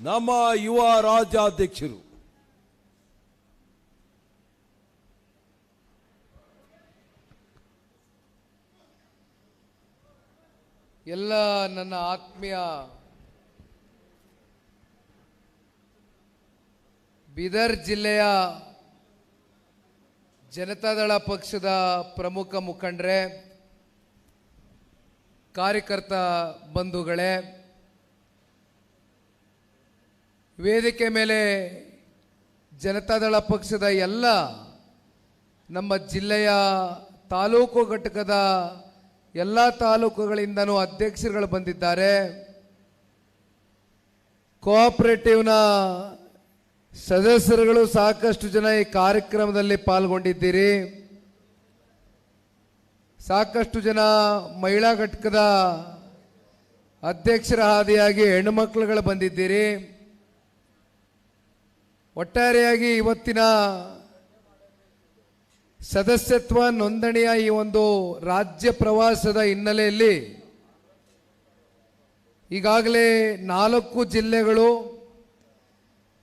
ನಮ್ಮ ಯುವ ರಾಜ್ಯಾಧ್ಯಕ್ಷರು ಎಲ್ಲ ನನ್ನ ಆತ್ಮೀಯ ಬೀದರ್ ಜಿಲ್ಲೆಯ ಜನತಾದಳ ಪಕ್ಷದ ಪ್ರಮುಖ ಮುಖಂಡರೇ, ಕಾರ್ಯಕರ್ತ ಬಂಧುಗಳೇ, ವೇದಿಕೆ ಮೇಲೆ ಜನತಾದಳ ಪಕ್ಷದ ಎಲ್ಲ ನಮ್ಮ ಜಿಲ್ಲೆಯ ತಾಲೂಕು ಘಟಕದ ಎಲ್ಲ ತಾಲೂಕುಗಳಿಂದನೂ ಅಧ್ಯಕ್ಷರುಗಳು ಬಂದಿದ್ದಾರೆ. ಕೋಆಪರೇಟಿವ್ನ ಸದಸ್ಯರುಗಳು ಸಾಕಷ್ಟು ಜನ ಈ ಕಾರ್ಯಕ್ರಮದಲ್ಲಿ ಪಾಲ್ಗೊಂಡಿದ್ದೀರಿ. ಸಾಕಷ್ಟು ಜನ ಮಹಿಳಾ ಘಟಕದ ಅಧ್ಯಕ್ಷರ ಹಾದಿಯಾಗಿ ಹೆಣ್ಣುಮಕ್ಕಳುಗಳು ಬಂದಿದ್ದೀರಿ. ಒಟ್ಟಾರೆಯಾಗಿ ಇವತ್ತಿನ ಸದಸ್ಯತ್ವ ನೋಂದಣಿಯ ಈ ಒಂದು ರಾಜ್ಯ ಪ್ರವಾಸದ ಹಿನ್ನೆಲೆಯಲ್ಲಿ ಈಗಾಗಲೇ 4 ಜಿಲ್ಲೆಗಳು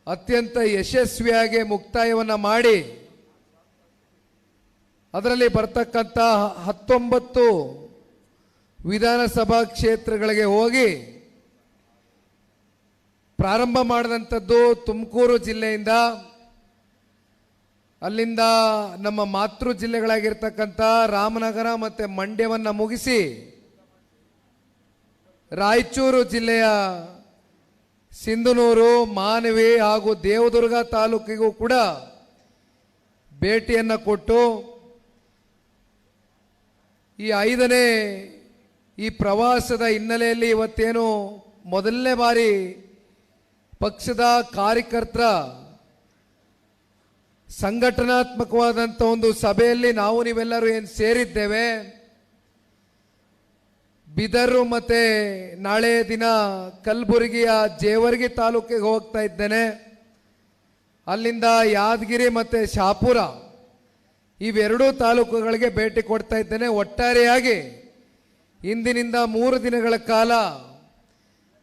ಅತ್ಯಂತ ಯಶಸ್ವಿಯಾಗಿ ಮುಕ್ತಾಯವನ್ನು ಮಾಡಿ ಅದರಲ್ಲಿ ಬರ್ತಕ್ಕಂಥ 19 ವಿಧಾನಸಭಾ ಕ್ಷೇತ್ರಗಳಿಗೆ ಹೋಗಿ ಪ್ರಾರಂಭ ಮಾಡಿದಂಥದ್ದು ತುಮಕೂರು ಜಿಲ್ಲೆಯಿಂದ. ಅಲ್ಲಿಂದ ನಮ್ಮ ಮಾತೃ ಜಿಲ್ಲೆಗಳಾಗಿರ್ತಕ್ಕಂಥ ರಾಮನಗರ ಮತ್ತು ಮಂಡ್ಯವನ್ನು ಮುಗಿಸಿ ರಾಯಚೂರು ಜಿಲ್ಲೆಯ ಸಿಂಧನೂರು, ಮಾನವಿ ಹಾಗೂ ದೇವದುರ್ಗ ತಾಲೂಕಿಗೂ ಕೂಡ ಭೇಟಿಯನ್ನು ಕೊಟ್ಟು ಈ 5ನೇ ಈ ಪ್ರವಾಸದ ಹಿನ್ನೆಲೆಯಲ್ಲಿ ಇವತ್ತೇನು ಮೊದಲನೇ ಬಾರಿ ಪಕ್ಷದ ಕಾರ್ಯಕರ್ತರ ಸಂಘಟನಾತ್ಮಕವಾದಂಥ ಒಂದು ಸಭೆಯಲ್ಲಿ ನಾವು ನೀವೆಲ್ಲರೂ ಏನು ಸೇರಿದ್ದೇವೆ. ಬಿದರು ಮತ್ತು ನಾಳೆ ದಿನ ಕಲಬುರಗಿಯ ಜೇವರ್ಗಿ ತಾಲೂಕಿಗೆ ಹೋಗ್ತಾ ಇದ್ದೇನೆ. ಅಲ್ಲಿಂದ ಯಾದಗಿರಿ ಮತ್ತು ಶಾಪುರ ಇವೆರಡೂ ತಾಲೂಕುಗಳಿಗೆ ಭೇಟಿ ಕೊಡ್ತಾ ಇದ್ದೇನೆ. ಒಟ್ಟಾರೆಯಾಗಿ ಇಂದಿನಿಂದ 3 ದಿನಗಳ ಕಾಲ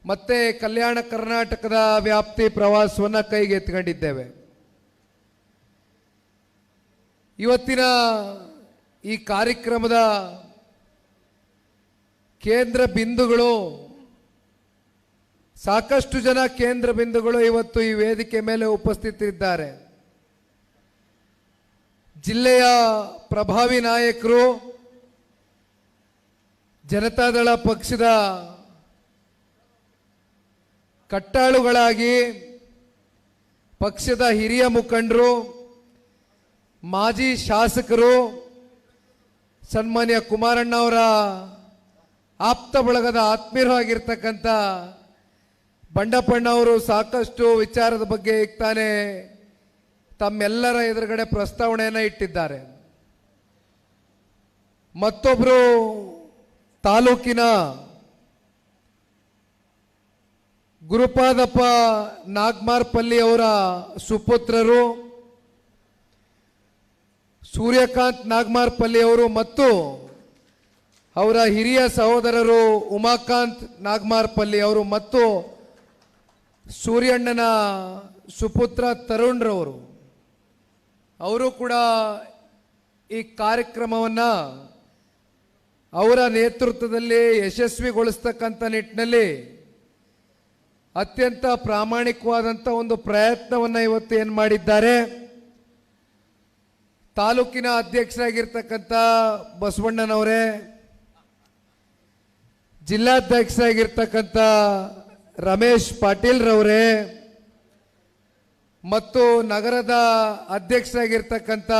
ಮತ್ತೆ ಕಲ್ಯಾಣ ಕರ್ನಾಟಕದ ವ್ಯಾಪ್ತಿ ಪ್ರವಾಸವನ್ನು ಕೈಗೆತ್ತಿಕೊಂಡಿದ್ದೇವೆ. ಇವತ್ತಿನ ಈ ಕಾರ್ಯಕ್ರಮದ ಕೇಂದ್ರ ಬಿಂದುಗಳು, ಸಾಕಷ್ಟು ಜನ ಕೇಂದ್ರ ಬಿಂದುಗಳು ಇವತ್ತು ಈ ವೇದಿಕೆ ಮೇಲೆ ಉಪಸ್ಥಿತರಿದ್ದಾರೆ. ಜಿಲ್ಲೆಯ ಪ್ರಭಾವಿ ನಾಯಕರು, ಜನತಾದಳ ಪಕ್ಷದ ಕಟ್ಟಾಳುಗಳಾಗಿ ಪಕ್ಷದ ಹಿರಿಯ ಮುಖಂಡರು, ಮಾಜಿ ಶಾಸಕರು, ಸನ್ಮಾನ್ಯ ಕುಮಾರಣ್ಣ ಅವರ ಆಪ್ತ ಬಳಗದ ಆತ್ಮೀಯರು ಆಗಿರ್ತಕ್ಕಂಥ ಬಂಡಪ್ಪಣ್ಣ ಅವರು ಸಾಕಷ್ಟು ವಿಚಾರದ ಬಗ್ಗೆ ಈಗ ತಾನೇ ತಮ್ಮೆಲ್ಲರ ಎದುರುಗಡೆ ಪ್ರಸ್ತಾವನೆಯನ್ನು ಇಟ್ಟಿದ್ದಾರೆ. ಮತ್ತೊಬ್ಬರು ತಾಲೂಕಿನ ಗುರುಪಾದಪ್ಪ ನಾಗಮಾರ್ಪಲ್ಲಿ ಅವರ ಸುಪುತ್ರರು ಸೂರ್ಯಕಾಂತ್ ನಾಗಮಾರ್ಪಲ್ಲಿ ಅವರು ಮತ್ತು ಅವರ ಹಿರಿಯ ಸಹೋದರರು ಉಮಾಕಾಂತ್ ನಾಗಮಾರ್ಪಲ್ಲಿ ಅವರು ಮತ್ತು ಸೂರ್ಯಣ್ಣನ ಸುಪುತ್ರ ತರುಣ್ರವರು ಅವರು ಕೂಡ ಈ ಕಾರ್ಯಕ್ರಮವನ್ನು ಅವರ ನೇತೃತ್ವದಲ್ಲಿ ಯಶಸ್ವಿಗೊಳಿಸ್ತಕ್ಕಂಥ ನಿಟ್ಟಿನಲ್ಲಿ ಅತ್ಯಂತ ಪ್ರಾಮಾಣಿಕವಾದಂಥ ಒಂದು ಪ್ರಯತ್ನವನ್ನು ಇವತ್ತು ಏನು ಮಾಡಿದ್ದಾರೆ. ತಾಲೂಕಿನ ಅಧ್ಯಕ್ಷರಾಗಿರ್ತಕ್ಕಂಥ ಬಸವಣ್ಣನವರೇ, ಜಿಲ್ಲಾಧ್ಯಕ್ಷರಾಗಿರ್ತಕ್ಕಂಥ ರಮೇಶ್ ಪಾಟೀಲ್ರವರೇ ಮತ್ತು ನಗರದ ಅಧ್ಯಕ್ಷರಾಗಿರ್ತಕ್ಕಂಥ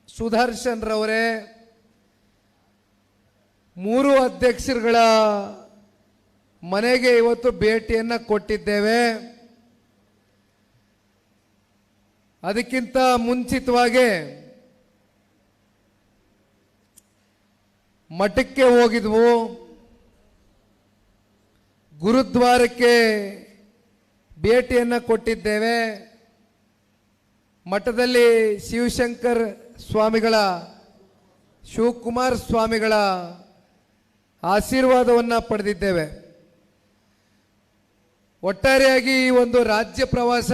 ಸುದರ್ಶನ್ರವರೇ, 3 ಅಧ್ಯಕ್ಷರುಗಳ ಮನೆಗೆ ಇವತ್ತು ಭೇಟಿಯನ್ನು ಕೊಟ್ಟಿದ್ದೇವೆ. ಅದಕ್ಕಿಂತ ಮುಂಚಿತವಾಗಿ ಮಠಕ್ಕೆ ಹೋಗಿದ್ವು, ಗುರುದ್ವಾರಕ್ಕೆ ಭೇಟಿಯನ್ನು ಕೊಟ್ಟಿದ್ದೇವೆ. ಮಠದಲ್ಲಿ ಶಿವಶಂಕರ್ ಸ್ವಾಮಿಗಳ, ಶಿವಕುಮಾರ್ ಸ್ವಾಮಿಗಳ ಆಶೀರ್ವಾದವನ್ನು ಪಡೆದಿದ್ದೇವೆ. ಒಟ್ಟಾರೆಯಾಗಿ ಈ ಒಂದು ರಾಜ್ಯ ಪ್ರವಾಸ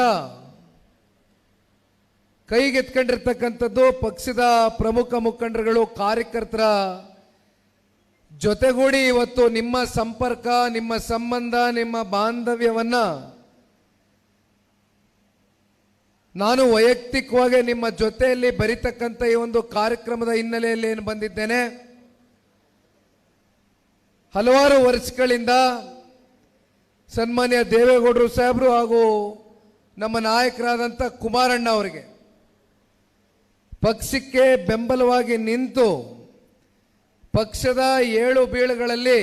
ಕೈಗೆತ್ಕೊಂಡಿರ್ತಕ್ಕಂಥದ್ದು ಪಕ್ಷದ ಪ್ರಮುಖ ಮುಖಂಡರುಗಳು ಕಾರ್ಯಕರ್ತರ ಜೊತೆಗೂಡಿ ಇವತ್ತು ನಿಮ್ಮ ಸಂಪರ್ಕ, ನಿಮ್ಮ ಸಂಬಂಧ, ನಿಮ್ಮ ಬಾಂಧವ್ಯವನ್ನ ನಾನು ವೈಯಕ್ತಿಕವಾಗಿ ನಿಮ್ಮ ಜೊತೆಯಲ್ಲಿ ಬರಿತಕ್ಕಂಥ ಈ ಒಂದು ಕಾರ್ಯಕ್ರಮದ ಹಿನ್ನೆಲೆಯಲ್ಲಿ ಏನು ಬಂದಿದ್ದೇನೆ. ಹಲವಾರು ವರ್ಷಗಳಿಂದ ಸನ್ಮಾನ್ಯ ದೇವೇಗೌಡರು ಸಾಹೇಬರು ಹಾಗೂ ನಮ್ಮ ನಾಯಕರಾದಂಥ ಕುಮಾರಣ್ಣ ಅವರಿಗೆ ಪಕ್ಷಕ್ಕೆ ಬೆಂಬಲವಾಗಿ ನಿಂತು ಪಕ್ಷದ ಏಳು ಬೀಳುಗಳಲ್ಲಿ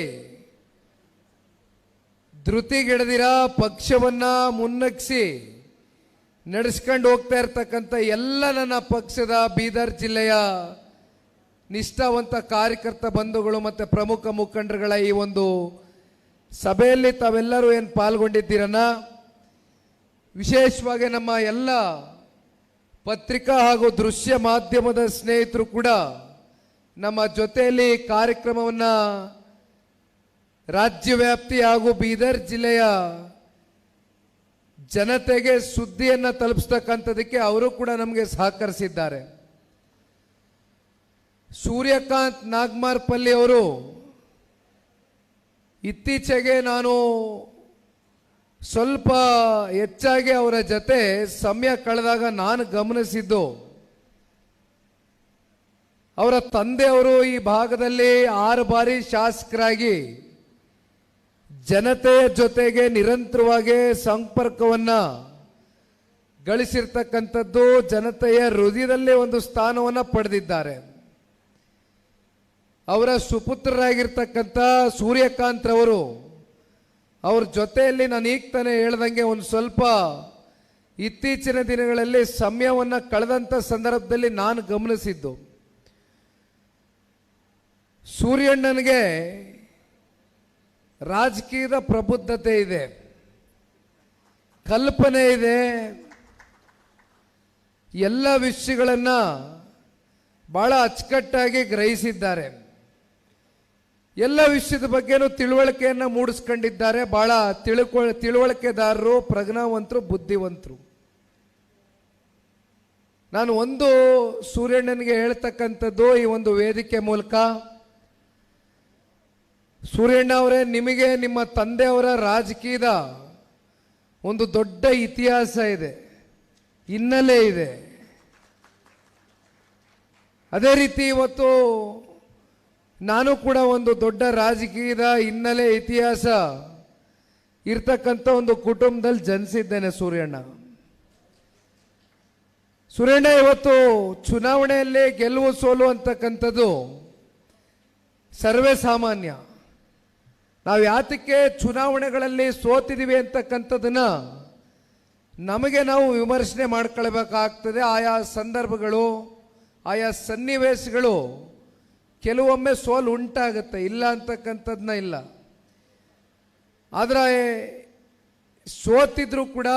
ಧೃತಿಗೆಡದಿರ ಪಕ್ಷವನ್ನ ಮುನ್ನಗ್ಸಿ ನಡೆಸ್ಕೊಂಡು ಹೋಗ್ತಾ ಇರ್ತಕ್ಕಂಥ ಎಲ್ಲ ನನ್ನ ಪಕ್ಷದ ಬೀದರ್ ಜಿಲ್ಲೆಯ ನಿಷ್ಠಾವಂತ ಕಾರ್ಯಕರ್ತ ಬಂಧುಗಳು ಮತ್ತು ಪ್ರಮುಖ ಮುಖಂಡರುಗಳ ಈ ಒಂದು ಸಭೆಯಲ್ಲಿ ತಾವೆಲ್ಲರೂ ಏನು ಪಾಲ್ಗೊಂಡಿದ್ದೀರನ್ನ, ವಿಶೇಷವಾಗಿ ನಮ್ಮ ಎಲ್ಲ ಪತ್ರಿಕಾ ಹಾಗೂ ದೃಶ್ಯ ಮಾಧ್ಯಮದ ಸ್ನೇಹಿತರು ಕೂಡ ನಮ್ಮ ಜೊತೆಯಲ್ಲಿ ಕಾರ್ಯಕ್ರಮವನ್ನು ರಾಜ್ಯವ್ಯಾಪ್ತಿ ಹಾಗೂ ಬೀದರ್ ಜಿಲ್ಲೆಯ ಜನತೆಗೆ ಸುದ್ದಿಯನ್ನು ತಲುಪಿಸ್ತಕ್ಕಂಥದಕ್ಕೆ ಅವರು ಕೂಡ ನಮಗೆ ಸಹಕರಿಸಿದ್ದಾರೆ. ಸೂರ್ಯಕಾಂತ್ ನಾಗಮಾರ್ಪಲ್ಲಿ ಅವರು ಇತ್ತೀಚೆಗೆ ನಾನು ಸ್ವಲ್ಪ ಹೆಚ್ಚಾಗಿ ಅವರ ಜೊತೆ ಸಮಯ ಕಳೆದಾಗ ನಾನು ಗಮನಿಸಿದ್ದು, ಅವರ ತಂದೆಯವರು ಈ ಭಾಗದಲ್ಲಿ 6 ಬಾರಿ ಶಾಸಕರಾಗಿ ಜನತೆಯ ಜೊತೆಗೆ ನಿರಂತರವಾಗಿ ಸಂಪರ್ಕವನ್ನ ಗಳಿಸಿರ್ತಕ್ಕಂಥದ್ದು, ಜನತೆಯ ಹೃದಯದಲ್ಲಿ ಒಂದು ಸ್ಥಾನವನ್ನು ಪಡೆದಿದ್ದಾರೆ. ಅವರ ಸುಪುತ್ರರಾಗಿರ್ತಕ್ಕಂಥ ಸೂರ್ಯಕಾಂತ್ ರವರು ಅವ್ರ ಜೊತೆಯಲ್ಲಿ ನಾನು ಈಗ ತಾನೇ ಹೇಳ್ದಂಗೆ ಒಂದು ಸ್ವಲ್ಪ ಇತ್ತೀಚಿನ ದಿನಗಳಲ್ಲಿ ಸಮಯವನ್ನು ಕಳೆದಂಥ ಸಂದರ್ಭದಲ್ಲಿ ನಾನು ಗಮನಿಸಿದ್ದು, ಸೂರ್ಯಣ್ಣನಿಗೆ ರಾಜಕೀಯದ ಪ್ರಬುದ್ಧತೆ ಇದೆ, ಕಲ್ಪನೆ ಇದೆ, ಎಲ್ಲ ವಿಷಯಗಳನ್ನು ಬಹಳ ಅಚ್ಚುಕಟ್ಟಾಗಿ ಗ್ರಹಿಸಿದ್ದಾರೆ. ಎಲ್ಲ ವಿಷಯದ ಬಗ್ಗೆನೂ ತಿಳುವಳಿಕೆಯನ್ನು ಮೂಡಿಸ್ಕೊಂಡಿದ್ದಾರೆ. ಬಹಳ ತಿಳುವಳಿಕೆದಾರರು, ಪ್ರಜ್ಞಾವಂತರು, ಬುದ್ಧಿವಂತರು. ನಾನು ಒಂದು ಸೂರ್ಯಣ್ಣನಿಗೆ ಹೇಳ್ತಕ್ಕಂಥದ್ದು ಈ ಒಂದು ವೇದಿಕೆ ಮೂಲಕ, ಸೂರ್ಯಣ್ಣ ಅವರೇ, ನಿಮಗೆ ನಿಮ್ಮ ತಂದೆಯವರ ರಾಜಕೀಯದ ಒಂದು ದೊಡ್ಡ ಇತಿಹಾಸ ಇದೆ, ಹಿನ್ನೆಲೆ ಇದೆ. ಅದೇ ರೀತಿ ಇವತ್ತು ನಾನು ಕೂಡ ಒಂದು ದೊಡ್ಡ ರಾಜಕೀಯದ ಹಿನ್ನೆಲೆ, ಇತಿಹಾಸ ಇರ್ತಕ್ಕಂಥ ಒಂದು ಕುಟುಂಬದಲ್ಲಿ ಜನಿಸಿದ್ದೇನೆ. ಸೂರ್ಯಣ್ಣ ಇವತ್ತು ಚುನಾವಣೆಯಲ್ಲಿ ಗೆಲುವು ಸೋಲು ಅಂತಕ್ಕಂಥದ್ದು ಸರ್ವೇ ಸಾಮಾನ್ಯ. ನಾವು ಯಾತಕ್ಕೆ ಚುನಾವಣೆಗಳಲ್ಲಿ ಸೋತಿದ್ದೀವಿ ಅಂತಕ್ಕಂಥದ್ದನ್ನ ನಮಗೆ ನಾವು ವಿಮರ್ಶನೆ ಮಾಡ್ಕೊಳ್ಬೇಕಾಗ್ತದೆ. ಆಯಾ ಸಂದರ್ಭಗಳು, ಆಯಾ ಸನ್ನಿವೇಶಗಳು ಕೆಲವೊಮ್ಮೆ ಸೋಲು ಉಂಟಾಗುತ್ತೆ, ಇಲ್ಲ ಅಂತಕ್ಕಂಥದ್ದನ್ನ ಇಲ್ಲ. ಆದರೆ ಸೋತಿದ್ರು ಕೂಡ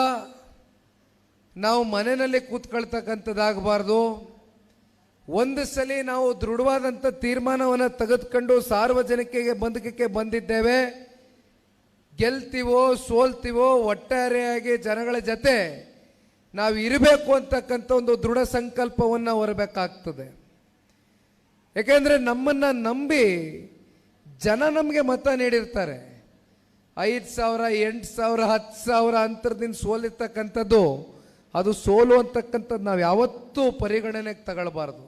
ನಾವು ಮನೆಯಲ್ಲಿ ಕೂತ್ಕೊಳ್ತಕ್ಕಂಥದ್ದಾಗಬಾರ್ದು. ಒಂದು ಸಲ ನಾವು ದೃಢವಾದಂಥ ತೀರ್ಮಾನವನ್ನು ತೆಗೆದುಕೊಂಡು ಸಾರ್ವಜನಿಕರಿಗೆ ಬದುಕಕ್ಕೆ ಬಂದಿದ್ದೇವೆ. ಗೆಲ್ತೀವೋ ಸೋಲ್ತೀವೋ, ಒಟ್ಟಾರೆಯಾಗಿ ಜನಗಳ ಜೊತೆ ನಾವು ಇರಬೇಕು ಅಂತಕ್ಕಂಥ ಒಂದು ದೃಢ ಸಂಕಲ್ಪವನ್ನು ಹೊರಬೇಕಾಗ್ತದೆ. ಯಾಕೆಂದರೆ ನಮ್ಮನ್ನು ನಂಬಿ ಜನ ನಮಗೆ ಮತ ನೀಡಿರ್ತಾರೆ. 5,000, 8,000, 10,000 ಅಂತರದಿಂದ ಸೋಲಿರ್ತಕ್ಕಂಥದ್ದು ಅದು ಸೋಲು ಅಂತಕ್ಕಂಥದ್ದು ನಾವು ಯಾವತ್ತೂ ಪರಿಗಣನೆಗೆ ತಗೊಳ್ಬಾರ್ದು.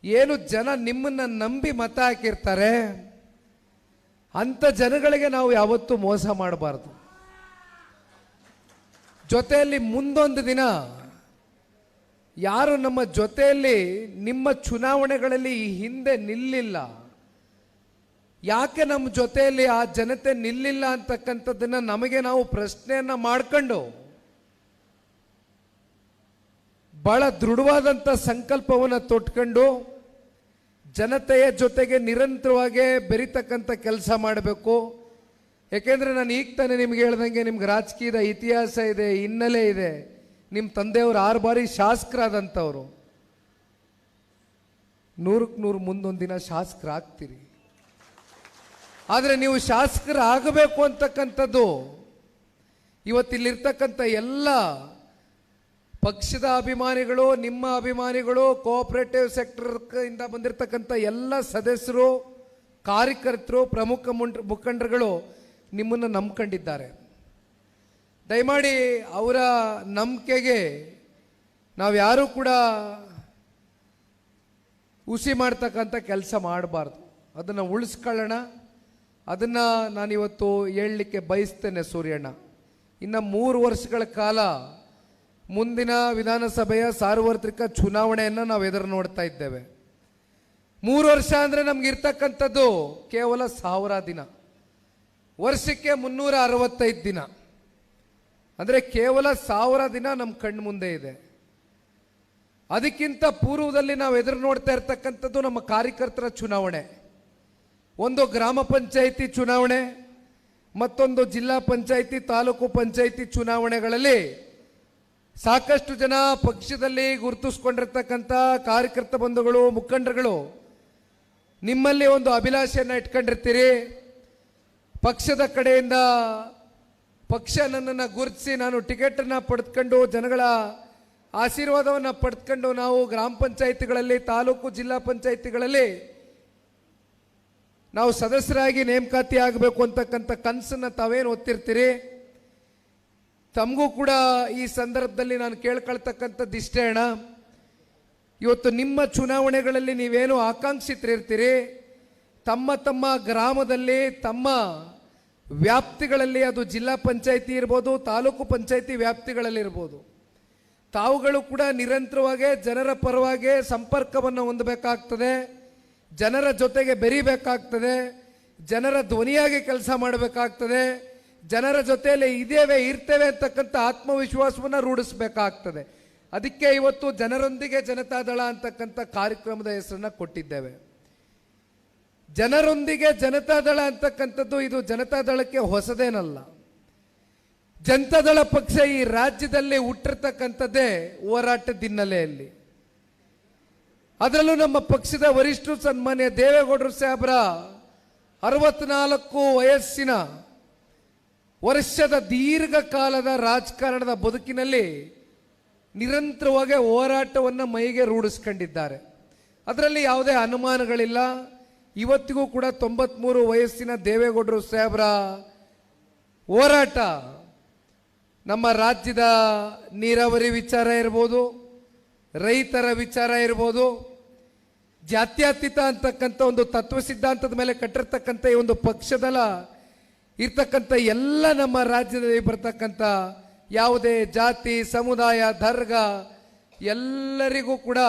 ಏನು ಜನ ನಿಮ್ಮನ್ನು ನಂಬಿ ಮತ ಹಾಕಿರ್ತಾರೆ ಅಂಥ ಜನಗಳಿಗೆ ನಾವು ಯಾವತ್ತೂ ಮೋಸ ಮಾಡಬಾರ್ದು. ಜೊತೆಯಲ್ಲಿ ಮುಂದೊಂದು ದಿನ ಯಾರು ನಮ್ಮ ಜೊತೆಯಲ್ಲಿ ನಿಮ್ಮ ಚುನಾವಣೆಗಳಲ್ಲಿ ಈ ಹಿಂದೆ ನಿಲ್ಲಿಲ್ಲ, ಯಾಕೆ ನಮ್ಮ ಜೊತೆಯಲ್ಲಿ ಆ ಜನತೆ ನಿಲ್ಲಿಲ್ಲ ಅಂತಕ್ಕಂಥದ್ದನ್ನು ನಮಗೆ ನಾವು ಪ್ರಶ್ನೆಯನ್ನು ಮಾಡ್ಕೊಂಡು ಬಹಳ ದೃಢವಾದಂಥ ಸಂಕಲ್ಪವನ್ನು ತೊಟ್ಕೊಂಡು ಜನತೆಯ ಜೊತೆಗೆ ನಿರಂತರವಾಗಿ ಬೆರಿತಕ್ಕಂಥ ಕೆಲಸ ಮಾಡಬೇಕು. ಯಾಕೆಂದರೆ ನಾನು ಈಗ ತಾನೇ ನಿಮ್ಗೆ ಹೇಳ್ದಂಗೆ ನಿಮ್ಗೆ ರಾಜಕೀಯದ ಇತಿಹಾಸ ಇದೆ, ಹಿನ್ನೆಲೆ ಇದೆ. ನಿಮ್ಮ ತಂದೆಯವರು 6 ಬಾರಿ ಶಾಸಕರಾದಂಥವ್ರು. 100ಕ್ಕೆ 100 ಮುಂದೊಂದು ದಿನ ಶಾಸಕರಾಗ್ತೀರಿ. ಆದರೆ ನೀವು ಶಾಸಕರಾಗಬೇಕು ಅಂತಕ್ಕಂಥದ್ದು ಇವತ್ತಿಲ್ಲಿರ್ತಕ್ಕಂಥ ಎಲ್ಲ ಪಕ್ಷದ ಅಭಿಮಾನಿಗಳು, ನಿಮ್ಮ ಅಭಿಮಾನಿಗಳು, ಕೋಆಪರೇಟಿವ್ ಸೆಕ್ಟರ್ ಇಂದ ಬಂದಿರತಕ್ಕಂಥ ಎಲ್ಲ ಸದಸ್ಯರು, ಕಾರ್ಯಕರ್ತರು, ಪ್ರಮುಖ ಮುಖಂಡರುಗಳು ನಿಮ್ಮನ್ನು ನಂಬ್ಕೊಂಡಿದ್ದಾರೆ. ದಯಮಾಡಿ ಅವರ ನಂಬಿಕೆಗೆ ನಾವು ಯಾರೂ ಕೂಡ ಹುಸಿ ಮಾಡ್ತಕ್ಕಂಥ ಕೆಲಸ ಮಾಡಬಾರ್ದು. ಅದನ್ನು ಉಳಿಸ್ಕೊಳ್ಳೋಣ. ಅದನ್ನು ನಾನಿವತ್ತು ಹೇಳಲಿಕ್ಕೆ ಬಯಸ್ತೇನೆ. ಸೂರ್ಯಣ್ಣ, ಇನ್ನು 3 ವರ್ಷಗಳ ಕಾಲ ಮುಂದಿನ ವಿಧಾನಸಭೆಯ ಸಾರ್ವತ್ರಿಕ ಚುನಾವಣೆಯನ್ನು ನಾವು ಎದುರು ನೋಡ್ತಾ ಇದ್ದೇವೆ. 3 ವರ್ಷ ಅಂದರೆ ನಮಗಿರ್ತಕ್ಕಂಥದ್ದು ಕೇವಲ 1000 ದಿನ, ವರ್ಷಕ್ಕೆ 365 ದಿನ, ಅಂದರೆ ಕೇವಲ 1000 ದಿನ ನಮ್ಮ ಕಣ್ಣು ಮುಂದೆ ಇದೆ. ಅದಕ್ಕಿಂತ ಪೂರ್ವದಲ್ಲಿ ನಾವು ಎದುರು ನೋಡ್ತಾ ಇರ್ತಕ್ಕಂಥದ್ದು ನಮ್ಮ ಕಾರ್ಯಕರ್ತರ ಚುನಾವಣೆ. ಒಂದು ಗ್ರಾಮ ಪಂಚಾಯಿತಿ ಚುನಾವಣೆ, ಮತ್ತೊಂದು ಜಿಲ್ಲಾ ಪಂಚಾಯಿತಿ, ತಾಲೂಕು ಪಂಚಾಯಿತಿ ಚುನಾವಣೆಗಳಲ್ಲಿ ಸಾಕಷ್ಟು ಜನ ಪಕ್ಷದಲ್ಲಿ ಗುರುತಿಸ್ಕೊಂಡಿರ್ತಕ್ಕಂಥ ಕಾರ್ಯಕರ್ತ ಬಂಧುಗಳು, ಮುಖಂಡರುಗಳು ನಿಮ್ಮಲ್ಲಿ ಒಂದು ಅಭಿಲಾಷೆಯನ್ನು ಇಟ್ಕೊಂಡಿರ್ತೀರಿ. ಪಕ್ಷದ ಕಡೆಯಿಂದ ಪಕ್ಷ ನನ್ನನ್ನು ಗುರುತಿಸಿ ನಾನು ಟಿಕೆಟನ್ನು ಪಡೆದುಕೊಂಡು, ಜನಗಳ ಆಶೀರ್ವಾದವನ್ನು ಪಡೆದುಕೊಂಡು ನಾವು ಗ್ರಾಮ ಪಂಚಾಯಿತಿಗಳಲ್ಲಿ, ತಾಲೂಕು ಜಿಲ್ಲಾ ಪಂಚಾಯಿತಿಗಳಲ್ಲಿ ನಾವು ಸದಸ್ಯರಾಗಿ ನೇಮಕಾತಿ ಆಗಬೇಕು ಅಂತಕ್ಕಂಥ ಕನಸನ್ನು ತಾವೇನು ಹೊತ್ತಿರ್ತೀರಿ. ತಮಗೂ ಕೂಡ ಈ ಸಂದರ್ಭದಲ್ಲಿ ನಾನು ಕೇಳ್ಕೊಳ್ತಕ್ಕಂಥದ್ದು ಇಷ್ಟೇ ಅಣ್ಣ, ಇವತ್ತು ನಿಮ್ಮ ಚುನಾವಣೆಗಳಲ್ಲಿ ನೀವೇನು ಆಕಾಂಕ್ಷಿತರಿರ್ತೀರಿ, ತಮ್ಮ ತಮ್ಮ ಗ್ರಾಮದಲ್ಲಿ, ತಮ್ಮ ವ್ಯಾಪ್ತಿಗಳಲ್ಲಿ, ಅದು ಜಿಲ್ಲಾ ಪಂಚಾಯಿತಿ ಇರ್ಬೋದು, ತಾಲೂಕು ಪಂಚಾಯಿತಿ ವ್ಯಾಪ್ತಿಗಳಲ್ಲಿರ್ಬೋದು, ತಾವುಗಳು ಕೂಡ ನಿರಂತರವಾಗಿ ಜನರ ಪರವಾಗಿ ಸಂಪರ್ಕವನ್ನು ಹೊಂದಬೇಕಾಗ್ತದೆ, ಜನರ ಜೊತೆಗೆ ಬೆರಿಬೇಕಾಗ್ತದೆ, ಜನರ ಧ್ವನಿಯಾಗಿ ಕೆಲಸ ಮಾಡಬೇಕಾಗ್ತದೆ, ಜನರ ಜೊತೆಯಲ್ಲಿ ಇರ್ತೇವೆ ಅಂತಕ್ಕಂಥ ಆತ್ಮವಿಶ್ವಾಸವನ್ನು ರೂಢಿಸಬೇಕಾಗ್ತದೆ. ಅದಕ್ಕೆ ಇವತ್ತು ಜನರೊಂದಿಗೆ ಜನತಾದಳ ಅಂತಕ್ಕಂಥ ಕಾರ್ಯಕ್ರಮದ ಹೆಸರನ್ನು ಕೊಟ್ಟಿದ್ದೇವೆ. ಜನರೊಂದಿಗೆ ಜನತಾದಳ ಅಂತಕ್ಕಂಥದ್ದು ಇದು ಜನತಾದಳಕ್ಕೆ ಹೊಸದೇನಲ್ಲ. ಜನತಾದಳ ಪಕ್ಷ ಈ ರಾಜ್ಯದಲ್ಲಿ ಹುಟ್ಟಿರ್ತಕ್ಕಂಥದ್ದೇ ಹೋರಾಟದ ಹಿನ್ನೆಲೆಯಲ್ಲಿ. ಅದರಲ್ಲೂ ನಮ್ಮ ಪಕ್ಷದ ವರಿಷ್ಠರು ಸನ್ಮಾನ್ಯ ದೇವೇಗೌಡರು ಸಾಹೇಬರ 64 ವಯಸ್ಸಿನ ವರ್ಷದ ದೀರ್ಘಕಾಲದ ರಾಜಕಾರಣದ ಬದುಕಿನಲ್ಲಿ ನಿರಂತರವಾಗಿ ಹೋರಾಟವನ್ನು ಮೈಗೆ ರೂಢಿಸ್ಕೊಂಡಿದ್ದಾರೆ. ಅದರಲ್ಲಿ ಯಾವುದೇ ಅನುಮಾನಗಳಿಲ್ಲ. ಇವತ್ತಿಗೂ ಕೂಡ 93 ವಯಸ್ಸಿನ ದೇವೇಗೌಡರು ಸಾಹೇಬರ ಹೋರಾಟ ನಮ್ಮ ರಾಜ್ಯದ ನೀರಾವರಿ ವಿಚಾರ ಇರ್ಬೋದು, ರೈತರ ವಿಚಾರ ಇರ್ಬೋದು, ಜಾತ್ಯತೀತ ಅಂತಕ್ಕಂಥ ಒಂದು ತತ್ವ ಸಿದ್ಧಾಂತದ ಮೇಲೆ ಕಟ್ಟಿರ್ತಕ್ಕಂಥ ಈ ಒಂದು ಪಕ್ಷದಲ್ಲ ಇರ್ತಕ್ಕಂಥ ಎಲ್ಲ ನಮ್ಮ ರಾಜ್ಯದಲ್ಲಿ ಬರ್ತಕ್ಕಂಥ ಯಾವುದೇ ಜಾತಿ, ಸಮುದಾಯ, ಧರ್ಮ ಎಲ್ಲರಿಗೂ ಕೂಡ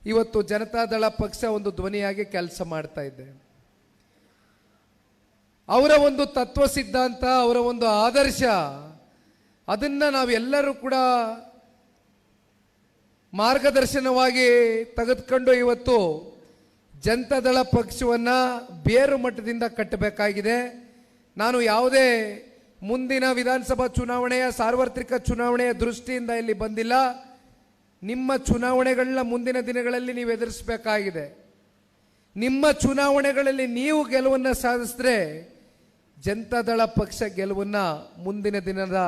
ಇವತ್ತು ಜನತಾದಳ ಪಕ್ಷ ಒಂದು ಧ್ವನಿಯಾಗಿ ಕೆಲಸ ಮಾಡ್ತಾ ಇದೆ. ಅವರ ಒಂದು ತತ್ವ ಸಿದ್ಧಾಂತ, ಅವರ ಒಂದು ಆದರ್ಶ, ಅದನ್ನು ನಾವೆಲ್ಲರೂ ಕೂಡ ಮಾರ್ಗದರ್ಶನವಾಗಿ ತೆಗೆದುಕೊಂಡು ಇವತ್ತು ಜನತಾದಳ ಪಕ್ಷವನ್ನು ಬೇರು ಮಟ್ಟದಿಂದ ಕಟ್ಟಬೇಕಾಗಿದೆ. ನಾನು ಯಾವುದೇ ಮುಂದಿನ ವಿಧಾನಸಭಾ ಚುನಾವಣೆಯ, ಸಾರ್ವತ್ರಿಕ ಚುನಾವಣೆಯ ದೃಷ್ಟಿಯಿಂದ ಇಲ್ಲಿ ಬಂದಿಲ್ಲ. ನಿಮ್ಮ ಚುನಾವಣೆಗಳನ್ನ ಮುಂದಿನ ದಿನಗಳಲ್ಲಿ ನೀವು ಎದುರಿಸಬೇಕಾಗಿದೆ. ನಿಮ್ಮ ಚುನಾವಣೆಗಳಲ್ಲಿ ನೀವು ಗೆಲುವನ್ನು ಸಾಧಿಸಿದ್ರೆ ಜನತಾದಳ ಪಕ್ಷ ಗೆಲುವನ್ನು ಮುಂದಿನ ದಿನದ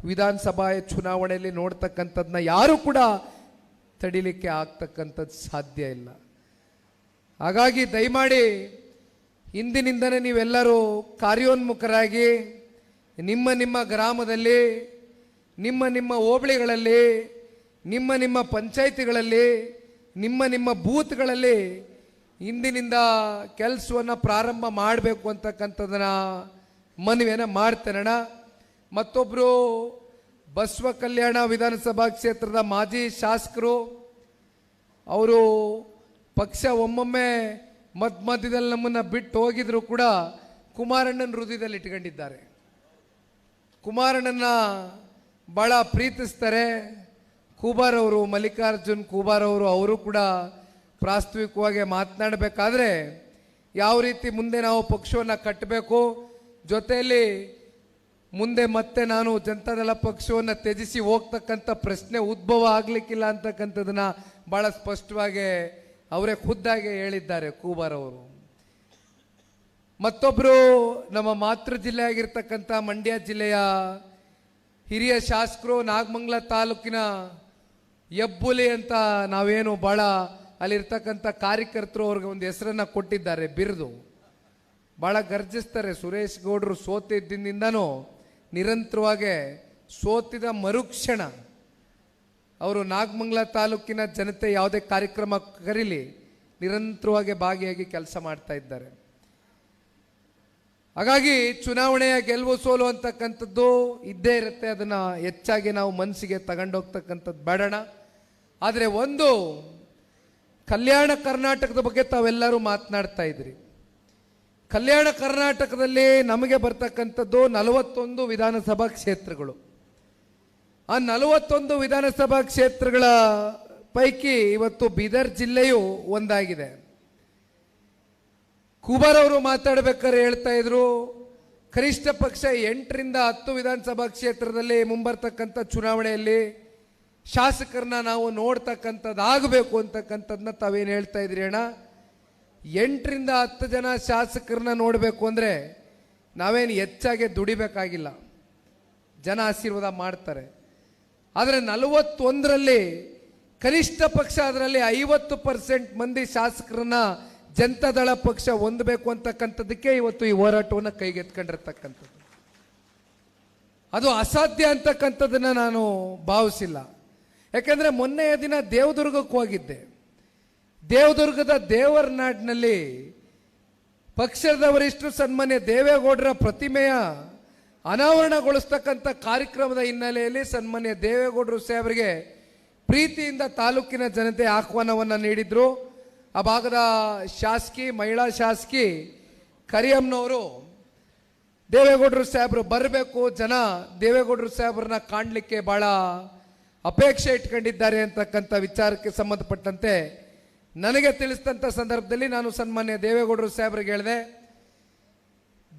ವಿಧಾನಸಭಾ ಚುನಾವಣೆಯಲ್ಲಿ ನೋಡ್ತಕ್ಕಂಥದ್ದನ್ನ ಯಾರು ಕೂಡ ತಡಿಲಿಕ್ಕೆ ಆಗ್ತಕ್ಕಂಥದ್ದು ಸಾಧ್ಯ ಇಲ್ಲ. ಹಾಗಾಗಿ ದಯಮಾಡಿ ಇಂದಿನಿಂದನೇ ನೀವೆಲ್ಲರೂ ಕಾರ್ಯೋನ್ಮುಖರಾಗಿ ನಿಮ್ಮ ನಿಮ್ಮ ಗ್ರಾಮದಲ್ಲಿ, ನಿಮ್ಮ ನಿಮ್ಮ ಹೋಬಳಿಗಳಲ್ಲಿ, ನಿಮ್ಮ ನಿಮ್ಮ ಪಂಚಾಯಿತಿಗಳಲ್ಲಿ, ನಿಮ್ಮ ನಿಮ್ಮ ಬೂತ್ಗಳಲ್ಲಿ ಇಂದಿನಿಂದ ಕೆಲಸವನ್ನು ಪ್ರಾರಂಭ ಮಾಡಬೇಕು ಅಂತಕ್ಕಂಥದ್ದನ್ನ ಮನವಿಯನ್ನು ಮಾಡ್ತೇನಣ್ಣ. ಮತ್ತೊಬ್ಬರು ಬಸವ ಕಲ್ಯಾಣ ವಿಧಾನಸಭಾ ಕ್ಷೇತ್ರದ ಮಾಜಿ ಶಾಸಕರು, ಅವರು ಪಕ್ಷ ಒಮ್ಮೊಮ್ಮೆ ಮಧ್ಯದಲ್ಲಿ ನಮ್ಮನ್ನು ಬಿಟ್ಟು ಹೋಗಿದ್ರು ಕೂಡ ಕುಮಾರಣ್ಣನ ಹೃದಯದಲ್ಲಿ ಇಟ್ಕೊಂಡಿದ್ದಾರೆ. ಕುಮಾರಣ್ಣನ ಭಾಳ ಪ್ರೀತಿಸ್ತಾರೆ. ಕೂಬಾರ್ ಅವರು, ಮಲ್ಲಿಕಾರ್ಜುನ್ ಕೂಬಾರ್ ಅವರು ಕೂಡ ಪ್ರಾಸ್ತಾವಿಕವಾಗಿ ಮಾತನಾಡಬೇಕಾದ್ರೆ ಯಾವ ರೀತಿ ಮುಂದೆ ನಾವು ಪಕ್ಷವನ್ನು ಕಟ್ಟಬೇಕು, ಜೊತೆಯಲ್ಲಿ ಮುಂದೆ ಮತ್ತೆ ನಾನು ಜನತಾದಳ ಪಕ್ಷವನ್ನು ತ್ಯಜಿಸಿ ಹೋಗ್ತಕ್ಕಂಥ ಪ್ರಶ್ನೆ ಉದ್ಭವ ಆಗಲಿಕ್ಕಿಲ್ಲ ಅಂತಕ್ಕಂಥದ್ದನ್ನ ಭಾಳ ಸ್ಪಷ್ಟವಾಗಿ ಅವರೇ ಖುದ್ದಾಗಿ ಹೇಳಿದ್ದಾರೆ ಕೂಬಾರ್ ಅವರು. ಮತ್ತೊಬ್ಬರು ನಮ್ಮ ಮಾತೃ ಜಿಲ್ಲೆ ಆಗಿರ್ತಕ್ಕಂಥ ಮಂಡ್ಯ ಜಿಲ್ಲೆಯ ಹಿರಿಯ ಶಾಸಕರು ನಾಗಮಂಗಲ ತಾಲೂಕಿನ ಹೆಬ್ಬುಲಿ ಅಂತ ನಾವೇನು ಭಾಳ ಅಲ್ಲಿರ್ತಕ್ಕಂಥ ಕಾರ್ಯಕರ್ತರು ಅವ್ರಿಗೆ ಒಂದು ಹೆಸರನ್ನು ಕೊಟ್ಟಿದ್ದಾರೆ, ಬಿರುದು. ಭಾಳ ಗರ್ಜಿಸ್ತಾರೆ. ಸುರೇಶ್ ಗೌಡರು ಸೋತಿದ್ದಿಂದನೂ ನಿರಂತರವಾಗಿ ಸೋತಿದ ಮರುಕ್ಷಣ ಅವರು ನಾಗಮಂಗಲ ತಾಲೂಕಿನ ಜನತೆ ಯಾವುದೇ ಕಾರ್ಯಕ್ರಮ ಕರೀಲಿ ನಿರಂತರವಾಗಿ ಭಾಗಿಯಾಗಿ ಕೆಲಸ ಮಾಡ್ತಾ ಇದ್ದಾರೆ. ಹಾಗಾಗಿ ಚುನಾವಣೆಯ ಗೆಲುವು ಸೋಲು ಅಂತಕ್ಕಂಥದ್ದು ಇದ್ದೇ ಇರುತ್ತೆ. ಅದನ್ನು ಹೆಚ್ಚಾಗಿ ನಾವು ಮನಸ್ಸಿಗೆ ತಗೊಂಡೋಗ್ತಕ್ಕಂಥದ್ದು ಬೇಡಣ. ಆದರೆ ಒಂದು ಕಲ್ಯಾಣ ಕರ್ನಾಟಕದ ಬಗ್ಗೆ ತಾವೆಲ್ಲರೂ ಮಾತನಾಡ್ತಾ ಇದ್ರಿ. ಕಲ್ಯಾಣ ಕರ್ನಾಟಕದಲ್ಲಿ ನಮಗೆ ಬರ್ತಕ್ಕಂಥದ್ದು 41 ವಿಧಾನಸಭಾ ಕ್ಷೇತ್ರಗಳು. ಆ 41 ವಿಧಾನಸಭಾ ಕ್ಷೇತ್ರಗಳ ಪೈಕಿ ಇವತ್ತು ಬೀದರ್ ಜಿಲ್ಲೆಯು ಒಂದಾಗಿದೆ. ಕುಮಾರ್ ಅವರು ಮಾತಾಡಬೇಕಾದ್ರೆ ಹೇಳ್ತಾ ಇದ್ರು, ಕನಿಷ್ಠ ಪಕ್ಷ 8ರಿಂದ 10 ವಿಧಾನಸಭಾ ಕ್ಷೇತ್ರದಲ್ಲಿ ಮುಂಬರ್ತಕ್ಕಂಥ ಚುನಾವಣೆಯಲ್ಲಿ ಶಾಸಕರನ್ನ ನಾವು ನೋಡ್ತಕ್ಕಂಥದ್ದು ಆಗಬೇಕು ಅಂತಕ್ಕಂಥದ್ದನ್ನ ತಾವೇನು ಹೇಳ್ತಾ ಇದ್ರಿ ಅಣ್ಣ. 8ರಿಂದ 10 ಜನ ಶಾಸಕರನ್ನ ನೋಡಬೇಕು ಅಂದರೆ ನಾವೇನು ಹೆಚ್ಚಾಗಿ ದುಡಿಬೇಕಾಗಿಲ್ಲ, ಜನ ಆಶೀರ್ವಾದ ಮಾಡ್ತಾರೆ. ಆದರೆ 41ರಲ್ಲಿ ಕನಿಷ್ಠ ಪಕ್ಷ ಅದರಲ್ಲಿ 50% ಮಂದಿ ಶಾಸಕರನ್ನ ಜನತಾದಳ ಪಕ್ಷ ಹೊಂದಬೇಕು ಅಂತಕ್ಕಂಥದ್ದಕ್ಕೆ ಇವತ್ತು ಈ ಹೋರಾಟವನ್ನು ಕೈಗೆತ್ಕೊಂಡಿರ್ತಕ್ಕಂಥದ್ದು. ಅದು ಅಸಾಧ್ಯ ಅಂತಕ್ಕಂಥದ್ದನ್ನು ನಾನು ಭಾವಿಸಿಲ್ಲ. ಯಾಕಂದರೆ ಮೊನ್ನೆಯ ದಿನ ದೇವದುರ್ಗಕ್ಕೆ ಹೋಗಿದ್ದೆ. ದೇವದುರ್ಗದ ದೇವರನಾಡಿನಲ್ಲಿ ಪಕ್ಷದ ವರಿಷ್ಠರು ಸನ್ಮಾನ್ಯ ದೇವೇಗೌಡರ ಪ್ರತಿಮೆಯ ಅನಾವರಣಗೊಳಿಸ್ತಕ್ಕಂಥ ಕಾರ್ಯಕ್ರಮದ ಹಿನ್ನೆಲೆಯಲ್ಲಿ ಸನ್ಮಾನ್ಯ ದೇವೇಗೌಡರು ಸಾಹೇಬರಿಗೆ ಪ್ರೀತಿಯಿಂದ ತಾಲೂಕಿನ ಜನತೆ ಆಹ್ವಾನವನ್ನು ನೀಡಿದ್ರು. ಆ ಭಾಗದ ಶಾಸಕಿ, ಮಹಿಳಾ ಶಾಸಕಿ ಕರಿಯಮ್ಮನವರು ದೇವೇಗೌಡರು ಸಾಹೇಬರು ಬರಬೇಕು, ಜನ ದೇವೇಗೌಡರು ಸಾಹೇಬ್ರನ್ನ ಕಾಣಲಿಕ್ಕೆ ಭಾಳ ಅಪೇಕ್ಷೆ ಇಟ್ಕೊಂಡಿದ್ದಾರೆ ಅಂತಕ್ಕಂಥ ವಿಚಾರಕ್ಕೆ ಸಂಬಂಧಪಟ್ಟಂತೆ ನನಗೆ ತಿಳಿಸಿದಂಥ ಸಂದರ್ಭದಲ್ಲಿ ನಾನು ಸನ್ಮಾನ್ಯ ದೇವೇಗೌಡರು ಸಾಹೇಬ್ರಿಗೆ ಹೇಳಿದೆ,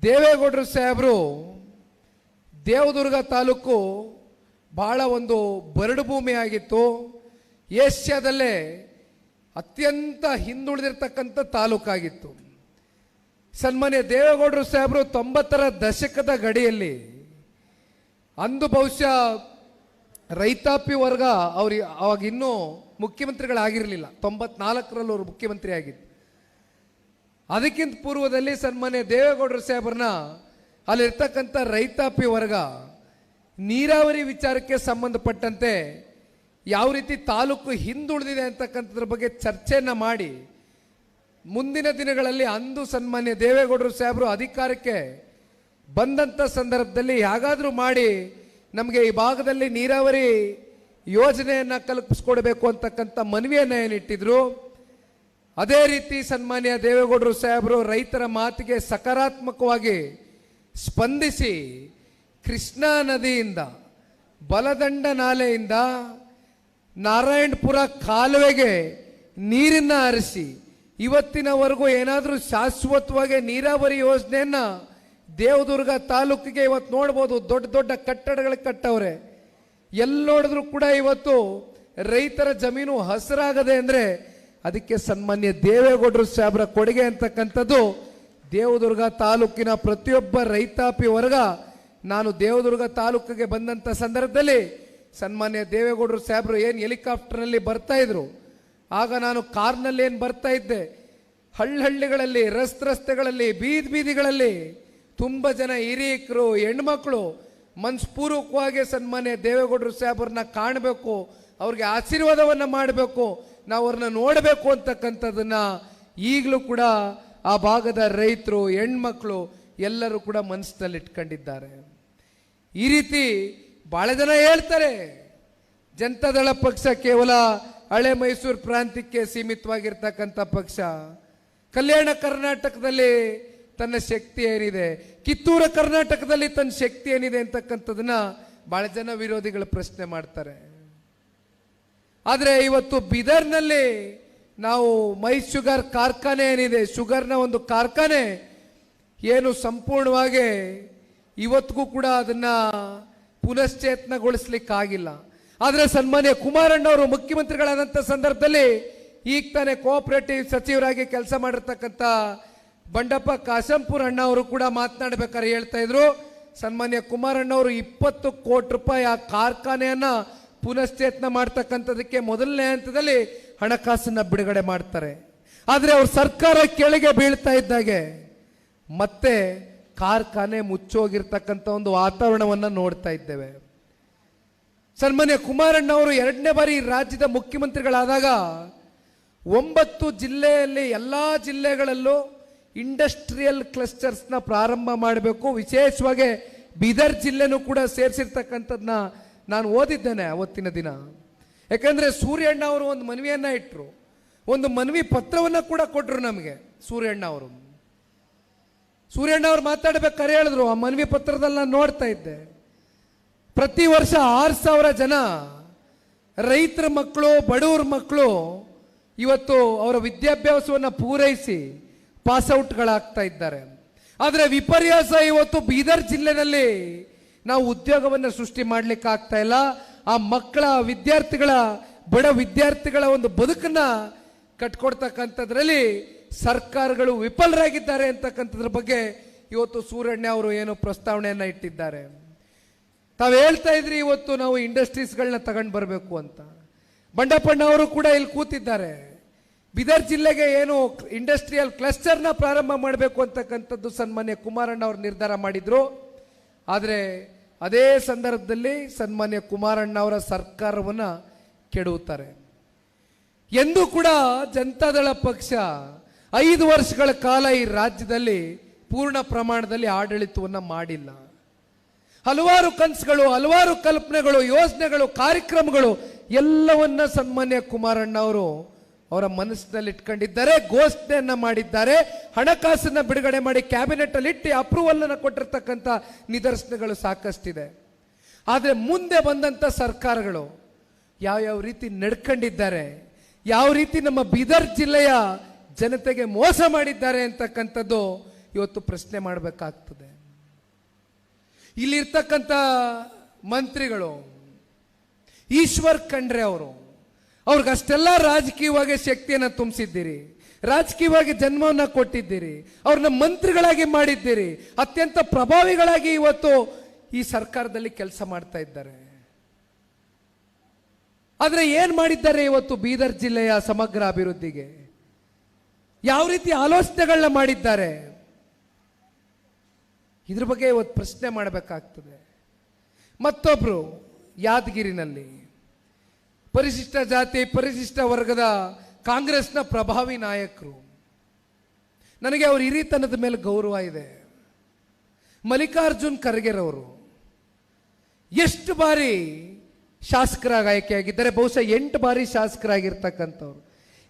ದೇವೇಗೌಡರು ಸಾಹೇಬರು ದೇವದುರ್ಗ ತಾಲೂಕು ಭಾಳ ಒಂದು ಬರಡು ಭೂಮಿ ಆಗಿತ್ತು. ಏಷ್ಯಾದಲ್ಲೇ ಅತ್ಯಂತ ಹಿಂದುಳಿದಿರ್ತಕ್ಕಂಥ ತಾಲೂಕಾಗಿತ್ತು. ಸನ್ಮಾನ್ಯ ದೇವೇಗೌಡರು ಸಾಹೇಬರು 90ರ ದಶಕದ ಗಡಿಯಲ್ಲಿ ಅಂದು ಬಹುಶಃ ರೈತಾಪಿ ವರ್ಗ ಅವ್ರು ಅವಾಗ ಇನ್ನೂ ಮುಖ್ಯಮಂತ್ರಿಗಳಾಗಿರಲಿಲ್ಲ. 94ರಲ್ಲಿ ಅವರು ಮುಖ್ಯಮಂತ್ರಿ ಆಗಿದ್ದು. ಅದಕ್ಕಿಂತ ಪೂರ್ವದಲ್ಲಿ ಸನ್ಮಾನ್ಯ ದೇವೇಗೌಡರು ಸಾಹೇಬ್ರನ್ನ ಅಲ್ಲಿರ್ತಕ್ಕಂಥ ರೈತಾಪಿ ವರ್ಗ ನೀರಾವರಿ ವಿಚಾರಕ್ಕೆ ಸಂಬಂಧಪಟ್ಟಂತೆ ಯಾವ ರೀತಿ ತಾಲೂಕು ಹಿಂದುಳಿದಿದೆ ಅಂತಕ್ಕಂಥದ್ರ ಬಗ್ಗೆ ಚರ್ಚೆಯನ್ನು ಮಾಡಿ ಮುಂದಿನ ದಿನಗಳಲ್ಲಿ ಅಂದು ಸನ್ಮಾನ್ಯ ದೇವೇಗೌಡರು ಸಾಹೇಬರು ಅಧಿಕಾರಕ್ಕೆ ಬಂದಂಥ ಸಂದರ್ಭದಲ್ಲಿ ಹೇಗಾದರೂ ಮಾಡಿ ನಮಗೆ ಈ ಭಾಗದಲ್ಲಿ ನೀರಾವರಿ ಯೋಜನೆಯನ್ನು ಕಲ್ಪಿಸ್ಕೊಡ್ಬೇಕು ಅಂತಕ್ಕಂಥ ಮನವಿಯನ್ನು ಏನಿಟ್ಟಿದ್ರು. ಅದೇ ರೀತಿ ಸನ್ಮಾನ್ಯ ದೇವೇಗೌಡರು ಸಾಹೇಬರು ರೈತರ ಮಾತಿಗೆ ಸಕಾರಾತ್ಮಕವಾಗಿ ಸ್ಪಂದಿಸಿ ಕೃಷ್ಣಾ ನದಿಯಿಂದ ಬಲದಂಡ ನಾಲೆಯಿಂದ ನಾರಾಯಣಪುರ ಕಾಲುವೆಗೆ ನೀರನ್ನು ಹರಿಸಿ ಇವತ್ತಿನವರೆಗೂ ಏನಾದರೂ ಶಾಶ್ವತವಾಗಿ ನೀರಾವರಿ ಯೋಜನೆಯನ್ನ ದೇವದುರ್ಗ ತಾಲೂಕಿಗೆ ಇವತ್ತು ನೋಡ್ಬೋದು. ದೊಡ್ಡ ದೊಡ್ಡ ಕಟ್ಟಡಗಳು ಕಟ್ಟವ್ರೆ. ಎಲ್ಲಿ ನೋಡಿದ್ರು ಕೂಡ ಇವತ್ತು ರೈತರ ಜಮೀನು ಹಸಿರಾಗದೆ ಅಂದರೆ ಅದಕ್ಕೆ ಸನ್ಮಾನ್ಯ ದೇವೇಗೌಡರು ಸಾಹೇಬರ ಕೊಡುಗೆ ಅಂತಕ್ಕಂಥದ್ದು ದೇವದುರ್ಗ ತಾಲೂಕಿನ ಪ್ರತಿಯೊಬ್ಬ ರೈತಾಪಿ ವರ್ಗ. ನಾನು ದೇವದುರ್ಗ ತಾಲೂಕಿಗೆ ಬಂದಂಥ ಸಂದರ್ಭದಲ್ಲಿ ಸನ್ಮಾನ್ಯ ದೇವೇಗೌಡರು ಸಾಹೇಬರು ಏನು ಹೆಲಿಕಾಪ್ಟರ್ನಲ್ಲಿ ಬರ್ತಾ ಇದ್ರು, ಆಗ ನಾನು ಕಾರ್ನಲ್ಲಿ ಏನು ಬರ್ತಾ ಇದ್ದೆ, ಹಳ್ಳಿಗಳಲ್ಲಿ ರಸ್ತೆಗಳಲ್ಲಿ ಬೀದಿಗಳಲ್ಲಿ ತುಂಬ ಜನ ಹಿರಿಯಕರು ಹೆಣ್ಮಕ್ಳು ಮನಸ್ಪೂರ್ವಕವಾಗಿ ಸನ್ಮಾನ್ಯ ದೇವೇಗೌಡರು ಸಾಹೇಬರನ್ನ ಕಾಣಬೇಕು, ಅವ್ರಿಗೆ ಆಶೀರ್ವಾದವನ್ನು ಮಾಡಬೇಕು, ನಾವು ಅವ್ರನ್ನ ನೋಡಬೇಕು ಅಂತಕ್ಕಂಥದ್ದನ್ನ ಈಗಲೂ ಕೂಡ ಆ ಭಾಗದ ರೈತರು ಹೆಣ್ಮಕ್ಳು ಎಲ್ಲರೂ ಕೂಡ ಮನಸ್ಸಿನಲ್ಲಿ ಇಟ್ಕೊಂಡಿದ್ದಾರೆ. ಈ ರೀತಿ ಬಹಳ ಜನ ಹೇಳ್ತಾರೆ ಜನತಾದಳ ಪಕ್ಷ ಕೇವಲ ಹಳೆ ಮೈಸೂರು ಪ್ರಾಂತ್ಯಕ್ಕೆ ಸೀಮಿತವಾಗಿರ್ತಕ್ಕಂಥ ಪಕ್ಷ. ಕಲ್ಯಾಣ ಕರ್ನಾಟಕದಲ್ಲಿ ತನ್ನ ಶಕ್ತಿ ಏನಿದೆ, ಕಿತ್ತೂರು ಕರ್ನಾಟಕದಲ್ಲಿ ತನ್ನ ಶಕ್ತಿ ಏನಿದೆ ಅಂತಕ್ಕಂಥದನ್ನ ಬಹಳ ಜನ ವಿರೋಧಿಗಳು ಪ್ರಶ್ನೆ ಮಾಡ್ತಾರೆ. ಆದರೆ ಇವತ್ತು ಬೀದರ್ನಲ್ಲಿ ನಾವು ಮೈ ಶುಗರ್ ಕಾರ್ಖಾನೆ ಏನಿದೆ, ಶುಗರ್ನ ಒಂದು ಕಾರ್ಖಾನೆ ಏನು ಸಂಪೂರ್ಣವಾಗಿ ಇವತ್ತಿಗೂ ಕೂಡ ಅದನ್ನ ಪುನಶ್ಚೇತನಗೊಳಿಸ್ಲಿಕ್ಕಾಗಿಲ್ಲ. ಆದರೆ ಸನ್ಮಾನ್ಯ ಕುಮಾರಣ್ಣವರು ಮುಖ್ಯಮಂತ್ರಿಗಳಾದಂಥ ಸಂದರ್ಭದಲ್ಲಿ ಈಗ ತಾನೇ ಕೋಆಪರೇಟಿವ್ ಸಚಿವರಾಗಿ ಕೆಲಸ ಮಾಡಿರ್ತಕ್ಕಂಥ ಬಂಡಪ್ಪ ಕಾಶಂಪುರ ಅಣ್ಣ ಅವರು ಕೂಡ ಮಾತನಾಡಬೇಕಾದ್ರೆ ಹೇಳ್ತಾ ಇದ್ರು, ಸನ್ಮಾನ್ಯ ಕುಮಾರಣ್ಣವರು 20 ಕೋಟಿ ರೂಪಾಯಿ ಆ ಕಾರ್ಖಾನೆಯನ್ನ ಪುನಶ್ಚೇತನ ಮಾಡ್ತಕ್ಕಂಥದಕ್ಕೆ ಮೊದಲನೇ ಹಂತದಲ್ಲಿ ಹಣಕಾಸನ್ನ ಬಿಡುಗಡೆ ಮಾಡ್ತಾರೆ. ಆದರೆ ಅವ್ರ ಸರ್ಕಾರ ಕೆಳಗೆ ಬೀಳ್ತಾ ಇದ್ದಾಗೆ ಮತ್ತೆ ಕಾರ್ಖಾನೆ ಮುಚ್ಚೋಗಿರ್ತಕ್ಕಂಥ ಒಂದು ವಾತಾವರಣವನ್ನ ನೋಡ್ತಾ ಇದ್ದೇವೆ. ಸನ್ಮಾನ್ಯ ಕುಮಾರಣ್ಣವರು 2ನೇ ಬಾರಿ ರಾಜ್ಯದ ಮುಖ್ಯಮಂತ್ರಿಗಳಾದಾಗ 9 ಜಿಲ್ಲೆಯಲ್ಲಿ ಎಲ್ಲ ಜಿಲ್ಲೆಗಳಲ್ಲೂ ಇಂಡಸ್ಟ್ರಿಯಲ್ ಕ್ಲಸ್ಟರ್ಸ್ನ ಪ್ರಾರಂಭ ಮಾಡಬೇಕು, ವಿಶೇಷವಾಗಿ ಬೀದರ್ ಜಿಲ್ಲೆನೂ ಕೂಡ ಸೇರಿಸಿರ್ತಕ್ಕಂಥದ್ದನ್ನ ನಾನು ಓದಿದ್ದೇನೆ ಅವತ್ತಿನ ದಿನ. ಯಾಕಂದ್ರೆ ಸೂರ್ಯಣ್ಣ ಅವರು ಒಂದು ಮನವಿಯನ್ನ ಇಟ್ಟರು, ಒಂದು ಮನವಿ ಪತ್ರವನ್ನ ಕೂಡ ಕೊಟ್ಟರು ನಮಗೆ. ಸೂರ್ಯಣ್ಣ ಅವರು ಮಾತಾಡಬೇಕಾದ್ರೆ ಹೇಳಿದ್ರು, ಆ ಮನವಿ ಪತ್ರದಲ್ಲಿ ನಾನು ನೋಡ್ತಾ ಇದ್ದೆ, ಪ್ರತಿ ವರ್ಷ 6,000 ಜನ ರೈತರ ಮಕ್ಕಳು, ಬಡವರ ಮಕ್ಕಳು ಇವತ್ತು ಅವರ ವಿದ್ಯಾಭ್ಯಾಸವನ್ನು ಪೂರೈಸಿ ಪಾಸ್ಔಟ್ಗಳಾಗ್ತಾ ಇದ್ದಾರೆ. ಆದರೆ ವಿಪರ್ಯಾಸ, ಇವತ್ತು ಬೀದರ್ ಜಿಲ್ಲೆನಲ್ಲಿ ನಾವು ಉದ್ಯೋಗವನ್ನು ಸೃಷ್ಟಿ ಮಾಡ್ಲಿಕ್ಕೆ ಆಗ್ತಾ ಇಲ್ಲ. ಆ ಮಕ್ಕಳ ವಿದ್ಯಾರ್ಥಿಗಳ, ಬಡ ವಿದ್ಯಾರ್ಥಿಗಳ ಒಂದು ಬದುಕನ್ನ ಕಟ್ಕೊಡ್ತಕ್ಕಂಥದ್ರಲ್ಲಿ ಸರ್ಕಾರಗಳು ವಿಫಲರಾಗಿದ್ದಾರೆ ಅಂತಕ್ಕಂಥದ್ರ ಬಗ್ಗೆ ಇವತ್ತು ಸೂರಣ್ಣ ಅವರು ಏನು ಪ್ರಸ್ತಾವನೆಯನ್ನ ಇಟ್ಟಿದ್ದಾರೆ. ತಾವು ಹೇಳ್ತಾ ಇದ್ರಿ ಇವತ್ತು ನಾವು ಇಂಡಸ್ಟ್ರೀಸ್ಗಳನ್ನ ತಗೊಂಡು ಬರಬೇಕು ಅಂತ. ಬಂಡಪ್ಪಣ್ಣ ಅವರು ಕೂಡ ಇಲ್ಲಿ ಕೂತಿದ್ದಾರೆ. ಬೀದರ್ ಜಿಲ್ಲೆಗೆ ಏನು ಇಂಡಸ್ಟ್ರಿಯಲ್ ಕ್ಲಸ್ಟರ್ನ ಪ್ರಾರಂಭ ಮಾಡಬೇಕು ಅಂತಕ್ಕಂಥದ್ದು ಸನ್ಮಾನ್ಯ ಕುಮಾರಣ್ಣ ಅವರು ನಿರ್ಧಾರ ಮಾಡಿದ್ರು. ಆದರೆ ಅದೇ ಸಂದರ್ಭದಲ್ಲಿ ಸನ್ಮಾನ್ಯ ಕುಮಾರಣ್ಣ ಅವರ ಸರ್ಕಾರವನ್ನ ಕೆಡವುತ್ತಾರೆ. ಎಂದೂ ಕೂಡ ಜನತಾದಳ ಪಕ್ಷ 5 ವರ್ಷಗಳ ಕಾಲ ಈ ರಾಜ್ಯದಲ್ಲಿ ಪೂರ್ಣ ಪ್ರಮಾಣದಲ್ಲಿ ಆಡಳಿತವನ್ನ ಮಾಡಿಲ್ಲ. ಹಲವಾರು ಕನಸುಗಳು, ಹಲವಾರು ಕಲ್ಪನೆಗಳು, ಯೋಜನೆಗಳು, ಕಾರ್ಯಕ್ರಮಗಳು ಎಲ್ಲವನ್ನ ಸನ್ಮಾನ್ಯ ಕುಮಾರಣ್ಣ ಅವರು ಅವರ ಮನಸ್ಸಿನಲ್ಲಿ ಇಟ್ಕೊಂಡಿದ್ದಾರೆ, ಘೋಷಣೆಯನ್ನ ಮಾಡಿದ್ದಾರೆ, ಹಣಕಾಸನ್ನ ಬಿಡುಗಡೆ ಮಾಡಿ ಕ್ಯಾಬಿನೆಟ್ ಅಲ್ಲಿ ಇಟ್ಟು ಅಪ್ರೂವಲ್ ಅನ್ನ ಕೊಟ್ಟಿರ್ತಕ್ಕಂಥ ನಿದರ್ಶನಗಳು ಸಾಕಷ್ಟಿದೆ. ಆದರೆ ಮುಂದೆ ಬಂದಂತ ಸರ್ಕಾರಗಳು ಯಾವ ರೀತಿ ನಡ್ಕೊಂಡಿದ್ದಾರೆ, ಯಾವ ರೀತಿ ನಮ್ಮ ಬೀದರ್ ಜಿಲ್ಲೆಯ ಜನತೆಗೆ ಮೋಸ ಮಾಡಿದ್ದಾರೆ ಅಂತಕ್ಕಂಥದ್ದು ಇವತ್ತು ಪ್ರಶ್ನೆ ಮಾಡಬೇಕಾಗ್ತದೆ. ಇಲ್ಲಿರ್ತಕ್ಕಂಥ ಮಂತ್ರಿಗಳು ಈಶ್ವರ್ ಖಂಡ್ರೆ ಅವರು, ಅವ್ರಿಗಷ್ಟೆಲ್ಲ ರಾಜಕೀಯವಾಗಿ ಶಕ್ತಿಯನ್ನು ತುಂಬಿಸಿದ್ದೀರಿ, ರಾಜಕೀಯವಾಗಿ ಜನ್ಮವನ್ನ ಕೊಟ್ಟಿದ್ದೀರಿ, ಅವ್ರನ್ನ ಮಂತ್ರಿಗಳಾಗಿ ಮಾಡಿದ್ದೀರಿ, ಅತ್ಯಂತ ಪ್ರಭಾವಿಗಳಾಗಿ ಇವತ್ತು ಈ ಸರ್ಕಾರದಲ್ಲಿ ಕೆಲಸ ಮಾಡ್ತಾ ಇದ್ದಾರೆ. ಆದ್ರೆ ಏನ್ ಮಾಡಿದ್ದಾರೆ ಇವತ್ತು ಬೀದರ್ ಜಿಲ್ಲೆಯ ಸಮಗ್ರ ಅಭಿವೃದ್ಧಿಗೆ? ಯಾವ ರೀತಿ ಆಲೋಚನೆಗಳನ್ನ ಮಾಡಿದ್ದಾರೆ? ಇದ್ರ ಬಗ್ಗೆ ಇವತ್ತು ಪ್ರಶ್ನೆ ಮಾಡಬೇಕಾಗ್ತದೆ. ಮತ್ತೊಬ್ರು ಯಾದಗಿರಿನಲ್ಲಿ ಪರಿಶಿಷ್ಟ ಜಾತಿ, ಪರಿಶಿಷ್ಟ ವರ್ಗದ ಕಾಂಗ್ರೆಸ್ನ ಪ್ರಭಾವಿ ನಾಯಕರು, ನನಗೆ ಅವ್ರ ಹಿರಿತನದ ಮೇಲೆ ಗೌರವ ಇದೆ. ಮಲ್ಲಿಕಾರ್ಜುನ್ ಖರ್ಗೆರವರು ಎಷ್ಟು ಬಾರಿ ಶಾಸಕರಾಗಿ ಆಯ್ಕೆಯಾಗಿದ್ದಾರೆ, ಬಹುಶಃ 8 ಬಾರಿ ಶಾಸಕರಾಗಿರ್ತಕ್ಕಂಥವ್ರು,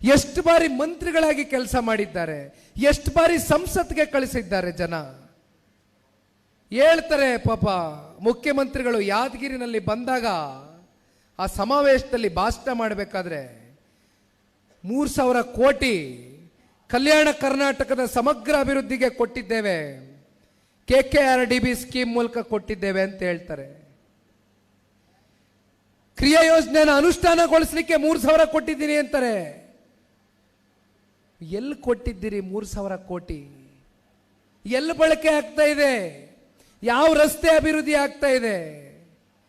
ಎಷ್ಟು ಬಾರಿ ಮಂತ್ರಿಗಳಾಗಿ ಕೆಲಸ ಮಾಡಿದ್ದಾರೆ, ಎಷ್ಟು ಬಾರಿ ಸಂಸತ್ಗೆ ಕಳಿಸಿದ್ದಾರೆ. ಜನ ಹೇಳ್ತಾರೆ, ಪಾಪ ಮುಖ್ಯಮಂತ್ರಿಗಳು ಯಾದಗಿರಿನಲ್ಲಿ ಬಂದಾಗ ಆ ಸಮಾವೇಶದಲ್ಲಿ ಭಾಷಣ ಮಾಡಬೇಕಾದ್ರೆ 3,000 ಕೋಟಿ ಕಲ್ಯಾಣ ಕರ್ನಾಟಕದ ಸಮಗ್ರ ಅಭಿವೃದ್ಧಿಗೆ ಕೊಟ್ಟಿದ್ದೇವೆ, KKRDB ಸ್ಕೀಮ್ ಮೂಲಕ ಕೊಟ್ಟಿದ್ದೇವೆ ಅಂತ ಹೇಳ್ತಾರೆ. ಕ್ರಿಯಾ ಯೋಜನೆಯನ್ನು ಅನುಷ್ಠಾನಗೊಳಿಸಲಿಕ್ಕೆ 3,000 ಕೊಟ್ಟಿದ್ದೀನಿ ಅಂತಾರೆ. ಎಲ್ಲಿ ಕೊಟ್ಟಿದ್ದೀರಿ 3,000 ಕೋಟಿ? ಎಲ್ಲಿ ಬಳಕೆ ಆಗ್ತಾ ಇದೆ? ಯಾವ ರಸ್ತೆ ಅಭಿವೃದ್ಧಿ ಆಗ್ತಾ ಇದೆ?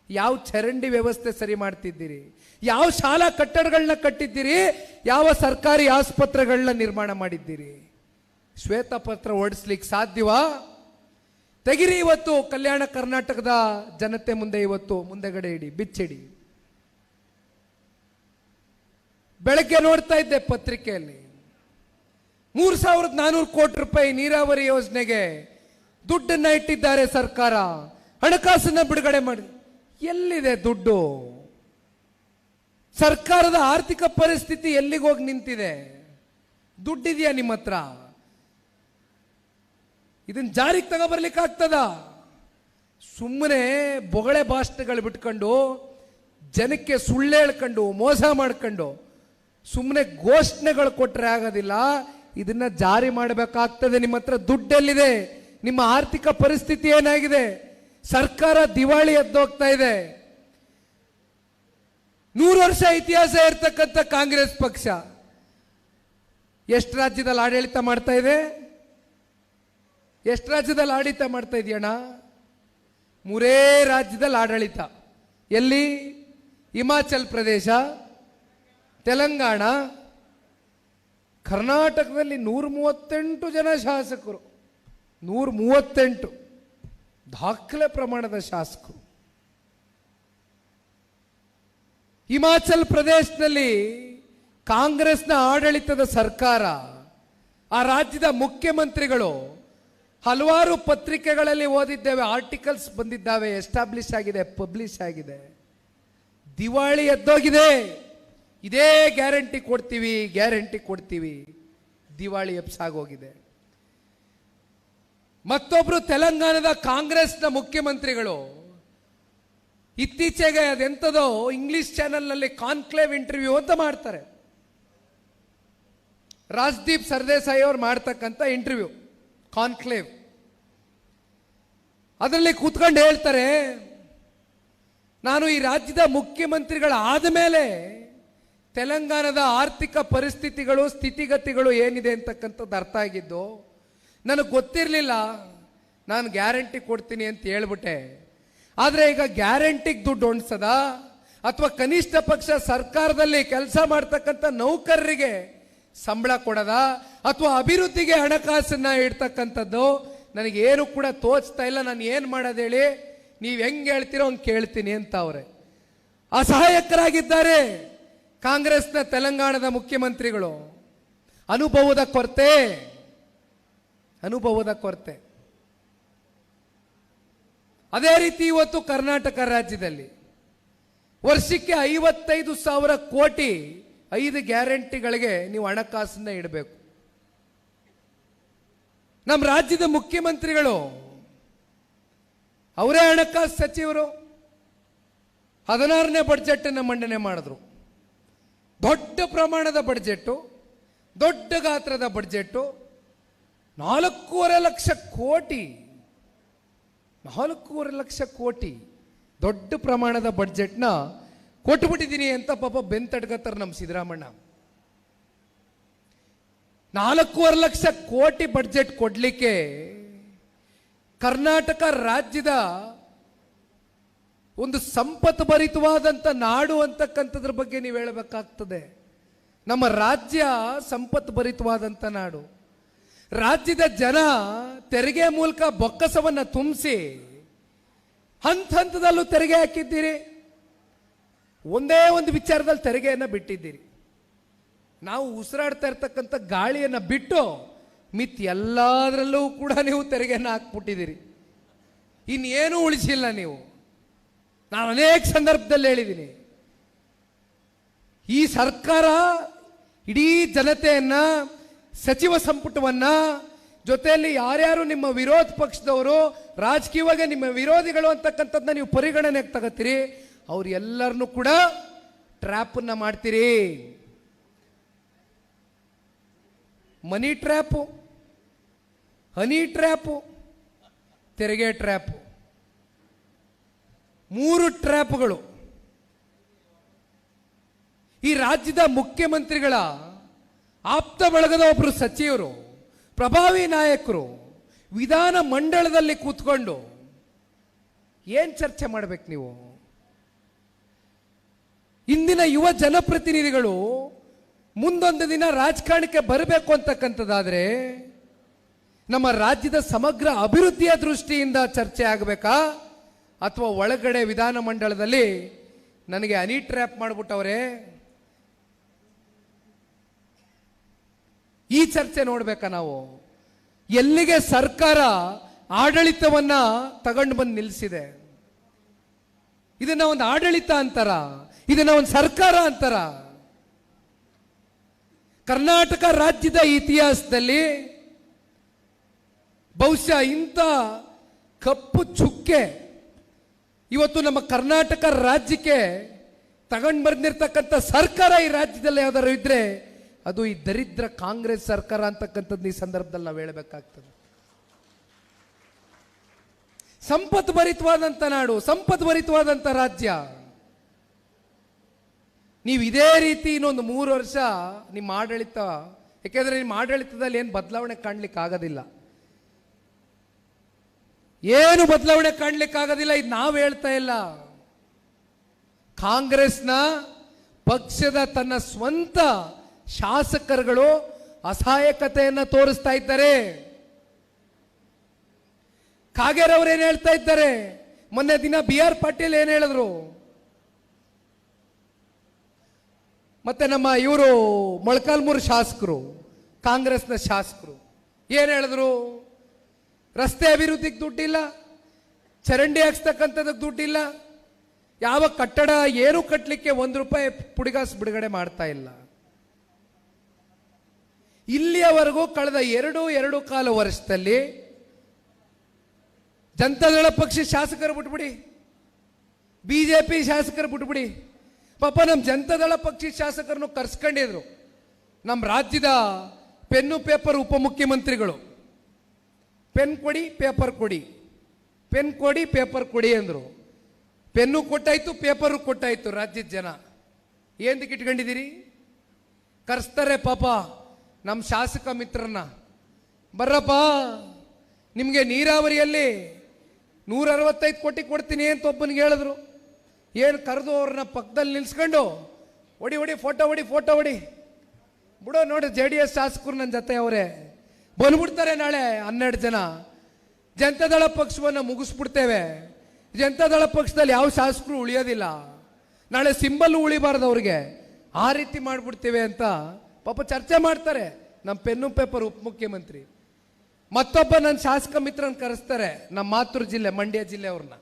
ಯಾವ ಚರಂಡಿ ವ್ಯವಸ್ಥೆ ಸರಿ ಮಾಡ್ತಿದ್ದೀರಿ? ಯಾವ ಶಾಲಾ ಕಟ್ಟಡಗಳನ್ನ ಕಟ್ಟಿದ್ದೀರಿ? ಯಾವ ಸರ್ಕಾರಿ ಆಸ್ಪತ್ರೆಗಳನ್ನ ನಿರ್ಮಾಣ ಮಾಡಿದ್ದೀರಿ? ಶ್ವೇತಪತ್ರ ಹೊರಡಿಸ್ಲಿಕ್ಕೆ ಸಾಧ್ಯವಾ? ತೆಗಿರಿ ಇವತ್ತು ಕಲ್ಯಾಣ ಕರ್ನಾಟಕದ ಜನತೆ ಮುಂದೆ, ಇವತ್ತು ಮುಂದೆಗಡೆ ಇಡಿ, ಬಿಚ್ಚಿಡಿ. ಬೆಳಗ್ಗೆ ನೋಡ್ತಾ ಇದ್ದೆ ಪತ್ರಿಕೆಯಲ್ಲಿ 3,400 ಕೋಟಿ ರೂಪಾಯಿ ನೀರಾವರಿ ಯೋಜನೆಗೆ ದುಡ್ಡನ್ನ ಇಟ್ಟಿದ್ದಾರೆ ಸರ್ಕಾರ, ಹಣಕಾಸನ್ನ ಬಿಡುಗಡೆ ಮಾಡಿ. ಎಲ್ಲಿದೆ ದುಡ್ಡು? ಸರ್ಕಾರದ ಆರ್ಥಿಕ ಪರಿಸ್ಥಿತಿ ಎಲ್ಲಿಗೆ ಹೋಗಿ ನಿಂತಿದೆ? ದುಡ್ಡಿದೆಯಾ ನಿಮ್ಮ ಹತ್ರ? ಇದನ್ನ ಜಾರಿಗೆ ತಗೋಬರ್ಲಿಕ್ಕೆ ಆಗ್ತದ? ಸುಮ್ಮನೆ ಬೊಗಳೆ ಭಾಷಣಗಳು ಬಿಟ್ಕೊಂಡು, ಜನಕ್ಕೆ ಸುಳ್ಳು ಹೇಳ್ಕೊಂಡು, ಮೋಸ ಮಾಡ್ಕೊಂಡು ಸುಮ್ಮನೆ ಘೋಷಣೆಗಳು ಕೊಟ್ಟರೆ ಆಗೋದಿಲ್ಲ. ಇದನ್ನ ಜಾರಿ ಮಾಡಬೇಕಾಗ್ತದೆ. ನಿಮ್ಮ ಹತ್ರ ದುಡ್ಡೆಲ್ಲಿದೆ? ನಿಮ್ಮ ಆರ್ಥಿಕ ಪರಿಸ್ಥಿತಿ ಏನಾಗಿದೆ? ಸರ್ಕಾರ ದಿವಾಳಿ ಎದ್ದೋಗ್ತಾ ಇದೆ. 100 ವರ್ಷ ಇತಿಹಾಸ ಇರ್ತಕ್ಕಂಥ ಕಾಂಗ್ರೆಸ್ ಪಕ್ಷ ಎಷ್ಟು ರಾಜ್ಯದಲ್ಲಿ ಆಡಳಿತ ಮಾಡ್ತಾ ಇದೆ? ಎಷ್ಟು ರಾಜ್ಯದಲ್ಲಿ ಆಡಳಿತ ಮಾಡ್ತಾ ಇದೆಯಣ್ಣ? ಮೂರೇ ರಾಜ್ಯದಲ್ಲಿ ಆಡಳಿತ. ಎಲ್ಲಿ? ಹಿಮಾಚಲ್ ಪ್ರದೇಶ, ತೆಲಂಗಾಣ, ಕರ್ನಾಟಕದಲ್ಲಿ 138 ಜನ ಶಾಸಕರು. 138 ದಾಖಲೆ ಪ್ರಮಾಣದ ಶಾಸಕರು. ಹಿಮಾಚಲ್ ಪ್ರದೇಶದಲ್ಲಿ ಕಾಂಗ್ರೆಸ್ನ ಆಡಳಿತದ ಸರ್ಕಾರ, ಆ ರಾಜ್ಯದ ಮುಖ್ಯಮಂತ್ರಿಗಳು ಹಲವಾರು ಪತ್ರಿಕೆಗಳಲ್ಲಿ ಓದಿದ್ದೇವೆ, ಆರ್ಟಿಕಲ್ಸ್ ಬಂದಿದ್ದಾವೆ, ಎಸ್ಟಾಬ್ಲಿಷ್ ಆಗಿದೆ, ಪಬ್ಲಿಷ್ ಆಗಿದೆ. ದಿವಾಳಿ ಎದ್ದೋಗಿದೆ. ಇದೇ ಗ್ಯಾರಂಟಿ ಕೊಡ್ತೀವಿ, ಗ್ಯಾರಂಟಿ ಕೊಡ್ತೀವಿ, ದಿವಾಳಿ ಎಪ್ಸಾಗೋಗಿದೆ. ಮತ್ತೊಬ್ರು ತೆಲಂಗಾಣದ ಕಾಂಗ್ರೆಸ್ನ ಮುಖ್ಯಮಂತ್ರಿಗಳು ಇತ್ತೀಚೆಗೆ ಅದೆಂಥದೋ ಇಂಗ್ಲಿಷ್ ಚಾನೆಲ್ನಲ್ಲಿ ಕಾನ್ಕ್ಲೇವ್ ಇಂಟರ್ವ್ಯೂ ಅಂತ ಮಾಡ್ತಾರೆ. ರಾಜ್ದೀಪ್ ಸರ್ದೇಸಾಯಿ ಅವರು ಮಾಡ್ತಕ್ಕಂಥ ಇಂಟರ್ವ್ಯೂ ಕಾನ್ಕ್ಲೇವ್. ಅದರಲ್ಲಿ ಕೂತ್ಕೊಂಡು ಹೇಳ್ತಾರೆ, ನಾನು ಈ ರಾಜ್ಯದ ಮುಖ್ಯಮಂತ್ರಿಗಳಾದ ಮೇಲೆ ತೆಲಂಗಾಣದ ಆರ್ಥಿಕ ಪರಿಸ್ಥಿತಿಗಳು, ಸ್ಥಿತಿಗತಿಗಳು ಏನಿದೆ ಅಂತಕ್ಕಂಥದ್ದು ಅರ್ಥ ಆಗಿದ್ದು. ನನಗೆ ಗೊತ್ತಿರಲಿಲ್ಲ, ನಾನು ಗ್ಯಾರಂಟಿ ಕೊಡ್ತೀನಿ ಅಂತ ಹೇಳ್ಬಿಟ್ಟೆ. ಆದರೆ ಈಗ ಗ್ಯಾರಂಟಿಗೆ ದುಡ್ಡು ಹೊಂಡ್ಸದ ಅಥವಾ ಕನಿಷ್ಠ ಪಕ್ಷ ಸರ್ಕಾರದಲ್ಲಿ ಕೆಲಸ ಮಾಡ್ತಕ್ಕಂಥ ನೌಕರರಿಗೆ ಸಂಬಳ ಕೊಡದ ಅಥವಾ ಅಭಿವೃದ್ಧಿಗೆ ಹಣಕಾಸನ್ನ ಇಡ್ತಕ್ಕಂಥದ್ದು ನನಗೇನು ಕೂಡ ತೋಚ್ತಾ ಇಲ್ಲ. ನಾನು ಏನು ಮಾಡೋದು ಹೇಳಿ, ನೀವು ಹೆಂಗೆ ಹೇಳ್ತೀರೋ ಹಂಗೆ ಕೇಳ್ತೀನಿ ಅಂತ ಅವರೇ ಅಸಹಾಯಕರಾಗಿದ್ದಾರೆ ಕಾಂಗ್ರೆಸ್ನ ತೆಲಂಗಾಣದ ಮುಖ್ಯಮಂತ್ರಿಗಳು. ಅನುಭವದ ಕೊರತೆ, ಅನುಭವದ ಕೊರತೆ. ಅದೇ ರೀತಿ ಇವತ್ತು ಕರ್ನಾಟಕ ರಾಜ್ಯದಲ್ಲಿ ವರ್ಷಕ್ಕೆ 55,000 ಕೋಟಿ 5 ಗ್ಯಾರಂಟಿಗಳಿಗೆ ನೀವು ಹಣಕಾಸನ್ನ ಇಡಬೇಕು. ನಮ್ಮ ರಾಜ್ಯದ ಮುಖ್ಯಮಂತ್ರಿಗಳು ಅವರೇ ಹಣಕಾಸು ಸಚಿವರು 16ನೇ ಬಡ್ಜೆಟ್ ಅನ್ನು ಮಂಡನೆ ಮಾಡಿದ್ರು. ದೊಡ್ಡ ಪ್ರಮಾಣದ ಬಡ್ಜೆಟ್ಟು, ದೊಡ್ಡ ಗಾತ್ರದ ಬಡ್ಜೆಟ್ಟು, 4.5 ಲಕ್ಷ ಕೋಟಿ, 4.5 ಲಕ್ಷ ಕೋಟಿ ದೊಡ್ಡ ಪ್ರಮಾಣದ ಬಡ್ಜೆಟ್ನ ಕೊಟ್ಬಿಟ್ಟಿದ್ದೀನಿ ಅಂತ ಪಾಪ ಬೆಂತಡ್ಕತ್ತಾರೆ ನಮ್ಮ ಸಿದ್ದರಾಮಣ್ಣ. 4.5 ಲಕ್ಷ ಕೋಟಿ ಬಡ್ಜೆಟ್ ಕೊಡ್ಲಿಕ್ಕೆ ಕರ್ನಾಟಕ ರಾಜ್ಯದ ಒಂದು ಸಂಪತ್ತು ಭರಿತವಾದಂಥ ನಾಡು ಅಂತಕ್ಕಂಥದ್ರ ಬಗ್ಗೆ ನೀವು ಹೇಳಬೇಕಾಗ್ತದೆ. ನಮ್ಮ ರಾಜ್ಯ ಸಂಪತ್ತು ಭರಿತವಾದಂಥ ನಾಡು. ರಾಜ್ಯದ ಜನ ತೆರಿಗೆ ಮೂಲಕ ಬೊಕ್ಕಸವನ್ನು ತುಂಬಿಸಿ ಹಂತ ಹಂತದಲ್ಲೂ ತೆರಿಗೆ ಹಾಕಿದ್ದೀರಿ. ಒಂದೇ ಒಂದು ವಿಚಾರದಲ್ಲಿ ತೆರಿಗೆಯನ್ನು ಬಿಟ್ಟಿದ್ದೀರಿ. ನಾವು ಉಸಿರಾಡ್ತಾ ಇರ್ತಕ್ಕಂಥ ಗಾಳಿಯನ್ನು ಬಿಟ್ಟು ಮಿತ್ ಎಲ್ಲದರಲ್ಲೂ ಕೂಡ ನೀವು ತೆರಿಗೆಯನ್ನು ಹಾಕ್ಬಿಟ್ಟಿದ್ದೀರಿ. ಇನ್ನೇನು ಉಳಿಸಿಲ್ಲ ನೀವು. ನಾನು ಅನೇಕ ಸಂದರ್ಭದಲ್ಲಿ ಹೇಳಿದ್ದೀನಿ, ಈ ಸರ್ಕಾರ ಇಡೀ ಜನತೆಯನ್ನ, ಸಚಿವ ಸಂಪುಟವನ್ನ, ಜೊತೆಯಲ್ಲಿ ಯಾರ್ಯಾರು ನಿಮ್ಮ ವಿರೋಧ ಪಕ್ಷದವರು, ರಾಜಕೀಯವಾಗಿ ನಿಮ್ಮ ವಿರೋಧಿಗಳು ಅಂತಕ್ಕಂಥದ್ದನ್ನ ನೀವು ಪರಿಗಣನೆಗೆ ತಗೋತೀರಿ, ಅವ್ರು ಎಲ್ಲರನ್ನೂ ಕೂಡ ಟ್ರ್ಯಾಪನ್ನು ಮಾಡ್ತೀರಿ. ಮನಿ ಟ್ರ್ಯಾಪು, ಹನಿ ಟ್ರ್ಯಾಪು, ತೆರಿಗೆ ಟ್ರ್ಯಾಪು, 3 ಟ್ರ್ಯಾಪ್ಗಳು. ಈ ರಾಜ್ಯದ ಮುಖ್ಯಮಂತ್ರಿಗಳ ಆಪ್ತ ಬಳಗದ ಒಬ್ಬರು ಸಚಿವರು, ಪ್ರಭಾವಿ ನಾಯಕರು ವಿಧಾನ ಮಂಡಲದಲ್ಲಿ ಕೂತ್ಕೊಂಡು ಏನ್ ಚರ್ಚೆ ಮಾಡಬೇಕು ನೀವು? ಇಂದಿನ ಯುವ ಜನಪ್ರತಿನಿಧಿಗಳು ಮುಂದೊಂದು ದಿನ ರಾಜಕಾರಣಕ್ಕೆ ಬರಬೇಕು ಅಂತಕ್ಕಂಥದ್ದಾದ್ರೆ ನಮ್ಮ ರಾಜ್ಯದ ಸಮಗ್ರ ಅಭಿವೃದ್ಧಿಯ ದೃಷ್ಟಿಯಿಂದ ಚರ್ಚೆ ಆಗಬೇಕಾ, ಅಥವಾ ಒಳಗಡೆ ವಿಧಾನ ಮಂಡಲದಲ್ಲಿ ನನಗೆ ಹನಿ ಟ್ರ್ಯಾಪ್ ಮಾಡಿಬಿಟ್ಟವ್ರೆ, ಈ ಚರ್ಚೆ ನೋಡ್ಬೇಕಾ ನಾವು? ಎಲ್ಲಿಗೆ ಸರ್ಕಾರ ಆಡಳಿತವನ್ನ ತಗೊಂಡು ಬಂದು ನಿಲ್ಲಿಸಿದೆ? ಇದನ್ನ ಒಂದು ಆಡಳಿತ ಅಂತಾರ? ಇದನ್ನ ಒಂದು ಸರ್ಕಾರ ಅಂತಾರ? ಕರ್ನಾಟಕ ರಾಜ್ಯದ ಇತಿಹಾಸದಲ್ಲಿ ಬಹುಶಃ ಇಂಥ ಕಪ್ಪು ಚುಕ್ಕೆ ಇವತ್ತು ನಮ್ಮ ಕರ್ನಾಟಕ ರಾಜ್ಯಕ್ಕೆ ತಗೊಂಡು ಬಂದಿರತಕ್ಕಂಥ ಸರ್ಕಾರ ಈ ರಾಜ್ಯದಲ್ಲಿ ಯಾವ್ದಾದ್ರು ಇದ್ರೆ ಅದು ಈ ದರಿದ್ರ ಕಾಂಗ್ರೆಸ್ ಸರ್ಕಾರ ಅಂತಕ್ಕಂಥದ್ದು ಈ ಸಂದರ್ಭದಲ್ಲಿ ನಾವು ಹೇಳಬೇಕಾಗ್ತದೆ. ಸಂಪತ್ತು ಭರಿತವಾದಂಥ ನಾಡು, ಸಂಪತ್ತು ಭರಿತವಾದಂಥ ರಾಜ್ಯ. ನೀವು ಇದೇ ರೀತಿ ಇನ್ನೊಂದು 3 ವರ್ಷ ನಿಮ್ಮ ಆಡಳಿತ, ಯಾಕೆಂದ್ರೆ ನಿಮ್ಮ ಆಡಳಿತದಲ್ಲಿ ಏನು ಬದಲಾವಣೆ ಕಾಣ್ಲಿಕ್ಕೆ ಆಗೋದಿಲ್ಲ. ಏನು ಬದಲಾವಣೆ ಕಾಣ್ಲಿಕ್ಕಾಗೋದಿಲ್ಲ. ಇದು ನಾವು ಹೇಳ್ತಾ ಇಲ್ಲ. ಕಾಂಗ್ರೆಸ್ನ ಪಕ್ಷದ ತನ್ನ ಸ್ವಂತ ಶಾಸಕರುಗಳು ಅಸಹಾಯಕತೆಯನ್ನು ತೋರಿಸ್ತಾ ಇದ್ದಾರೆ. ಕಾಗೇರ್ ಅವರು ಏನ್ ಹೇಳ್ತಾ ಇದ್ದಾರೆ? ಮೊನ್ನೆ ದಿನ BR ಪಾಟೀಲ್ ಏನ್ ಹೇಳಿದ್ರು? ಮತ್ತೆ ನಮ್ಮ ಇವರು ಮೊಳಕಾಲ್ಮೂರು ಶಾಸಕರು, ಕಾಂಗ್ರೆಸ್ನ ಶಾಸಕರು ಏನ್ ಹೇಳಿದ್ರು? ರಸ್ತೆ ಅಭಿವೃದ್ಧಿಗೆ ದುಡ್ಡಿಲ್ಲ, ಚರಂಡಿ ಹಾಕ್ಸ್ತಕ್ಕಂಥದಕ್ಕೆ ದುಡ್ಡಿಲ್ಲ, ಯಾವ ಕಟ್ಟಡ ಏನು ಕಟ್ಟಲಿಕ್ಕೆ ₹1 ಪುಡಿಗಾಸು ಬಿಡುಗಡೆ ಮಾಡ್ತಾ ಇಲ್ಲ. ಇಲ್ಲಿಯವರೆಗೂ ಕಳೆದ 2.25 ವರ್ಷದಲ್ಲಿ ಜನತಾದಳ ಪಕ್ಷ ಶಾಸಕರು ಬಿಟ್ಬಿಡಿ, ಬಿಜೆಪಿ ಶಾಸಕರು ಬಿಟ್ಬಿಡಿ, ಪಾಪ ನಮ್ಮ ಜನತಾದಳ ಪಕ್ಷ ಶಾಸಕರನ್ನು ಕರ್ಸ್ಕೊಂಡಿದ್ರು. ನಮ್ಮ ರಾಜ್ಯದ ಪೆನ್ನು ಪೇಪರ್ ಉಪಮುಖ್ಯಮಂತ್ರಿಗಳು ಪೆನ್ ಕೊಡಿ ಪೇಪರ್ ಕೊಡಿ, ಪೆನ್ ಕೊಡಿ ಪೇಪರ್ ಕೊಡಿ ಅಂದರು. ಪೆನ್ನು ಕೊಟ್ಟಾಯ್ತು, ಪೇಪರು ಕೊಟ್ಟಾಯ್ತು. ರಾಜ್ಯದ ಜನ ಏನಕ್ಕೆ ಇಟ್ಕೊಂಡಿದ್ದೀರಿ? ಕರೆಸ್ತಾರೆ ಪಾಪ ನಮ್ಮ ಶಾಸಕ ಮಿತ್ರರನ್ನ, ಬರ್ರಪ್ಪ ನಿಮಗೆ ನೀರಾವರಿಯಲ್ಲಿ 165 ಕೋಟಿ ಕೊಡ್ತೀನಿ ಅಂತ ಒಬ್ಬನಿಗೆ ಹೇಳಿದ್ರು. ಏನು ಕರೆದು ಅವ್ರನ್ನ ಪಕ್ಕದಲ್ಲಿ ನಿಲ್ಸ್ಕೊಂಡು ಹೊಡಿ ಫೋಟೋ ಹೊಡಿ ಬಿಡೋ ನೋಡಿ. JDS ಶಾಸಕರು ನನ್ನ ಜೊತೆ ಅವರೇ ಬಂದ್ಬಿಡ್ತಾರೆ ನಾಳೆ 12 ಜನ. ಜನತಾದಳ ಪಕ್ಷವನ್ನು ಮುಗಿಸ್ಬಿಡ್ತೇವೆ. ಜನತಾದಳ ಪಕ್ಷದಲ್ಲಿ ಯಾವ ಶಾಸಕರು ಉಳಿಯೋದಿಲ್ಲ. ನಾಳೆ ಸಿಂಬಲ್ ಉಳಿಬಾರ್ದು ಅವ್ರಿಗೆ, ಆ ರೀತಿ ಮಾಡ್ಬಿಡ್ತೇವೆ ಅಂತ ಪಾಪ ಚರ್ಚೆ ಮಾಡ್ತಾರೆ ನಮ್ಮ ಪೆನ್ನು ಪೇಪರ್ ಉಪಮುಖ್ಯಮಂತ್ರಿ. ಮತ್ತೊಬ್ಬ ನನ್ನ ಶಾಸಕ ಮಿತ್ರನ ಕರೆಸ್ತಾರೆ, ನಮ್ಮ ಮಾತೃ ಜಿಲ್ಲೆ ಮಂಡ್ಯ ಜಿಲ್ಲೆ ಅವ್ರನ್ನ.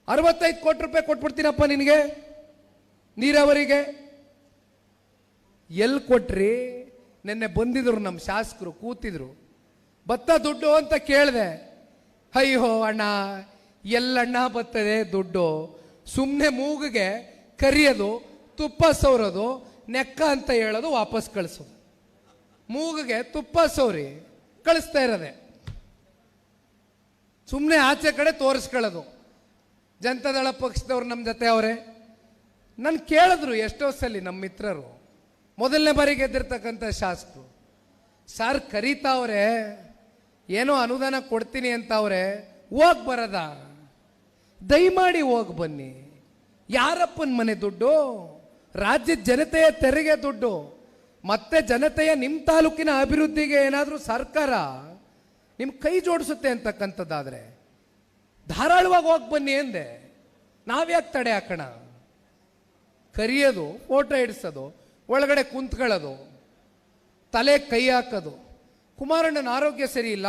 65 ಕೋಟಿ ರೂಪಾಯಿ ಕೊಟ್ಬಿಡ್ತೀನಪ್ಪ ನಿನಗೆ ನೀರಾವರಿಗೆ. ಎಲ್ಲಿ ಕೊಟ್ರಿ? ನಿನ್ನೆ ಬಂದಿದ್ರು ನಮ್ಮ ಶಾಸಕರು, ಕೂತಿದ್ರು. ಭತ್ತ ದುಡ್ಡು ಅಂತ ಕೇಳಿದೆ. ಅಯ್ಯೋ ಅಣ್ಣ, ಎಲ್ಲಣ್ಣ ಬರ್ತದೆ ದುಡ್ಡು? ಸುಮ್ಮನೆ ಮೂಗಿಗೆ ಕರಿಯೋದು, ತುಪ್ಪ ಸೌರೋದು, ನೆಕ್ಕ ಅಂತ ಹೇಳೋದು, ವಾಪಸ್ ಕಳಿಸೋದು. ಮೂಗಿಗೆ ತುಪ್ಪ ಸೌರಿ ಕಳಿಸ್ತಾ ಇರೋದೆ, ಸುಮ್ಮನೆ ಆಚೆ ಕಡೆ ತೋರಿಸ್ಕೊಳ್ಳೋದು. ಜನತಾದಳ ಪಕ್ಷದವ್ರು ನಮ್ಮ ಜೊತೆ ಅವರೇ. ನಾನು ಕೇಳಿದ್ರು ಎಷ್ಟೋ ಸಲ ನಮ್ಮ ಮಿತ್ರರು, ಮೊದಲನೇ ಬಾರಿಗೆ ಗೆದ್ದಿರ್ತಕ್ಕಂಥ ಶಾಸಕರು, ಸರ್ ಕರೀತಾವ್ರೆ, ಏನೋ ಅನುದಾನ ಕೊಡ್ತೀನಿ ಅಂತ ಅವ್ರೆ, ಹೋಗಿ ಬರದ, ದಯಮಾಡಿ ಹೋಗಿ ಬನ್ನಿ. ಯಾರಪ್ಪನ ಮನೆ ದುಡ್ಡು? ರಾಜ್ಯದ ಜನತೆಯ ತೆರಿಗೆ ದುಡ್ಡು. ಮತ್ತೆ ಜನತೆಯ ನಿಮ್ಮ ತಾಲೂಕಿನ ಅಭಿವೃದ್ಧಿಗೆ ಏನಾದರೂ ಸರ್ಕಾರ ನಿಮ್ಮ ಕೈ ಜೋಡಿಸುತ್ತೆ ಅಂತಕ್ಕಂಥದ್ದಾದ್ರೆ ಧಾರಾಳವಾಗಿ ಹೋಗಿ ಬನ್ನಿ ಎಂದೆ. ನಾವ್ಯಾಕೆ ತಡೆ ಹಾಕೋಣ? ಕರಿಯೋದು, ಫೋಟೋ ಇಡಿಸೋದು, ಒಳಗಡೆ ಕುಂತ್ಕೊಳ್ಳೋದು, ತಲೆ ಕೈ ಹಾಕೋದು. ಕುಮಾರಣ್ಣನ ಆರೋಗ್ಯ ಸರಿ ಇಲ್ಲ,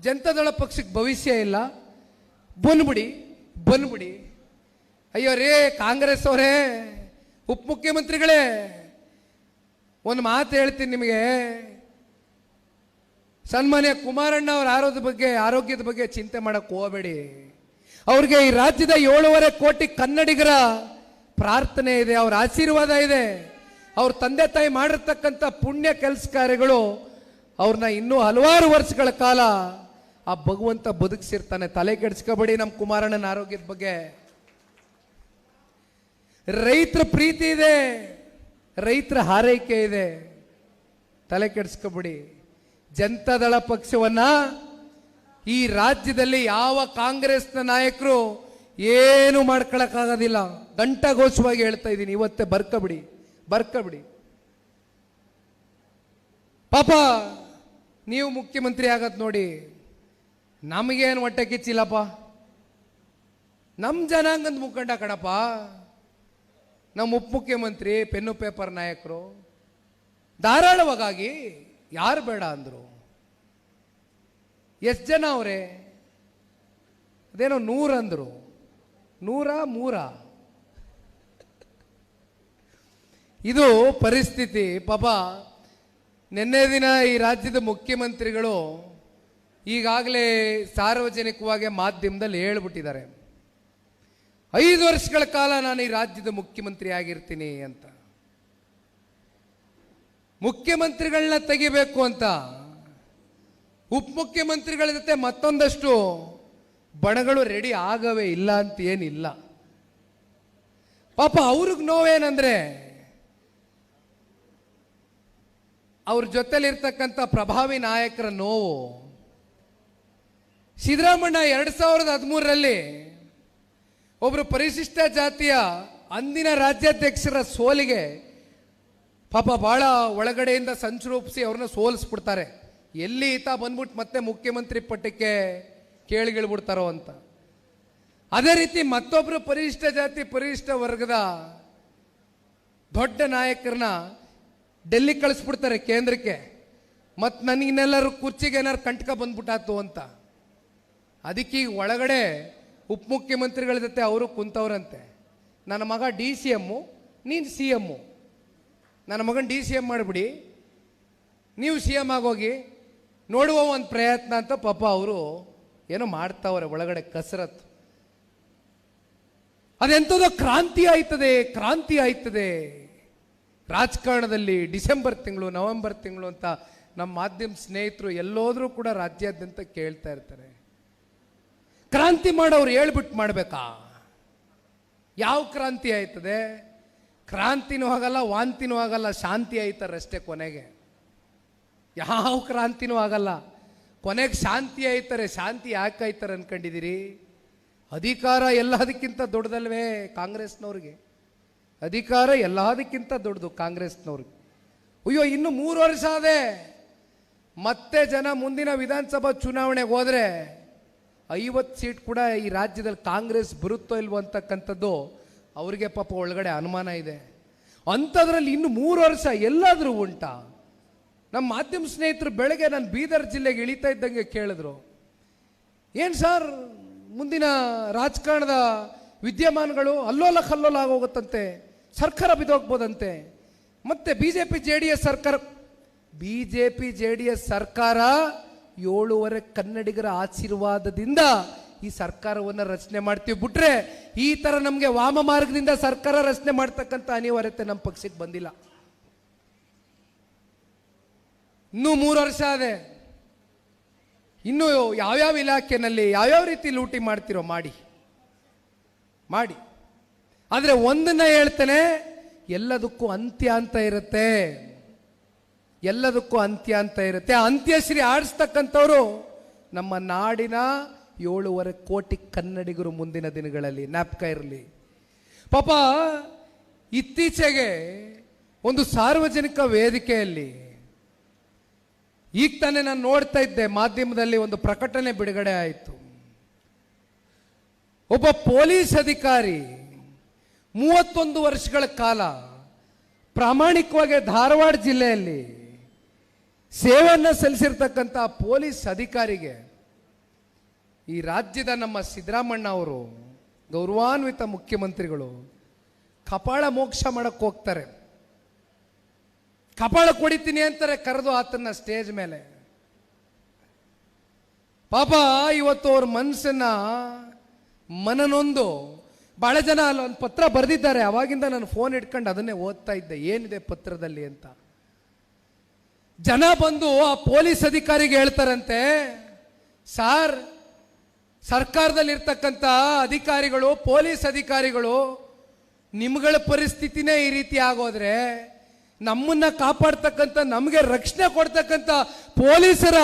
ಜನತಾದಳ ಪಕ್ಷಕ್ಕೆ ಭವಿಷ್ಯ ಇಲ್ಲ, ಬಂದ್ಬಿಡಿ. ಅಯ್ಯೋ ರೇ ಕಾಂಗ್ರೆಸ್ ಅವರೇ, ಉಪಮುಖ್ಯಮಂತ್ರಿಗಳೇ, ಒಂದು ಮಾತು ಹೇಳ್ತೀನಿ ನಿಮಗೆ. ಸನ್ಮಾನ್ಯ ಕುಮಾರಣ್ಣ ಅವರ ಆರೋಗ್ಯದ ಬಗ್ಗೆ ಚಿಂತೆ ಮಾಡಕ್ಕೆ ಹೋಗಬೇಡಿ. ಅವ್ರಿಗೆ ಈ ರಾಜ್ಯದ 7.5 ಕೋಟಿ ಕನ್ನಡಿಗರ ಪ್ರಾರ್ಥನೆ ಇದೆ, ಅವ್ರ ಆಶೀರ್ವಾದ ಇದೆ. ಅವ್ರ ತಂದೆ ತಾಯಿ ಮಾಡಿರ್ತಕ್ಕಂಥ ಪುಣ್ಯ ಕೆಲಸ ಕಾರ್ಯಗಳು ಅವ್ರನ್ನ ಇನ್ನೂ ಹಲವಾರು ವರ್ಷಗಳ ಕಾಲ ಆ ಭಗವಂತ ಬದುಕಿಸಿರ್ತಾನೆ. ತಲೆ ಕೆಡಿಸ್ಕೋಬೇಡಿ ನಮ್ಮ ಕುಮಾರಣ್ಣನ ಆರೋಗ್ಯದ ಬಗ್ಗೆ. ರೈತರ ಪ್ರೀತಿ ಇದೆ, ರೈತರ ಹಾರೈಕೆ ಇದೆ, ತಲೆ ಕೆಡಿಸ್ಕೋಬೇಡಿ. ಜನತಾದಳ ಪಕ್ಷವನ್ನ ಈ ರಾಜ್ಯದಲ್ಲಿ ಯಾವ ಕಾಂಗ್ರೆಸ್ನ ನಾಯಕರು ಏನು ಮಾಡ್ಕೊಳಕ್ಕಾಗೋದಿಲ್ಲ. ಘಂಟಾಘೋಷವಾಗಿ ಹೇಳ್ತಾ ಇದ್ದೀನಿ, ಇವತ್ತೇ ಬರ್ಕಬಿಡಿ. ಪಾಪ ನೀವು ಮುಖ್ಯಮಂತ್ರಿ ಆಗದ್ ನೋಡಿ, ನಮಗೇನು ಹೊಟ್ಟೆ ಕಿಚ್ಚಿಲ್ಲಪ್ಪ. ನಮ್ಮ ಜನಾಂಗದ ಮುಖಂಡ ಕಣಪ್ಪ, ನಮ್ಮ ಉಪಮುಖ್ಯಮಂತ್ರಿ, ಪೆನ್ನು ಪೇಪರ್ ನಾಯಕರು ಧಾರಾಳವಾಗಿ ಯಾರು ಬೇಡ ಅಂದ್ರು? ಎಷ್ಟು ಜನ ಅವರೇ? ಅದೇನೋ 100 ಅಂದ್ರು, 100 ಇದು ಪರಿಸ್ಥಿತಿ. ಪಾಪ ನಿನ್ನೆ ದಿನ ಈ ರಾಜ್ಯದ ಮುಖ್ಯಮಂತ್ರಿಗಳು ಈಗಾಗಲೇ ಸಾರ್ವಜನಿಕವಾಗಿ ಮಾಧ್ಯಮದಲ್ಲಿ ಹೇಳ್ಬಿಟ್ಟಿದ್ದಾರೆ, 5 ವರ್ಷಗಳ ಕಾಲ ನಾನು ಈ ರಾಜ್ಯದ ಮುಖ್ಯಮಂತ್ರಿ ಆಗಿರ್ತೀನಿ ಅಂತ. ಮುಖ್ಯಮಂತ್ರಿಗಳನ್ನ ತೆಗಿಬೇಕು ಅಂತ ಉಪಮುಖ್ಯಮಂತ್ರಿಗಳ ಜೊತೆ ಮತ್ತೊಂದಷ್ಟು ಬಣಗಳು ರೆಡಿ ಆಗವೇ ಇಲ್ಲ ಅಂತ ಏನಿಲ್ಲ. ಪಾಪ ಅವ್ರಿಗೆ ನೋವೇನಂದ್ರೆ ಅವ್ರ ಜೊತೆಲಿರ್ತಕ್ಕಂಥ ಪ್ರಭಾವಿ ನಾಯಕರ ನೋವು. ಸಿದ್ದರಾಮಣ್ಣ 2013ರಲ್ಲಿ ಒಬ್ಬರು ಪರಿಶಿಷ್ಟ ಜಾತಿಯ ಅಂದಿನ ರಾಜ್ಯಾಧ್ಯಕ್ಷರ ಸೋಲಿಗೆ ಪಾಪ ಬಹಳ ಒಳಗಡೆಯಿಂದ ಸಂಚು ರೂಪಿಸಿ ಅವ್ರನ್ನ ಸೋಲಿಸ್ಬಿಡ್ತಾರೆ. ಎಲ್ಲಿ ಈತ ಬಂದ್ಬಿಟ್ಟು ಮತ್ತೆ ಮುಖ್ಯಮಂತ್ರಿ ಪಟ್ಟಕ್ಕೆ ಕೇಳಿಗಿಳ್ಬಿಡ್ತಾರೋ ಅಂತ. ಅದೇ ರೀತಿ ಮತ್ತೊಬ್ಬರು ಪರಿಶಿಷ್ಟ ಜಾತಿ ಪರಿಶಿಷ್ಟ ವರ್ಗದ ದೊಡ್ಡ ನಾಯಕರನ್ನ ಡೆಲ್ಲಿ ಕಳಿಸ್ಬಿಡ್ತಾರೆ ಕೇಂದ್ರಕ್ಕೆ. ಮತ್ತು ನನಗಿನ್ನೆಲ್ಲರೂ ಕುರ್ಚಿಗೆ ಏನಾರು ಕಂಟಕ ಬಂದ್ಬಿಟ್ಟಾತು ಅಂತ. ಅದಕ್ಕೆ ಈಗ ಒಳಗಡೆ ಉಪಮುಖ್ಯಮಂತ್ರಿಗಳ ಜೊತೆ ಅವರು ಕುಂತವ್ರಂತೆ. ನನ್ನ ಮಗ DCM, ನೀನು CM. ನನ್ನ ಮಗನ DCM ಮಾಡಿಬಿಡಿ, ನೀವು CM ಆಗೋಗಿ ನೋಡುವ ಒಂದು ಪ್ರಯತ್ನ ಅಂತ ಪಾಪ ಅವರು ಏನೋ ಮಾಡ್ತಾವ್ರೆ ಒಳಗಡೆ ಕಸರತ್ತು. ಅದೆಂಥದೋ ಕ್ರಾಂತಿ ಆಯ್ತದೆ ರಾಜಕಾರಣದಲ್ಲಿ. ಡಿಸೆಂಬರ್ ತಿಂಗಳು, ನವೆಂಬರ್ ತಿಂಗಳು ಅಂತ ನಮ್ಮ ಮಾಧ್ಯಮ ಸ್ನೇಹಿತರು ಎಲ್ಲೋದ್ರೂ ಕೂಡ ರಾಜ್ಯಾದ್ಯಂತ ಕೇಳ್ತಾ ಇರ್ತಾರೆ. ಕ್ರಾಂತಿ ಮಾಡೋರು ಹೇಳ್ಬಿಟ್ಟು ಮಾಡಬೇಕಾ? ಯಾವ ಕ್ರಾಂತಿ ಆಯ್ತದೆ? ಕ್ರಾಂತಿನೂ ಆಗಲ್ಲ, ವಾಂತಿನೂ ಆಗಲ್ಲ, ಶಾಂತಿ ಆಯ್ತಾರಷ್ಟೇ ಕೊನೆಗೆ. ಯಾವ ಕ್ರಾಂತಿನೂ ಆಗಲ್ಲ, ಕೊನೆಗೆ ಶಾಂತಿ ಆಯ್ತಾರೆ. ಶಾಂತಿ ಯಾಕೆ ಆಯ್ತಾರೆ ಅನ್ಕೊಂಡಿದ್ದೀರಿ? ಅಧಿಕಾರ ಎಲ್ಲದಕ್ಕಿಂತ ದೊಡ್ಡದಲ್ವೇ ಕಾಂಗ್ರೆಸ್ನವ್ರಿಗೆ? ಅಧಿಕಾರ ಎಲ್ಲದಕ್ಕಿಂತ ದೊಡ್ಡದು ಕಾಂಗ್ರೆಸ್ನವ್ರಿಗೆ. ಅಯ್ಯೋ, ಇನ್ನು 3 ವರ್ಷ ಆದೆ, ಮತ್ತೆ ಜನ ಮುಂದಿನ ವಿಧಾನಸಭಾ ಚುನಾವಣೆಗೆ ಹೋದರೆ 50 ಸೀಟ್ ಕೂಡ ಈ ರಾಜ್ಯದಲ್ಲಿ ಕಾಂಗ್ರೆಸ್ ಬರುತ್ತೋ ಇಲ್ವೋ ಅಂತಕ್ಕಂಥದ್ದು ಅವರಿಗೆ ಪಾಪ ಒಳಗಡೆ ಅನುಮಾನ ಇದೆ. ಅಂಥದ್ರಲ್ಲಿ ಇನ್ನು 3 ವರ್ಷ ಎಲ್ಲಾದರೂ ಉಂಟಾ? ನಮ್ಮ ಮಾಧ್ಯಮ ಸ್ನೇಹಿತರು ಬೆಳಗ್ಗೆ ನಾನು ಬೀದರ್ ಜಿಲ್ಲೆಗೆ ಇಳಿತಾ ಇದ್ದಂಗೆ ಕೇಳಿದ್ರು, ಏನು ಸರ್ ಮುಂದಿನ ರಾಜಕಾರಣದ ವಿದ್ಯಮಾನಗಳು ಅಲ್ಲೋಲ ಕಲ್ಲೋಲ ಆಗೋಗುತ್ತಂತೆ, ಸರ್ಕಾರ ಬಿದ್ದೋಗ್ಬೋದಂತೆ, ಮತ್ತೆ BJP JDS ಸರ್ಕಾರ 7 ಕನ್ನಡಿಗರ ಆಶೀರ್ವಾದದಿಂದ ಈ ಸರ್ಕಾರವನ್ನು ರಚನೆ ಮಾಡ್ತೀವಿ. ಬಿಟ್ರೆ ಈ ತರ ನಮಗೆ ವಾಮ ಮಾರ್ಗದಿಂದ ಸರ್ಕಾರ ರಚನೆ ಮಾಡ್ತಕ್ಕಂಥ ಅನಿವಾರ್ಯತೆ ನಮ್ಮ ಪಕ್ಷಕ್ಕೆ ಬಂದಿಲ್ಲ. ಇನ್ನೂ 3 ವರ್ಷ ಆದೆ. ಇನ್ನು ಯಾವ್ಯಾವ ಇಲಾಖೆನಲ್ಲಿ ಯಾವ್ಯಾವ ರೀತಿ ಲೂಟಿ ಮಾಡ್ತಿರೋ ಮಾಡಿ. ಆದರೆ ಒಂದನ್ನ ಹೇಳ್ತೇನೆ, ಎಲ್ಲದಕ್ಕೂ ಅಂತ್ಯ ಅಂತ ಇರುತ್ತೆ. ಅಂತ್ಯಶ್ರೀ ಆಡಿಸ್ತಕ್ಕಂಥವ್ರು ನಮ್ಮ ನಾಡಿನ 7.5 ಕೋಟಿ ಕನ್ನಡಿಗರು ಮುಂದಿನ ದಿನಗಳಲ್ಲಿ ಜ್ಞಾಪಕ ಇರಲಿ. ಪಾಪ ಇತ್ತೀಚೆಗೆ ಒಂದು ಸಾರ್ವಜನಿಕ ವೇದಿಕೆಯಲ್ಲಿ ಈಗ ತಾನೇ ನಾನು ನೋಡ್ತಾ ಇದ್ದೆ, ಮಾಧ್ಯಮದಲ್ಲಿ ಒಂದು ಪ್ರಕಟಣೆ ಬಿಡುಗಡೆ ಆಯಿತು. ಒಬ್ಬ ಪೊಲೀಸ್ ಅಧಿಕಾರಿ 31 ವರ್ಷಗಳ ಕಾಲ ಪ್ರಾಮಾಣಿಕವಾಗಿ ಧಾರವಾಡ ಜಿಲ್ಲೆಯಲ್ಲಿ ಸೇವೆಯನ್ನು ಸಲ್ಲಿಸಿರ್ತಕ್ಕಂಥ ಪೊಲೀಸ್ ಅಧಿಕಾರಿಗೆ ಈ ರಾಜ್ಯದ ನಮ್ಮ ಸಿದ್ದರಾಮಣ್ಣ ಅವರು ಗೌರವಾನ್ವಿತ ಮುಖ್ಯಮಂತ್ರಿಗಳು ಕಪಾಳ ಮೋಕ್ಷ ಮಾಡಕ್ಕೆ ಹೋಗ್ತಾರೆ. ಕಪಾಳ ಕೊಡಿತೀನಿ ಅಂತಾರೆ ಕರೆದು ಆತನ್ನ ಸ್ಟೇಜ್ ಮೇಲೆ. ಪಾಪ ಇವತ್ತು ಅವ್ರ ಮನನೊಂದು ಬಹಳ ಜನ ಅಲ್ಲಿ ಒಂದು ಪತ್ರ ಬರೆದಿದ್ದಾರೆ. ಅವಾಗಿಂದ ನಾನು ಫೋನ್ ಇಟ್ಕೊಂಡು ಅದನ್ನೇ ಓದ್ತಾ ಇದ್ದೆ, ಏನಿದೆ ಪತ್ರದಲ್ಲಿ ಅಂತ. ಜನ ಬಂದು ಆ ಪೊಲೀಸ್ ಅಧಿಕಾರಿಗೆ ಹೇಳ್ತಾರಂತೆ, ಸಾರ್ ಸರ್ಕಾರದಲ್ಲಿರ್ತಕ್ಕಂಥ ಅಧಿಕಾರಿಗಳು, ಪೊಲೀಸ್ ಅಧಿಕಾರಿಗಳು, ನಿಮ್ಗಳ ಪರಿಸ್ಥಿತಿನೇ ಈ ರೀತಿ ಆಗೋದ್ರೆ ನಮ್ಮನ್ನ ಕಾಪಾಡ್ತಕ್ಕಂಥ, ನಮಗೆ ರಕ್ಷಣೆ ಕೊಡ್ತಕ್ಕಂಥ ಪೊಲೀಸರ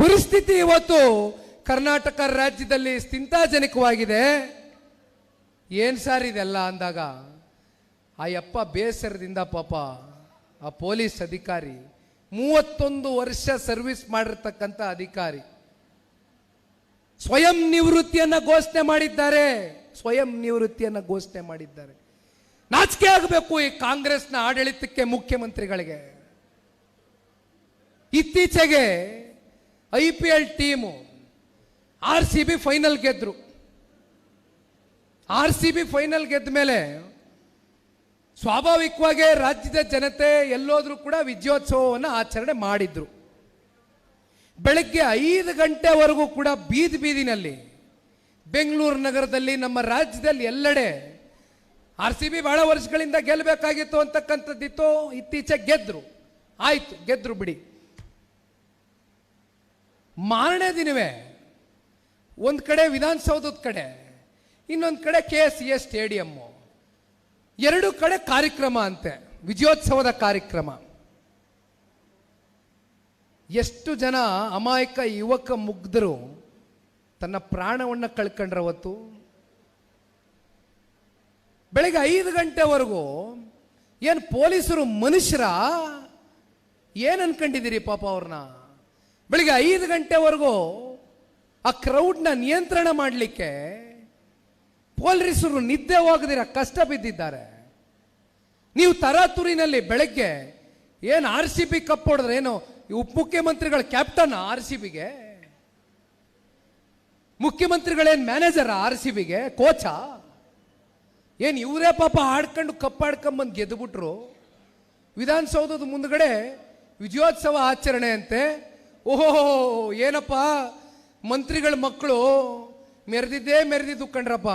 ಪರಿಸ್ಥಿತಿ ಇವತ್ತು ಕರ್ನಾಟಕ ರಾಜ್ಯದಲ್ಲಿ ಚಿಂತಾಜನಕವಾಗಿದೆ. ಏನ್ ಸಾರ್ ಇದೆಲ್ಲ ಅಂದಾಗ ಆ ಯಪ್ಪ ಬೇಸರದಿಂದ ಪಾಪ ಆ ಪೊಲೀಸ್ ಅಧಿಕಾರಿ 31 ವರ್ಷ ಸರ್ವಿಸ್ ಮಾಡಿರ್ತಕ್ಕಂಥ ಅಧಿಕಾರಿ ಸ್ವಯಂ ನಿವೃತ್ತಿಯನ್ನ ಘೋಷಣೆ ಮಾಡಿದ್ದಾರೆ. ನಾಚಿಕೆ ಆಗಬೇಕು ಈ ಕಾಂಗ್ರೆಸ್ನ ಆಡಳಿತಕ್ಕೆ, ಮುಖ್ಯಮಂತ್ರಿಗಳಿಗೆ. ಇತ್ತೀಚೆಗೆ IPL ಟೀಮು RCB ಫೈನಲ್ ಗೆದ್ರು. RCB ಫೈನಲ್ ಗೆದ್ದ ಮೇಲೆ ಸ್ವಾಭಾವಿಕವಾಗಿ ರಾಜ್ಯದ ಜನತೆ ಎಲ್ಲೋದ್ರೂ ಕೂಡ ವಿಜಯೋತ್ಸವವನ್ನು ಆಚರಣೆ ಮಾಡಿದ್ರು. ಬೆಳಗ್ಗೆ 5 ಗಂಟೆವರೆಗೂ ಕೂಡ ಬೀದಿನಲ್ಲಿ ಬೆಂಗಳೂರು ನಗರದಲ್ಲಿ, ನಮ್ಮ ರಾಜ್ಯದಲ್ಲಿ ಎಲ್ಲೆಡೆ RCB ಬಹಳ ವರ್ಷಗಳಿಂದ ಗೆಲ್ಲಬೇಕಾಗಿತ್ತು ಅಂತಕ್ಕಂಥದ್ದಿತ್ತು. ಇತ್ತೀಚೆಗೆ ಗೆದ್ರು ಬಿಡಿ. ಮಾರನೇ ದಿನವೇ ಒಂದು ಕಡೆ ವಿಧಾನಸೌಧದ ಕಡೆ, ಇನ್ನೊಂದು ಕಡೆ KCA ಸ್ಟೇಡಿಯಂ, 2 ಕಡೆ ಕಾರ್ಯಕ್ರಮ ಅಂತೆ, ವಿಜಯೋತ್ಸವದ ಕಾರ್ಯಕ್ರಮ. ಎಷ್ಟು ಜನ ಅಮಾಯಕ ಯುವಕ ಮುಗ್ಧರು ತನ್ನ ಪ್ರಾಣವನ್ನು ಕಳ್ಕೊಂಡ್ರ ಅವತ್ತು. ಬೆಳಿಗ್ಗೆ 5 ಗಂಟೆವರೆಗೂ ಏನು ಪೊಲೀಸರು ಮನುಷ್ಯರ ಏನು ಅನ್ಕೊಂಡಿದ್ದೀರಿ ಪಾಪ ಅವ್ರನ್ನ? ಬೆಳಿಗ್ಗೆ 5 ಗಂಟೆವರೆಗೂ ಆ ಕ್ರೌಡ್ನ ನಿಯಂತ್ರಣ ಮಾಡಲಿಕ್ಕೆ ಪೊಲೀಸರು ನಿದ್ದೆ ಹೋಗದಿರ ಕಷ್ಟ ಬಿದ್ದಿದ್ದಾರೆ. ನೀವು ತರಾತುರಿನಲ್ಲಿ ಬೆಳಗ್ಗೆ ಏನು RCB ಕಪ್ ಹೊಡೆದ್ರೆ ಏನು ಉಪಮುಖ್ಯಮಂತ್ರಿಗಳ ಕ್ಯಾಪ್ಟನ್ RCBಗೆ? ಮುಖ್ಯಮಂತ್ರಿಗಳೇನು ಮ್ಯಾನೇಜರ್ RCBಗೆ? ಕೋಚಾ? ಏನು ಇವರೇ ಪಾಪ ಆಡ್ಕೊಂಡು ಕಪ್ ಆಡ್ಕೊಂಬಂದು ಗೆದ್ದುಬಿಟ್ರು. ವಿಧಾನಸೌಧದ ಮುಂದ್ಗಡೆ ವಿಜಯೋತ್ಸವ ಆಚರಣೆ ಅಂತೆ. ಓಹೋ, ಏನಪ್ಪ ಮಂತ್ರಿಗಳ ಮಕ್ಕಳು ಮೆರೆದಿದ್ದು ಕಂಡ್ರಪ್ಪ.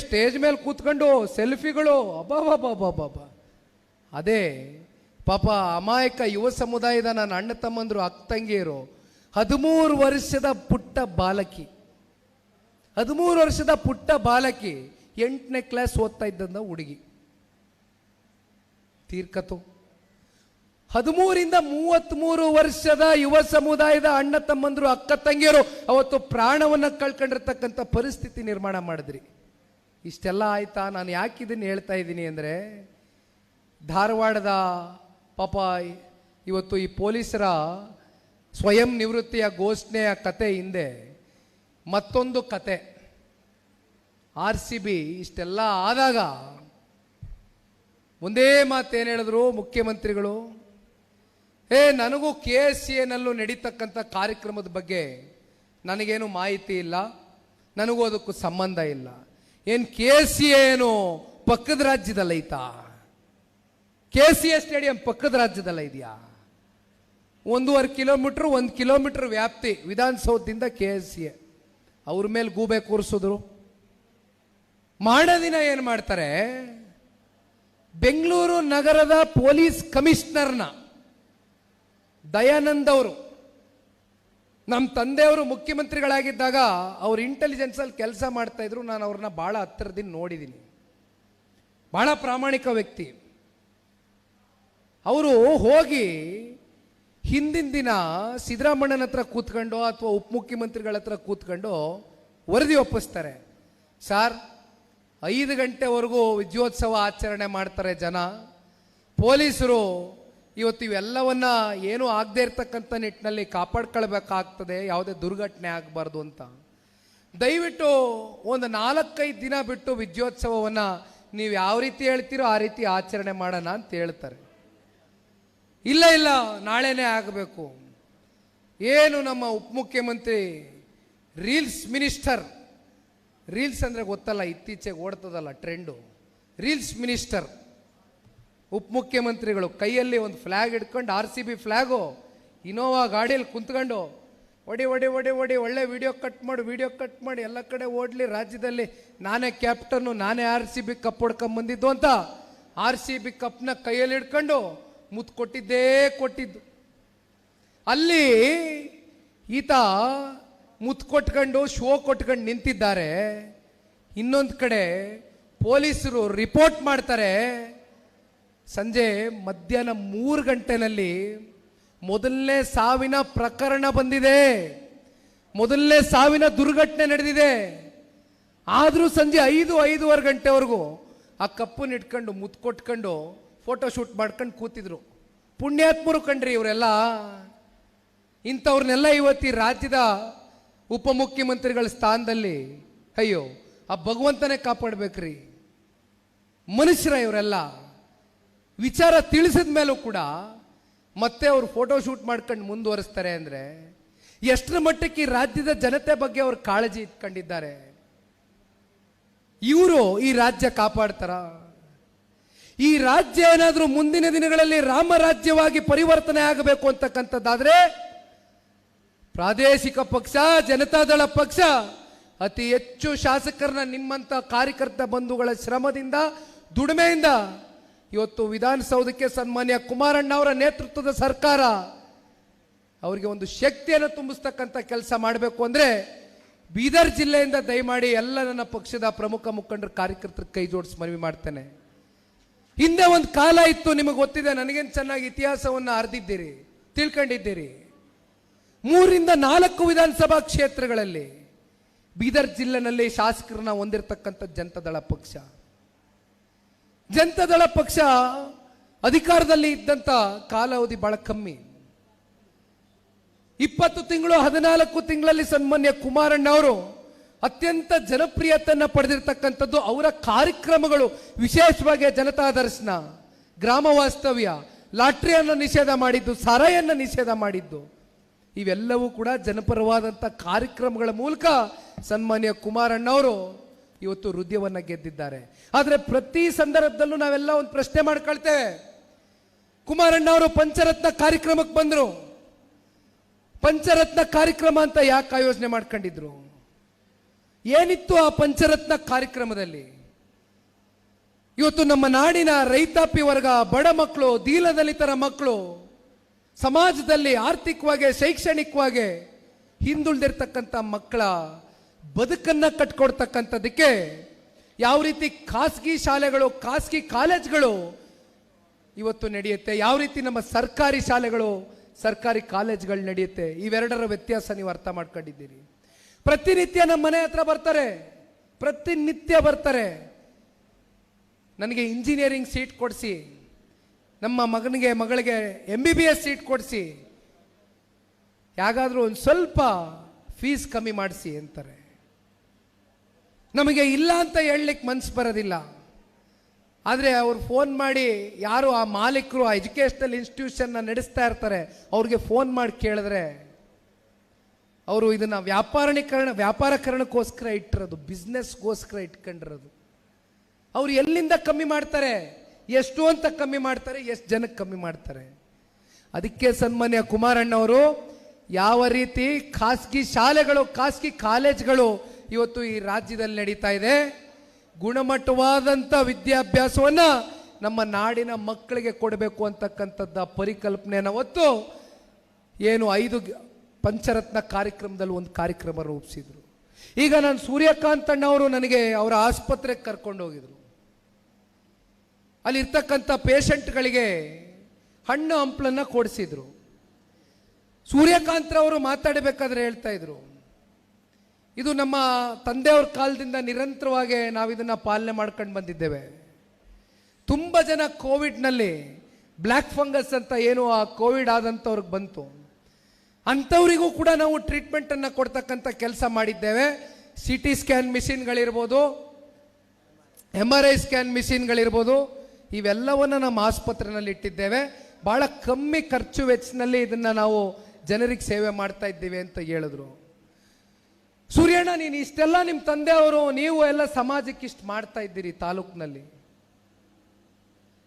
ಸ್ಟೇಜ್ ಮೇಲೆ ಕೂತ್ಕೊಂಡು ಸೆಲ್ಫಿಗಳು, ಅಬ್ಬಾ. ಅದೇ ಪಾಪ ಅಮಾಯಕ ಯುವ ಸಮುದಾಯದ ನನ್ನ ಅಣ್ಣ ತಮ್ಮಂದ್ರು ಅಕ್ಕ ತಂಗಿಯರು, 13 ವರ್ಷದ ಪುಟ್ಟ ಬಾಲಕಿ, 13 ವರ್ಷದ ಪುಟ್ಟ ಬಾಲಕಿ 8ನೇ ಕ್ಲಾಸ್ ಓದ್ತಾ ಇದ್ದಂಥ ಹುಡುಗಿ ತೀರ್ಕತು. 13ರಿಂದ 33 ವರ್ಷದ ಯುವ ಸಮುದಾಯದ ಅಣ್ಣ ತಮ್ಮಂದ್ರು ಅಕ್ಕ ತಂಗಿಯರು ಅವತ್ತು ಪ್ರಾಣವನ್ನು ಕಳ್ಕೊಂಡಿರ್ತಕ್ಕಂಥ ಪರಿಸ್ಥಿತಿ ನಿರ್ಮಾಣ ಮಾಡಿದ್ರಿ. ಇಷ್ಟೆಲ್ಲ ಆಯ್ತಾ? ನಾನು ಯಾಕೆ ಇದನ್ನು ಹೇಳ್ತಾ ಇದ್ದೀನಿ ಅಂದರೆ, ಧಾರವಾಡದ ಪಾಪ ಇವತ್ತು ಈ ಪೊಲೀಸರ ಸ್ವಯಂ ನಿವೃತ್ತಿಯ ಘೋಷಣೆಯ ಕತೆ ಹಿಂದೆ ಮತ್ತೊಂದು ಕತೆ. RCB ಇಷ್ಟೆಲ್ಲ ಆದಾಗ ಒಂದೇ ಮಾತೇನು ಹೇಳಿದ್ರು ಮುಖ್ಯಮಂತ್ರಿಗಳು, ನನಗೂ KSCAನಲ್ಲೂ ನಡೀತಕ್ಕಂಥ ಕಾರ್ಯಕ್ರಮದ ಬಗ್ಗೆ ನನಗೇನು ಮಾಹಿತಿ ಇಲ್ಲ, ನನಗೂ ಅದಕ್ಕೂ ಸಂಬಂಧ ಇಲ್ಲ. ಏನು KSCA ಏನು ಪಕ್ಕದ ರಾಜ್ಯದಲ್ಲ ಐತಾ? KSCA ಸ್ಟೇಡಿಯಂ ಪಕ್ಕದ ರಾಜ್ಯದಲ್ಲ ಇದೆಯಾ? 1.5 ಕಿಲೋಮೀಟರ್ 1 ಕಿಲೋಮೀಟರ್ ವ್ಯಾಪ್ತಿ ವಿಧಾನಸೌಧದಿಂದ KSCA. ಅವ್ರ ಮೇಲೆ ಗೂಬೆ ಕೂರಿಸಿದ್ರು. ಮಾಡೋದಿನ ಏನು ಮಾಡ್ತಾರೆ, ಬೆಂಗಳೂರು ನಗರದ ಪೊಲೀಸ್ ಕಮಿಷನರ್ನ ದಯಾನಂದ್ ಅವರು, ನಮ್ಮ ತಂದೆಯವರು ಮುಖ್ಯಮಂತ್ರಿಗಳಾಗಿದ್ದಾಗ ಅವ್ರು ಇಂಟೆಲಿಜೆನ್ಸಲ್ಲಿ ಕೆಲಸ ಮಾಡ್ತಾ ಇದ್ರು. ನಾನು ಅವ್ರನ್ನ ಭಾಳ ಹತ್ತಿರದಿಂದ ನೋಡಿದ್ದೀನಿ. ಭಾಳ ಪ್ರಾಮಾಣಿಕ ವ್ಯಕ್ತಿ. ಅವರು ಹೋಗಿ ಹಿಂದಿನ ದಿನ ಸಿದ್ದರಾಮಣ್ಣನ ಹತ್ರ ಕೂತ್ಕೊಂಡು ಅಥವಾ ಉಪಮುಖ್ಯಮಂತ್ರಿಗಳ ಹತ್ರ ಕೂತ್ಕೊಂಡು ವರದಿ ಒಪ್ಪಿಸ್ತಾರೆ. ಸರ್, 5 ಗಂಟೆವರೆಗೂ ವಿಜಯೋತ್ಸವ ಆಚರಣೆ ಮಾಡ್ತಾರೆ ಜನ, ಪೊಲೀಸರು ಇವತ್ತು ಇವೆಲ್ಲವನ್ನ ಏನೂ ಆಗದೆ ಇರ್ತಕ್ಕಂಥ ನಿಟ್ಟಿನಲ್ಲಿ ಕಾಪಾಡ್ಕೊಳ್ಬೇಕಾಗ್ತದೆ, ಯಾವುದೇ ದುರ್ಘಟನೆ ಆಗಬಾರ್ದು ಅಂತ. ದಯವಿಟ್ಟು ಒಂದು 4-5 ದಿನ ಬಿಟ್ಟು ವಿಜಯೋತ್ಸವವನ್ನು ನೀವು ಯಾವ ರೀತಿ ಹೇಳ್ತೀರೋ ಆ ರೀತಿ ಆಚರಣೆ ಮಾಡೋಣ ಅಂತ ಹೇಳ್ತಾರೆ. ಇಲ್ಲ ನಾಳೆನೇ ಆಗಬೇಕು. ಏನು ನಮ್ಮ ಉಪಮುಖ್ಯಮಂತ್ರಿ ರೀಲ್ಸ್ ಮಿನಿಸ್ಟರ್, ರೀಲ್ಸ್ ಅಂದರೆ ಗೊತ್ತಲ್ಲ, ಇತ್ತೀಚೆಗೆ ಓಡ್ತದಲ್ಲ ಟ್ರೆಂಡು, ರೀಲ್ಸ್ ಮಿನಿಸ್ಟರ್ ಉಪಮುಖ್ಯಮಂತ್ರಿಗಳು ಕೈಯಲ್ಲಿ ಒಂದು ಫ್ಲ್ಯಾಗ್ ಹಿಡ್ಕೊಂಡು RCB ಫ್ಲ್ಯಾಗು ಇನೋವಾ ಗಾಡಿಯಲ್ಲಿ ಕುಂತ್ಕೊಂಡು ಒಡಿ ಒಳ್ಳೆ ವಿಡಿಯೋ ಕಟ್ ಮಾಡಿ ಎಲ್ಲ ಕಡೆ ಓಡಲಿ, ರಾಜ್ಯದಲ್ಲಿ ನಾನೇ ಕ್ಯಾಪ್ಟನ್ನು, ನಾನೇ RCB ಕಪ್ ಹೊಡ್ಕೊಂಬಂದಿದ್ದು ಅಂತ RCB ಕಪ್ನ ಕೈಯಲ್ಲಿ ಹಿಡ್ಕೊಂಡು ಮುತ್ತು ಕೊಟ್ಟಿದ್ದು. ಅಲ್ಲಿ ಈತ ಮುತ್ತು ಕೊಟ್ಕೊಂಡು ಶೋ ಕೊಟ್ಕೊಂಡು ನಿಂತಿದ್ದಾರೆ. ಇನ್ನೊಂದು ಕಡೆ ಪೊಲೀಸರು ರಿಪೋರ್ಟ್ ಮಾಡ್ತಾರೆ, ಸಂಜೆ ಮಧ್ಯಾಹ್ನ 3 ಗಂಟೆನಲ್ಲಿ ಮೊದಲನೇ ಸಾವಿನ ಪ್ರಕರಣ ಬಂದಿದೆ, ಮೊದಲನೇ ಸಾವಿನ ದುರ್ಘಟನೆ ನಡೆದಿದೆ. ಆದರೂ ಸಂಜೆ 5-5:15 ಗಂಟೆವರೆಗೂ ಆ ಕಪ್ಪನ್ನು ಇಟ್ಕೊಂಡು ಮುತ್ತು ಕೊಟ್ಕೊಂಡು ಫೋಟೋ ಶೂಟ್ ಮಾಡ್ಕೊಂಡು ಕೂತಿದ್ರು. ಪುಣ್ಯಾತ್ಮರು ಕಂಡ್ರಿ ಇವರೆಲ್ಲ. ಇಂಥವ್ರನ್ನೆಲ್ಲ ಇವತ್ತು ಈ ರಾಜ್ಯದ ಉಪಮುಖ್ಯಮಂತ್ರಿಗಳ ಸ್ಥಾನದಲ್ಲಿ, ಅಯ್ಯೋ ಆ ಭಗವಂತನೇ ಕಾಪಾಡಬೇಕ್ರಿ. ಮನುಷ್ಯರ ಇವರೆಲ್ಲ. ವಿಚಾರ ತಿಳಿಸಿದ ಮೇಲೂ ಕೂಡ ಮತ್ತೆ ಅವರು ಫೋಟೋ ಶೂಟ್ ಮಾಡ್ಕೊಂಡು ಮುಂದುವರಿಸ್ತಾರೆ ಅಂದರೆ ಎಷ್ಟರ ಮಟ್ಟಕ್ಕೆ ಈ ರಾಜ್ಯದ ಜನತೆ ಬಗ್ಗೆ ಅವರು ಕಾಳಜಿ ಇಟ್ಕೊಂಡಿದ್ದಾರೆ. ಇವರು ಈ ರಾಜ್ಯ ಕಾಪಾಡ್ತಾರ? ಈ ರಾಜ್ಯ ಏನಾದರೂ ಮುಂದಿನ ದಿನಗಳಲ್ಲಿ ರಾಮರಾಜ್ಯವಾಗಿ ಪರಿವರ್ತನೆ ಆಗಬೇಕು ಅಂತಕ್ಕಂಥದ್ದಾದ್ರೆ ಪ್ರಾದೇಶಿಕ ಪಕ್ಷ ಜನತಾದಳ ಪಕ್ಷ ಅತಿ ಹೆಚ್ಚು ಶಾಸಕರನ್ನ ನಿಮ್ಮಂತ ಕಾರ್ಯಕರ್ತ ಬಂಧುಗಳ ಶ್ರಮದಿಂದ ದುಡಿಮೆಯಿಂದ ಇವತ್ತು ವಿಧಾನಸೌಧಕ್ಕೆ ಸನ್ಮಾನ್ಯ ಕುಮಾರಣ್ಣ ಅವರ ನೇತೃತ್ವದ ಸರ್ಕಾರ ಅವರಿಗೆ ಒಂದು ಶಕ್ತಿಯನ್ನು ತುಂಬಿಸ್ತಕ್ಕಂಥ ಕೆಲಸ ಮಾಡಬೇಕು ಅಂದ್ರೆ ಬೀದರ್ ಜಿಲ್ಲೆಯಿಂದ ದಯಮಾಡಿ ಎಲ್ಲ ನನ್ನ ಪಕ್ಷದ ಪ್ರಮುಖ ಮುಖಂಡರು ಕಾರ್ಯಕರ್ತರು ಕೈ ಜೋಡಿಸಿ ಮನವಿ ಮಾಡ್ತೇನೆ. ಹಿಂದೆ ಒಂದು ಕಾಲ ಇತ್ತು, ನಿಮಗೆ ಗೊತ್ತಿದೆ, ನನಗೇನು ಚೆನ್ನಾಗಿ ಇತಿಹಾಸವನ್ನು ಅರ್ದಿದ್ದೀರಿ, ತಿಳ್ಕೊಂಡಿದ್ದೀರಿ. 3 ರಿಂದ 4 ವಿಧಾನಸಭಾ ಕ್ಷೇತ್ರಗಳಲ್ಲಿ ಬೀದರ್ ಜಿಲ್ಲೆನಲ್ಲಿ ಶಾಸಕರನ್ನ ಹೊಂದಿರತಕ್ಕಂಥ ಜನತಾದಳ ಪಕ್ಷ. ಜನತಾದಳ ಪಕ್ಷ ಅಧಿಕಾರದಲ್ಲಿ ಇದ್ದಂತ ಕಾಲಾವಧಿ ಬಹಳ ಕಮ್ಮಿ. 20 ತಿಂಗಳು 14 ತಿಂಗಳಲ್ಲಿ ಸನ್ಮಾನ್ಯ ಕುಮಾರಣ್ಣ ಅವರು ಅತ್ಯಂತ ಜನಪ್ರಿಯತೆಯನ್ನು ಪಡೆದಿರ್ತಕ್ಕಂಥದ್ದು. ಅವರ ಕಾರ್ಯಕ್ರಮಗಳು ವಿಶೇಷವಾಗಿ ಜನತಾ ದರ್ಶನ, ಗ್ರಾಮ ವಾಸ್ತವ್ಯ, ಲಾಟ್ರಿಯನ್ನು ನಿಷೇಧ ಮಾಡಿದ್ದು, ಸಾರಾಯನ್ನು ನಿಷೇಧ ಮಾಡಿದ್ದು, ಇವೆಲ್ಲವೂ ಕೂಡ ಜನಪರವಾದಂಥ ಕಾರ್ಯಕ್ರಮಗಳ ಮೂಲಕ ಸನ್ಮಾನ್ಯ ಕುಮಾರಣ್ಣ ಅವರು ಇವತ್ತು ಹೃದಯವನ್ನ ಗೆದ್ದಿದ್ದಾರೆ. ಆದರೆ ಪ್ರತಿ ಸಂದರ್ಭದಲ್ಲೂ ನಾವೆಲ್ಲ ಒಂದು ಪ್ರಶ್ನೆ ಮಾಡ್ಕೊಳ್ತೇವೆ. ಕುಮಾರಣ್ಣ ಅವರು ಪಂಚರತ್ನ ಕಾರ್ಯಕ್ರಮಕ್ಕೆ ಬಂದರು. ಪಂಚರತ್ನ ಕಾರ್ಯಕ್ರಮ ಅಂತ ಯಾಕೆ ಆಯೋಜನೆ ಮಾಡ್ಕೊಂಡಿದ್ರು? ಏನಿತ್ತು ಆ ಪಂಚರತ್ನ ಕಾರ್ಯಕ್ರಮದಲ್ಲಿ? ಇವತ್ತು ನಮ್ಮ ನಾಡಿನ ರೈತಾಪಿ ವರ್ಗ, ಬಡ ಮಕ್ಕಳು, ದೀನದಲಿತರ ಮಕ್ಕಳು, ಸಮಾಜದಲ್ಲಿ ಆರ್ಥಿಕವಾಗಿ ಶೈಕ್ಷಣಿಕವಾಗಿ ಹಿಂದುಳಿದಿರ್ತಕ್ಕಂಥ ಮಕ್ಕಳ ಬದುಕನ್ನ ಕಟ್ಕೊಡ್ತಕ್ಕಂಥದಕ್ಕೆ ಯಾವ ರೀತಿ ಖಾಸಗಿ ಶಾಲೆಗಳು, ಖಾಸಗಿ ಕಾಲೇಜ್ಗಳು ಇವತ್ತು ನಡೆಯುತ್ತೆ, ಯಾವ ರೀತಿ ನಮ್ಮ ಸರ್ಕಾರಿ ಶಾಲೆಗಳು, ಸರ್ಕಾರಿ ಕಾಲೇಜ್ಗಳು ನಡೆಯುತ್ತೆ, ಇವೆರಡರ ವ್ಯತ್ಯಾಸ ನೀವು ಅರ್ಥ ಮಾಡ್ಕೊಂಡಿದ್ದೀರಿ. ಪ್ರತಿನಿತ್ಯ ನಮ್ಮ ಮನೆ ಹತ್ರ ಬರ್ತಾರೆ, ಪ್ರತಿನಿತ್ಯ ಬರ್ತಾರೆ, ನನಗೆ ಇಂಜಿನಿಯರಿಂಗ್ ಸೀಟ್ ಕೊಡಿಸಿ, ನಮ್ಮ ಮಗಳಿಗೆ MBBS ಸೀಟ್ ಕೊಡಿಸಿ, ಯಾಗಾದರೂ ಒಂದು ಸ್ವಲ್ಪ ಫೀಸ್ ಕಮ್ಮಿ ಮಾಡಿಸಿ ಅಂತಾರೆ. ನಮಗೆ ಇಲ್ಲ ಅಂತ ಹೇಳಲಿಕ್ಕೆ ಮನಸ್ಸು ಬರೋದಿಲ್ಲ. ಆದರೆ ಅವ್ರು ಫೋನ್ ಮಾಡಿ, ಯಾರು ಆ ಮಾಲೀಕರು ಆ ಎಜುಕೇಷನಲ್ ಇನ್ಸ್ಟಿಟ್ಯೂಷನ್ನ ನಡೆಸ್ತಾ ಇರ್ತಾರೆ, ಅವ್ರಿಗೆ ಫೋನ್ ಮಾಡಿ ಕೇಳಿದ್ರೆ ಅವರು ಇದನ್ನು ವ್ಯಾಪಾರಕರಣಕ್ಕೋಸ್ಕರ ಇಟ್ಟಿರೋದು, ಬಿಸ್ನೆಸ್ಗೋಸ್ಕರ ಇಟ್ಕೊಂಡಿರೋದು. ಅವ್ರು ಎಲ್ಲಿಂದ ಕಮ್ಮಿ ಮಾಡ್ತಾರೆ, ಎಷ್ಟು ಅಂತ ಕಮ್ಮಿ ಮಾಡ್ತಾರೆ, ಎಷ್ಟು ಜನಕ್ಕೆ ಕಮ್ಮಿ ಮಾಡ್ತಾರೆ? ಅದಕ್ಕೆ ಸನ್ಮಾನ್ಯ ಕುಮಾರಣ್ಣ ಅವರು ಯಾವ ರೀತಿ ಖಾಸಗಿ ಶಾಲೆಗಳು, ಖಾಸಗಿ ಕಾಲೇಜ್ಗಳು ಇವತ್ತು ಈ ರಾಜ್ಯದಲ್ಲಿ ನಡೀತಾ ಇದೆ, ಗುಣಮಟ್ಟವಾದಂಥ ವಿದ್ಯಾಭ್ಯಾಸವನ್ನು ನಮ್ಮ ನಾಡಿನ ಮಕ್ಕಳಿಗೆ ಕೊಡಬೇಕು ಅಂತಕ್ಕಂಥದ್ದ ಪರಿಕಲ್ಪನೆಯನ್ನು ಹೊತ್ತು ಏನು 5 ಪಂಚರತ್ನ ಕಾರ್ಯಕ್ರಮದಲ್ಲಿ ಒಂದು ಕಾರ್ಯಕ್ರಮ ರೂಪಿಸಿದ್ರು. ಈಗ ನಾನು ಸೂರ್ಯಕಾಂತ್ ಅಣ್ಣ ಅವರು ನನಗೆ ಅವರ ಆಸ್ಪತ್ರೆಗೆ ಕರ್ಕೊಂಡು ಹೋಗಿದ್ರು. ಅಲ್ಲಿ ಇರ್ತಕ್ಕಂಥ ಪೇಷಂಟ್ಗಳಿಗೆ ಹಣ್ಣು ಹಂಪಲನ್ನು ಕೊಡಿಸಿದ್ರು. ಸೂರ್ಯಕಾಂತ್ರವರು ಮಾತಾಡಬೇಕಾದ್ರೆ ಹೇಳ್ತಾ ಇದ್ರು, ಇದು ನಮ್ಮ ತಂದೆಯವ್ರ ಕಾಲದಿಂದ ನಿರಂತರವಾಗಿ ನಾವು ಇದನ್ನು ಪಾಲನೆ ಮಾಡ್ಕೊಂಡು ಬಂದಿದ್ದೇವೆ. ತುಂಬ ಜನ ಕೋವಿಡ್ನಲ್ಲಿ ಬ್ಲ್ಯಾಕ್ ಫಂಗಸ್ ಅಂತ ಏನು ಆ ಕೋವಿಡ್ ಆದಂಥವ್ರಿಗೆ ಬಂತು, ಅಂಥವರಿಗೂ ಕೂಡ ನಾವು ಟ್ರೀಟ್ಮೆಂಟನ್ನು ಕೊಡ್ತಕ್ಕಂಥ ಕೆಲಸ ಮಾಡಿದ್ದೇವೆ. CT ಸ್ಕ್ಯಾನ್ ಮಿಷಿನ್ಗಳಿರ್ಬೋದು, MRI ಸ್ಕ್ಯಾನ್ ಮಿಷಿನ್ಗಳಿರ್ಬೋದು, ಇವೆಲ್ಲವನ್ನು ನಮ್ಮ ಆಸ್ಪತ್ರೆಯಲ್ಲಿ ಇಟ್ಟಿದ್ದೇವೆ. ಭಾಳ ಕಮ್ಮಿ ಖರ್ಚು ವೆಚ್ಚದಲ್ಲಿ ಇದನ್ನು ನಾವು ಜನರಿಗೆ ಸೇವೆ ಮಾಡ್ತಾ ಇದ್ದೀವಿ ಅಂತ ಹೇಳಿದ್ರು. ಸೂರ್ಯಣ್ಣ, ನೀನು ಇಷ್ಟೆಲ್ಲ ನಿಮ್ಮ ತಂದೆಯವರು ನೀವು ಎಲ್ಲ ಸಮಾಜಕ್ಕೆ ಇಷ್ಟು ಮಾಡ್ತಾ ಇದ್ದೀರಿ ತಾಲೂಕಿನಲ್ಲಿ,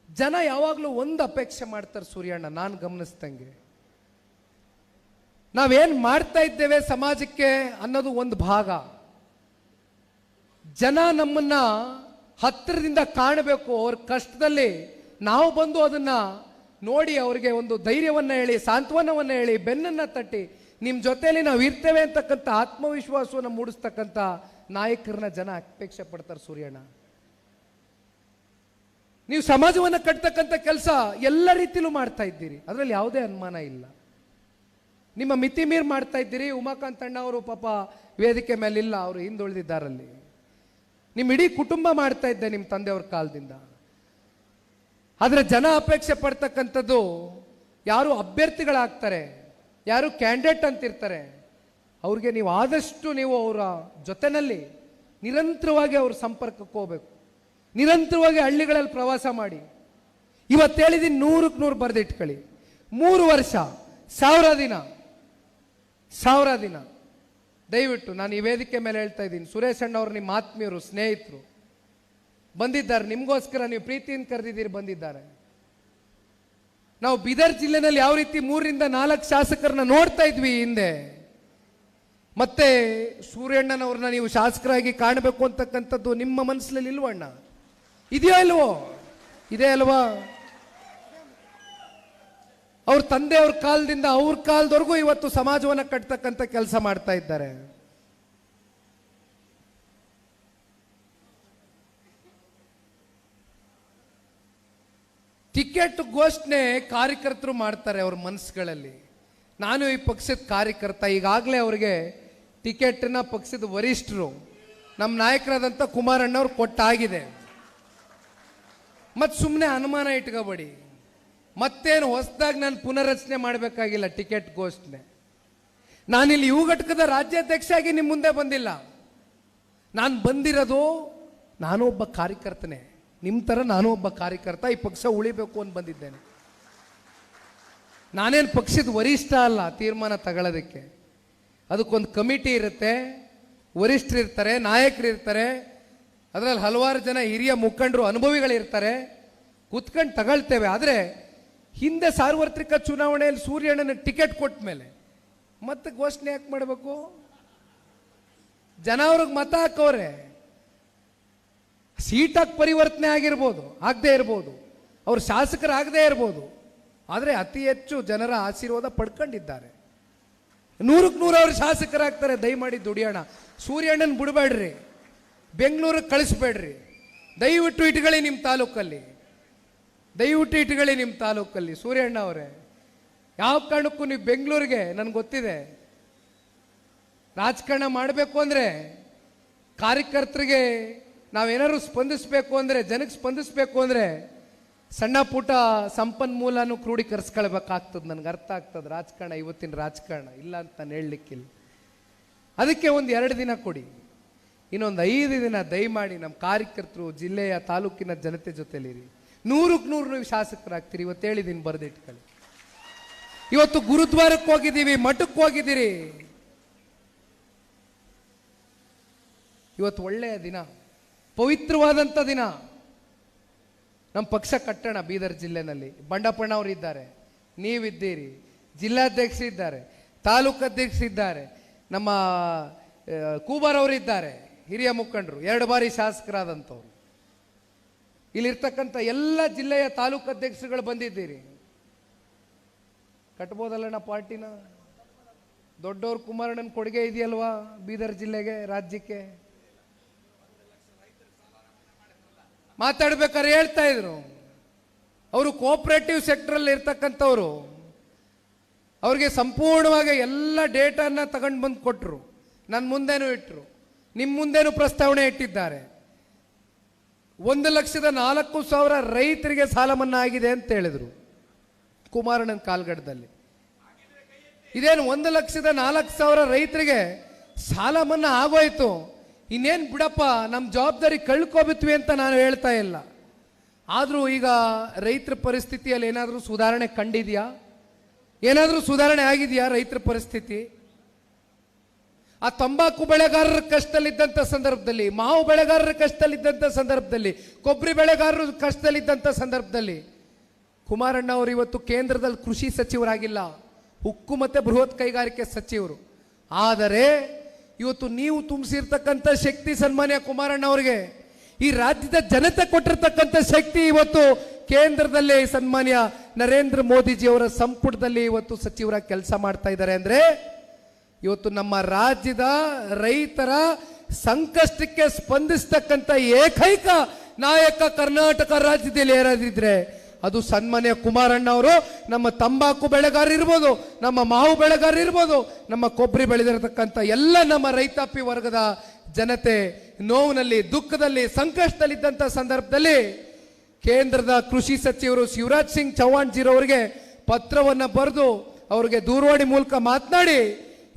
ಜನ ಯಾವಾಗಲೂ ಒಂದು ಅಪೇಕ್ಷೆ ಮಾಡ್ತಾರೆ ಸೂರ್ಯಣ್ಣ, ನಾನು ಗಮನಿಸ್ದಂಗೆ ನಾವೇನು ಮಾಡ್ತಾ ಇದ್ದೇವೆ ಸಮಾಜಕ್ಕೆ ಅನ್ನೋದು ಒಂದು ಭಾಗ. ಜನ ನಮ್ಮನ್ನ ಹತ್ತಿರದಿಂದ ಕಾಣಬೇಕು, ಅವ್ರ ಕಷ್ಟದಲ್ಲಿ ನಾವು ಬಂದು ಅದನ್ನ ನೋಡಿ ಅವರಿಗೆ ಒಂದು ಧೈರ್ಯವನ್ನು ಹೇಳಿ, ಸಾಂತ್ವನವನ್ನು ಹೇಳಿ, ಬೆನ್ನನ್ನು ತಟ್ಟಿ ನಿಮ್ಮ ಜೊತೆಯಲ್ಲಿ ನಾವು ಇರ್ತೇವೆ ಅಂತಕ್ಕಂಥ ಆತ್ಮವಿಶ್ವಾಸವನ್ನು ಮೂಡಿಸ್ತಕ್ಕಂಥ ನಾಯಕರನ್ನ ಜನ ಅಪೇಕ್ಷೆ ಪಡ್ತಾರೆ ಸೂರ್ಯಣ್ಣ. ನೀವು ಸಮಾಜವನ್ನು ಕಟ್ತಕ್ಕಂಥ ಕೆಲಸ ಎಲ್ಲ ರೀತಿಲೂ ಮಾಡ್ತಾ ಇದ್ದೀರಿ, ಅದರಲ್ಲಿ ಯಾವುದೇ ಅನುಮಾನ ಇಲ್ಲ. ನಿಮ್ಮ ಮಿತಿ ಮೀರ್ ಮಾಡ್ತಾ ಇದ್ದೀರಿ. ಉಮಾಕಾಂತ್ ಅಣ್ಣ ಅವರು ಪಾಪ ವೇದಿಕೆ ಮೇಲೆ ಇಲ್ಲ, ಅವರು ಹಿಂದುಳಿದಿದ್ದಾರಲ್ಲಿ. ನಿಮ್ಮ ಇಡೀ ಕುಟುಂಬ ಮಾಡ್ತಾ ಇದ್ದೆ ನಿಮ್ಮ ತಂದೆಯವ್ರ ಕಾಲದಿಂದ. ಆದರೆ ಜನ ಅಪೇಕ್ಷೆ ಪಡ್ತಕ್ಕಂಥದ್ದು, ಯಾರು ಅಭ್ಯರ್ಥಿಗಳಾಗ್ತಾರೆ, ಯಾರು ಕ್ಯಾಂಡಿಡೇಟ್ ಅಂತಿರ್ತಾರೆ, ಅವ್ರಿಗೆ ನೀವು ಆದಷ್ಟು ನೀವು ಅವರ ಜೊತೆನಲ್ಲಿ ನಿರಂತರವಾಗಿ ಅವ್ರ ಸಂಪರ್ಕಕ್ಕೆ ಹೋಗ್ಬೇಕು. ನಿರಂತರವಾಗಿ ಹಳ್ಳಿಗಳಲ್ಲಿ ಪ್ರವಾಸ ಮಾಡಿ. ಇವತ್ತು ಹೇಳಿದ್ದೀನಿ, 100ಕ್ಕೆ 100 ಬರೆದಿಟ್ಕೊಳ್ಳಿ. 3 ವರ್ಷ 1000 ದಿನ ದಯವಿಟ್ಟು ನಾನು ಈ ವೇದಿಕೆ ಮೇಲೆ ಹೇಳ್ತಾ ಇದ್ದೀನಿ, ಸುರೇಶ್ ಅಣ್ಣ ಅವರು ನಿಮ್ಮ ಆತ್ಮೀಯರು, ಸ್ನೇಹಿತರು ಬಂದಿದ್ದಾರೆ, ನಿಮಗೋಸ್ಕರ ನೀವು ಪ್ರೀತಿಯಿಂದ ಕರೆದಿದ್ದೀರಿ, ಬಂದಿದ್ದಾರೆ. ನಾವು ಬೀದರ್ ಜಿಲ್ಲೆನಲ್ಲಿ ಯಾವ ರೀತಿ 3 ರಿಂದ 4 ಶಾಸಕರನ್ನ ನೋಡ್ತಾ ಇದ್ವಿ ಹಿಂದೆ, ಮತ್ತೆ ಸೂರ್ಯಣ್ಣನವ್ರನ್ನ ನೀವು ಶಾಸಕರಾಗಿ ಕಾಣಬೇಕು ಅಂತಕ್ಕಂಥದ್ದು ನಿಮ್ಮ ಮನಸ್ಸಲ್ಲಿ ಇಲ್ವಣ್ಣ? ಇದೆಯೋ ಇಲ್ವೋ? ಇದೆ ಅಲ್ವಾ? ಅವ್ರ ತಂದೆಯವ್ರ ಕಾಲದಿಂದ ಅವ್ರ ಕಾಲದವರೆಗೂ ಇವತ್ತು ಸಮಾಜವನ್ನು ಕಟ್ತಕ್ಕಂಥ ಕೆಲಸ ಮಾಡ್ತಾ ಇದ್ದಾರೆ. ಟಿಕೆಟ್ ಘೋಷಣೆ ಕಾರ್ಯಕರ್ತರು ಮಾಡ್ತಾರೆ ಅವ್ರ ಮನಸ್ಸುಗಳಲ್ಲಿ. ನಾನು ಈ ಪಕ್ಷದ ಕಾರ್ಯಕರ್ತ, ಈಗಾಗಲೇ ಅವರಿಗೆ ಟಿಕೆಟ್ನ ಪಕ್ಷದ ವರಿಷ್ಠರು ನಮ್ಮ ನಾಯಕರಾದಂಥ ಕುಮಾರಣ್ಣವ್ರು ಕೊಟ್ಟಾಗಿದೆ. ಮತ್ತು ಸುಮ್ಮನೆ ಅನುಮಾನ ಇಟ್ಕೋಬೇಡಿ, ಮತ್ತೇನು ಹೊಸದಾಗಿ ನಾನು ಪುನರ್ರಚನೆ ಮಾಡಬೇಕಾಗಿಲ್ಲ ಟಿಕೆಟ್ ಘೋಷಣೆ. ನಾನಿಲ್ಲಿ ಯುವ ಘಟಕದ ರಾಜ್ಯಾಧ್ಯಕ್ಷ ಆಗಿ ನಿಮ್ಮ ಮುಂದೆ ಬಂದಿಲ್ಲ. ನಾನು ಬಂದಿರೋದು ನಾನು ಒಬ್ಬ ಕಾರ್ಯಕರ್ತನೇ, ನಿಮ್ಮ ಥರ ನಾನು ಒಬ್ಬ ಕಾರ್ಯಕರ್ತ. ಈ ಪಕ್ಷ ಉಳಿಬೇಕು ಅಂತ ಬಂದಿದ್ದೇನೆ. ನಾನೇನು ಪಕ್ಷದ ವರಿಷ್ಠ ಅಲ್ಲ ತೀರ್ಮಾನ ತಗೊಳ್ಳೋದಕ್ಕೆ. ಅದಕ್ಕೊಂದು ಕಮಿಟಿ ಇರುತ್ತೆ, ವರಿಷ್ಠರು ಇರ್ತಾರೆ, ನಾಯಕರು ಇರ್ತಾರೆ, ಅದರಲ್ಲಿ ಹಲವಾರು ಜನ ಹಿರಿಯ ಮುಖಂಡರು ಅನುಭವಿಗಳಿರ್ತಾರೆ. ಕೂತ್ಕೊಂಡು ತಗೊಳ್ತೇವೆ. ಆದರೆ ಹಿಂದೆ ಸಾರ್ವತ್ರಿಕ ಚುನಾವಣೆಯಲ್ಲಿ ಸೂರ್ಯಣ್ಣನ ಟಿಕೆಟ್ ಕೊಟ್ಟ ಮೇಲೆ ಮತ್ತೆ ಘೋಷಣೆ ಯಾಕೆ ಮಾಡಬೇಕು? ಜನ ಅವ್ರಿಗೆ ಮತ ಹಾಕವ್ರೆ. ಸೀಟಾಗಿ ಪರಿವರ್ತನೆ ಆಗಿರ್ಬೋದು, ಆಗದೆ ಇರ್ಬೋದು, ಅವ್ರು ಶಾಸಕರಾಗದೇ ಇರ್ಬೋದು, ಆದರೆ ಅತಿ ಹೆಚ್ಚು ಜನರ ಆಶೀರ್ವಾದ ಪಡ್ಕೊಂಡಿದ್ದಾರೆ. 100ಕ್ಕೆ 100 ಅವ್ರು ಶಾಸಕರಾಗ್ತಾರೆ. ದಯಮಾಡಿ ದುಡಿಯೋಣ. ಸೂರ್ಯಣ್ಣನ ಬಿಡಬೇಡ್ರಿ, ಬೆಂಗಳೂರಿಗೆ ಕಳಿಸ್ಬೇಡ್ರಿ. ದಯವಿಟ್ಟು ಇಟ್ಕೊಳ್ಳಿ ನಿಮ್ಮ ತಾಲೂಕಲ್ಲಿ, ದಯವಿಟ್ಟು ಇಟ್ಕೊಳ್ಳಿ ನಿಮ್ಮ ತಾಲೂಕಲ್ಲಿ. ಸೂರ್ಯಣ್ಣ ಅವರೇ, ಯಾವ ಕಾರಣಕ್ಕೂ ನೀವು ಬೆಂಗಳೂರಿಗೆ, ನನಗೆ ಗೊತ್ತಿದೆ, ರಾಜಕಾರಣ ಮಾಡಬೇಕು ಅಂದರೆ ಕಾರ್ಯಕರ್ತರಿಗೆ ನಾವೇನಾದ್ರು ಸ್ಪಂದಿಸಬೇಕು ಅಂದರೆ, ಜನಕ್ಕೆ ಸ್ಪಂದಿಸಬೇಕು ಅಂದರೆ ಸಣ್ಣ ಪುಟ್ಟ ಸಂಪನ್ಮೂಲನೂ ಕ್ರೋಢೀಕರಿಸ್ಕೊಳ್ಬೇಕಾಗ್ತದೆ. ನನಗೆ ಅರ್ಥ ಆಗ್ತದೆ ರಾಜಕಾರಣ, ಇವತ್ತಿನ ರಾಜಕಾರಣ ಇಲ್ಲ ಅಂತ ನಾನು ಹೇಳಲಿಕ್ಕಿಲ್ಲ. ಅದಕ್ಕೆ ಒಂದು 2 ದಿನ ಕೊಡಿ, ಇನ್ನೊಂದು 5 ದಿನ ದಯಮಾಡಿ ನಮ್ಮ ಕಾರ್ಯಕರ್ತರು, ಜಿಲ್ಲೆಯ ತಾಲೂಕಿನ ಜನತೆ ಜೊತೆಲಿರಿ. 100ಕ್ಕೆ 100 ನೀವು ಶಾಸಕರಾಗ್ತೀರಿ. ಇವತ್ತು ಹೇಳಿದ್ದೀನಿ, ಬರೆದಿಟ್ಕೊಳ್ಳಿ. ಇವತ್ತು ಗುರುದ್ವಾರಕ್ಕೆ ಹೋಗಿದ್ದೀವಿ, ಮಠಕ್ಕೆ ಹೋಗಿದ್ದೀರಿ. ಇವತ್ತು ಒಳ್ಳೆಯ ದಿನ, ಪವಿತ್ರವಾದಂಥ ದಿನ. ನಮ್ಮ ಪಕ್ಷ ಕಟ್ಟೋಣ. ಬೀದರ್ ಜಿಲ್ಲೆನಲ್ಲಿ ಬಂಡಪ್ಪಣ್ಣ ಅವರು ಇದ್ದಾರೆ, ನೀವಿದ್ದೀರಿ, ಜಿಲ್ಲಾಧ್ಯಕ್ಷ ಇದ್ದಾರೆ, ತಾಲೂಕು ಅಧ್ಯಕ್ಷ ಇದ್ದಾರೆ, ನಮ್ಮ ಕೂಬಾರ್ ಅವರು ಇದ್ದಾರೆ, ಹಿರಿಯ ಮುಖಂಡರು, 2 ಬಾರಿ ಶಾಸಕರಾದಂಥವ್ರು. ಇಲ್ಲಿರ್ತಕ್ಕಂಥ ಎಲ್ಲ ಜಿಲ್ಲೆಯ ತಾಲೂಕು ಅಧ್ಯಕ್ಷರುಗಳು ಬಂದಿದ್ದೀರಿ. ಕಟ್ಬೋದಲ್ಲಣ್ಣ ಪಾರ್ಟಿನ? ದೊಡ್ಡವ್ರ ಕುಮಾರಣ್ಣನ ಕೊಡುಗೆ ಇದೆಯಲ್ವಾ ಬೀದರ್ ಜಿಲ್ಲೆಗೆ, ರಾಜ್ಯಕ್ಕೆ? ಮಾತಾಡ್ಬೇಕಾದ್ರೆ ಹೇಳ್ತಾ ಇದ್ರು, ಅವರು ಕೋಆಪರೇಟಿವ್ ಸೆಕ್ಟರಲ್ಲಿ ಇರ್ತಕ್ಕಂಥವ್ರು, ಅವ್ರಿಗೆ ಸಂಪೂರ್ಣವಾಗಿ ಎಲ್ಲ ಡೇಟಾನ ತಗೊಂಡು ಬಂದು ಕೊಟ್ಟರು. ನನ್ನ ಮುಂದೆನೂ ಇಟ್ಟರು, ನಿಮ್ಮ ಮುಂದೆನೂ ಪ್ರಸ್ತಾವನೆ ಇಟ್ಟಿದ್ದಾರೆ. 1,04,000 ರೈತರಿಗೆ ಸಾಲ ಮನ್ನಾ ಆಗಿದೆ ಅಂತ ಹೇಳಿದರು ಕುಮಾರಣ್ಣನ ಕಾಲ್ಗಡದಲ್ಲಿ. ಇದೇನು 1,04,000 ರೈತರಿಗೆ ಸಾಲ ಮನ್ನಾ ಆಗೋಯ್ತು, ಇನ್ನೇನು ಬಿಡಪ್ಪ ನಮ್ಮ ಜವಾಬ್ದಾರಿ ಕಳ್ಕೊಬಿತ್ವಿ ಅಂತ ನಾನು ಹೇಳ್ತಾ ಇಲ್ಲ. ಆದರೂ ಈಗ ರೈತರ ಪರಿಸ್ಥಿತಿಯಲ್ಲಿ ಏನಾದರೂ ಸುಧಾರಣೆ ಕಂಡಿದೆಯಾ? ಏನಾದರೂ ಸುಧಾರಣೆ ಆಗಿದೆಯಾ ರೈತರ ಪರಿಸ್ಥಿತಿ? ಆ ತಂಬಾಕು ಬೆಳೆಗಾರರ ಕಷ್ಟದಲ್ಲಿದ್ದಂಥ ಸಂದರ್ಭದಲ್ಲಿ, ಮಾವು ಬೆಳೆಗಾರರ ಕಷ್ಟದಲ್ಲಿದ್ದಂಥ ಸಂದರ್ಭದಲ್ಲಿ, ಕೊಬ್ಬರಿ ಬೆಳೆಗಾರರು ಕಷ್ಟದಲ್ಲಿದ್ದಂಥ ಸಂದರ್ಭದಲ್ಲಿ ಕುಮಾರಣ್ಣ ಅವರು ಇವತ್ತು ಕೇಂದ್ರದಲ್ಲಿ ಕೃಷಿ ಸಚಿವರಾಗಿಲ್ಲ, ಉಕ್ಕು ಮತ್ತು ಬೃಹತ್ ಕೈಗಾರಿಕೆ ಸಚಿವರು. ಆದರೆ ಇವತ್ತು ನೀವು ತುಂಬಿಸಿರ್ತಕ್ಕಂಥ ಶಕ್ತಿ ಸನ್ಮಾನ್ಯ ಕುಮಾರಣ್ಣ ಅವರಿಗೆ, ಈ ರಾಜ್ಯದ ಜನತೆ ಕೊಟ್ಟಿರ್ತಕ್ಕಂಥ ಶಕ್ತಿ ಇವತ್ತು ಕೇಂದ್ರದಲ್ಲಿ ಸನ್ಮಾನ್ಯ ನರೇಂದ್ರ ಮೋದಿಜಿಯವರ ಸಂಪುಟದಲ್ಲಿ ಇವತ್ತು ಸಚಿವರ ಕೆಲಸ ಮಾಡ್ತಾ ಇದ್ದಾರೆ. ಅಂದರೆ ಇವತ್ತು ನಮ್ಮ ರಾಜ್ಯದ ರೈತರ ಸಂಕಷ್ಟಕ್ಕೆ ಸ್ಪಂದಿಸ್ತಕ್ಕಂಥ ಏಕೈಕ ನಾಯಕ ಕರ್ನಾಟಕ ರಾಜ್ಯದಲ್ಲಿ ಯಾರಾದಿದ್ರೆ ಅದು ಸನ್ಮಾನ್ಯ ಕುಮಾರಣ್ಣ ಅವರು. ನಮ್ಮ ತಂಬಾಕು ಬೆಳೆಗಾರ ಇರ್ಬೋದು, ನಮ್ಮ ಮಾವು ಬೆಳೆಗಾರ ಇರ್ಬೋದು, ನಮ್ಮ ಕೊಬ್ಬರಿ ಬೆಳೆದಿರತಕ್ಕಂಥ ಎಲ್ಲ ನಮ್ಮ ರೈತಾಪಿ ವರ್ಗದ ಜನತೆ ನೋವಿನಲ್ಲಿ, ದುಃಖದಲ್ಲಿ, ಸಂಕಷ್ಟದಲ್ಲಿದ್ದಂಥ ಸಂದರ್ಭದಲ್ಲಿ ಕೇಂದ್ರದ ಕೃಷಿ ಸಚಿವರು ಶಿವರಾಜ್ ಸಿಂಗ್ ಚೌಹಾಣ್ ಜಿರವರಿಗೆ ಪತ್ರವನ್ನು ಬರೆದು ಅವರಿಗೆ ದೂರವಾಣಿ ಮೂಲಕ ಮಾತನಾಡಿ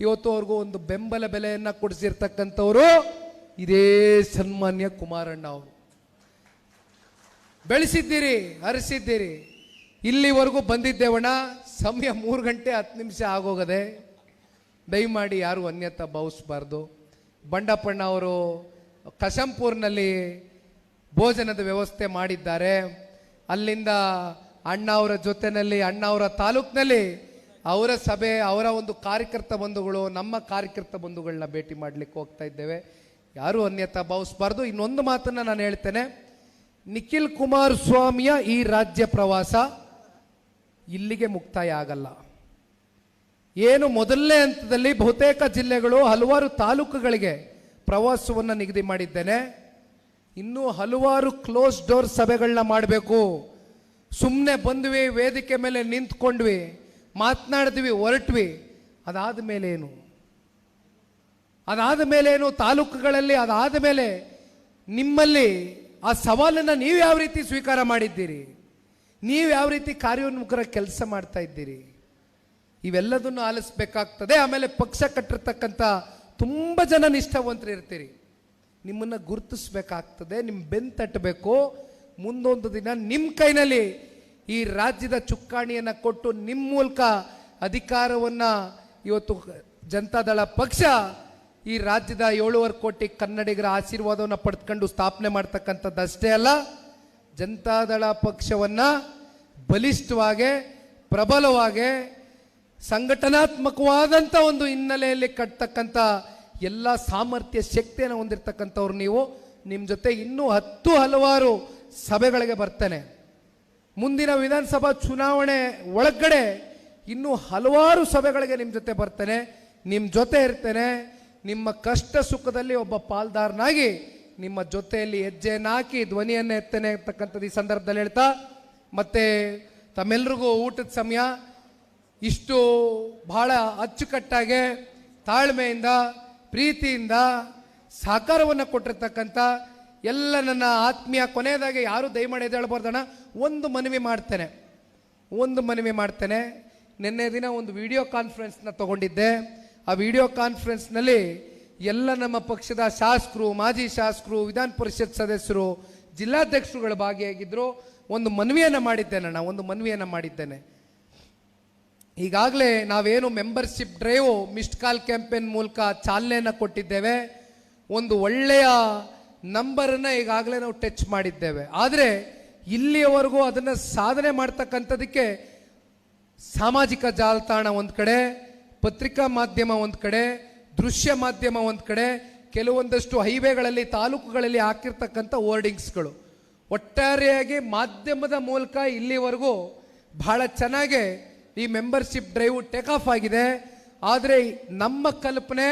ಇವತ್ತು ಅವ್ರಿಗೂ ಒಂದು ಬೆಂಬಲ ಬೆಲೆಯನ್ನು ಕೊಡಿಸಿರ್ತಕ್ಕಂಥವರು ಇದೇ ಸನ್ಮಾನ್ಯ ಕುಮಾರಣ್ಣ ಅವರು. ಬೆಳೆಸಿದ್ದೀರಿ, ಹರಿಸಿದ್ದೀರಿ, ಇಲ್ಲಿವರೆಗೂ ಬಂದಿದ್ದೇವಣ್ಣ. ಸಮಯ 3 ಗಂಟೆ 10 ನಿಮಿಷ ಆಗೋಗದೆ. ದಯಮಾಡಿ ಯಾರು ಅನ್ಯತಾ ಭಾವಿಸಬಾರ್ದು. ಬಂಡಪ್ಪಣ್ಣ ಅವರು ಕಶಂಪುರ್ನಲ್ಲಿ ಭೋಜನದ ವ್ಯವಸ್ಥೆ ಮಾಡಿದ್ದಾರೆ. ಅಲ್ಲಿಂದ ಅಣ್ಣ ಅವರ ಜೊತೆಯಲ್ಲಿ, ಅಣ್ಣ ಅವರ ತಾಲೂಕಿನಲ್ಲಿ ಅವರ ಸಭೆ, ಅವರ ಒಂದು ಕಾರ್ಯಕರ್ತ ಬಂಧುಗಳು, ನಮ್ಮ ಕಾರ್ಯಕರ್ತ ಬಂಧುಗಳನ್ನ ಭೇಟಿ ಮಾಡಲಿಕ್ಕೆ ಹೋಗ್ತಾ ಇದ್ದೇವೆ. ಯಾರು ಅನ್ಯತಾ ಭಾವಿಸಬಾರ್ದು. ಇನ್ನೊಂದು ಮಾತನ್ನು ನಾನು ಹೇಳ್ತೇನೆ, ನಿಖಿಲ್ ಕುಮಾರಸ್ವಾಮಿಯ ಈ ರಾಜ್ಯ ಪ್ರವಾಸ ಇಲ್ಲಿಗೆ ಮುಕ್ತಾಯ ಆಗಲ್ಲ. ಏನು ಮೊದಲನೇ ಹಂತದಲ್ಲಿ ಬಹುತೇಕ ಜಿಲ್ಲೆಗಳು, ಹಲವಾರು ತಾಲೂಕುಗಳಿಗೆ ಪ್ರವಾಸವನ್ನು ನಿಗದಿ ಮಾಡಿದ್ದೇನೆ. ಇನ್ನೂ ಹಲವಾರು ಕ್ಲೋಸ್ ಡೋರ್ ಸಭೆಗಳನ್ನ ಮಾಡಬೇಕು. ಸುಮ್ಮನೆ ಬಂದ್ವಿ, ವೇದಿಕೆ ಮೇಲೆ ನಿಂತ್ಕೊಂಡ್ವಿ, ಮಾತನಾಡಿದ್ವಿ, ಹೊರಟ್ವಿ, ಅದಾದ ಮೇಲೆ ಏನು? ಅದಾದ ಮೇಲೆ ಏನು ತಾಲೂಕುಗಳಲ್ಲಿ ಅದಾದ ಮೇಲೆ ನಿಮ್ಮಲ್ಲಿ ಆ ಸವಾಲನ್ನು ನೀವು ಯಾವ ರೀತಿ ಸ್ವೀಕಾರ ಮಾಡಿದ್ದೀರಿ, ನೀವು ಯಾವ ರೀತಿ ಕಾರ್ಯೋನ್ಮುಖರ ಕೆಲಸ ಮಾಡ್ತಾ ಇದ್ದೀರಿ, ಇವೆಲ್ಲದನ್ನು ಆಲಿಸ್ಬೇಕಾಗ್ತದೆ. ಆಮೇಲೆ ಪಕ್ಷ ಕಟ್ಟಿರ್ತಕ್ಕಂಥ ತುಂಬ ಜನ ನಿಷ್ಠಾವಂತರು ಇರ್ತೀರಿ, ನಿಮ್ಮನ್ನು ಗುರುತಿಸ್ಬೇಕಾಗ್ತದೆ, ನಿಮ್ಮ ಬೆನ್ನು ತಟ್ಟಬೇಕು. ಮುಂದೊಂದು ದಿನ ನಿಮ್ಮ ಕೈನಲ್ಲಿ ಈ ರಾಜ್ಯದ ಚುಕ್ಕಾಣಿಯನ್ನು ಕೊಟ್ಟು ನಿಮ್ಮ ಮೂಲಕ ಅಧಿಕಾರವನ್ನು ಇವತ್ತು ಜನತಾದಳ ಪಕ್ಷ ಈ ರಾಜ್ಯದ 7.5 ಕೋಟಿ ಕನ್ನಡಿಗರ ಆಶೀರ್ವಾದವನ್ನು ಪಡೆದುಕೊಂಡು ಸ್ಥಾಪನೆ ಮಾಡ್ತಕ್ಕಂಥದ್ದು ಅಷ್ಟೇ ಅಲ್ಲ, ಜನತಾದಳ ಪಕ್ಷವನ್ನು ಬಲಿಷ್ಠವಾಗಿ ಪ್ರಬಲವಾಗಿ ಸಂಘಟನಾತ್ಮಕವಾದಂಥ ಒಂದು ಹಿನ್ನೆಲೆಯಲ್ಲಿ ಕಟ್ತಕ್ಕಂಥ ಎಲ್ಲ ಸಾಮರ್ಥ್ಯ ಶಕ್ತಿಯನ್ನು ಹೊಂದಿರತಕ್ಕಂಥವ್ರು ನೀವು. ನಿಮ್ಮ ಜೊತೆ ಇನ್ನೂ ಹಲವಾರು ಸಭೆಗಳಿಗೆ ಬರ್ತೇನೆ. ಮುಂದಿನ ವಿಧಾನಸಭಾ ಚುನಾವಣೆ ಒಳಗಡೆ ಇನ್ನೂ ಹಲವಾರು ಸಭೆಗಳಿಗೆ ನಿಮ್ಮ ಜೊತೆ ಬರ್ತೇನೆ, ನಿಮ್ಮ ಜೊತೆ ಇರ್ತೇನೆ. ನಿಮ್ಮ ಕಷ್ಟ ಸುಖದಲ್ಲಿ ಒಬ್ಬ ಪಾಲ್ದಾರನಾಗಿ ನಿಮ್ಮ ಜೊತೆಯಲ್ಲಿ ಹೆಜ್ಜೆಯನ್ನು ಹಾಕಿ ಧ್ವನಿಯನ್ನು ಎತ್ತೇನೆ ಅಂತಕ್ಕಂಥದ್ದು ಈ ಸಂದರ್ಭದಲ್ಲಿ ಹೇಳ್ತಾ, ಮತ್ತೆ ತಮ್ಮೆಲ್ರಿಗೂ ಊಟದ ಸಮಯ, ಇಷ್ಟು ಬಹಳ ಅಚ್ಚುಕಟ್ಟಾಗೆ ತಾಳ್ಮೆಯಿಂದ ಪ್ರೀತಿಯಿಂದ ಸಹಕಾರವನ್ನು ಕೊಟ್ಟಿರ್ತಕ್ಕಂಥ ಎಲ್ಲ ನನ್ನ ಆತ್ಮೀಯ, ಕೊನೆಯದಾಗಿ ಯಾರು ದಯಮಾಡಿ ಎದ್ದೇಳಬಾರ್ದಣ್ಣ, ಒಂದು ಮನವಿ ಮಾಡ್ತೇನೆ. ನಿನ್ನೆ ದಿನ ಒಂದು ವಿಡಿಯೋ ಕಾನ್ಫರೆನ್ಸ್ನ ತಗೊಂಡಿದ್ದೆ. ಆ ವಿಡಿಯೋ ಕಾನ್ಫರೆನ್ಸ್ನಲ್ಲಿ ಎಲ್ಲ ನಮ್ಮ ಪಕ್ಷದ ಶಾಸಕರು, ಮಾಜಿ ಶಾಸಕರು, ವಿಧಾನ ಪರಿಷತ್ ಸದಸ್ಯರು, ಜಿಲ್ಲಾಧ್ಯಕ್ಷರುಗಳು ಭಾಗಿಯಾಗಿದ್ದರು. ಒಂದು ಮನವಿಯನ್ನು ಮಾಡಿದ್ದೇನೆ. ಈಗಾಗಲೇ ನಾವೇನು membership drive missed call campaign ಮೂಲಕ ಚಾಲನೆಯನ್ನು ಕೊಟ್ಟಿದ್ದೇವೆ. ಒಂದು ಒಳ್ಳೆಯ ನಂಬರನ್ನು ಈಗಾಗಲೇ ನಾವು ಟಚ್ ಮಾಡಿದ್ದೇವೆ. ಆದರೆ ಇಲ್ಲಿಯವರೆಗೂ ಅದನ್ನು ಸಾಧನೆ ಮಾಡ್ತಕ್ಕಂಥದಕ್ಕೆ ಸಾಮಾಜಿಕ ಜಾಲತಾಣ ಒಂದು ಕಡೆ, ಪತ್ರಿಕಾ ಮಾಧ್ಯಮ ಒಂದು ಕಡೆ, ದೃಶ್ಯ ಮಾಧ್ಯಮ ಒಂದು ಕಡೆ, ಕೆಲವೊಂದಷ್ಟು ಹೈವೇಗಳಲ್ಲಿ ತಾಲೂಕುಗಳಲ್ಲಿ ಹಾಕಿರ್ತಕ್ಕಂಥ ಹೋರ್ಡಿಂಗ್ಸ್ಗಳು, ಒಟ್ಟಾರೆಯಾಗಿ ಮಾಧ್ಯಮದ ಮೂಲಕ ಇಲ್ಲಿವರೆಗೂ ಬಹಳ ಚೆನ್ನಾಗಿ ಈ ಮೆಂಬರ್ಶಿಪ್ ಡ್ರೈವ್ ಟೇಕ್ ಆಫ್ ಆಗಿದೆ. ಆದರೆ ನಮ್ಮ ಕಲ್ಪನೆ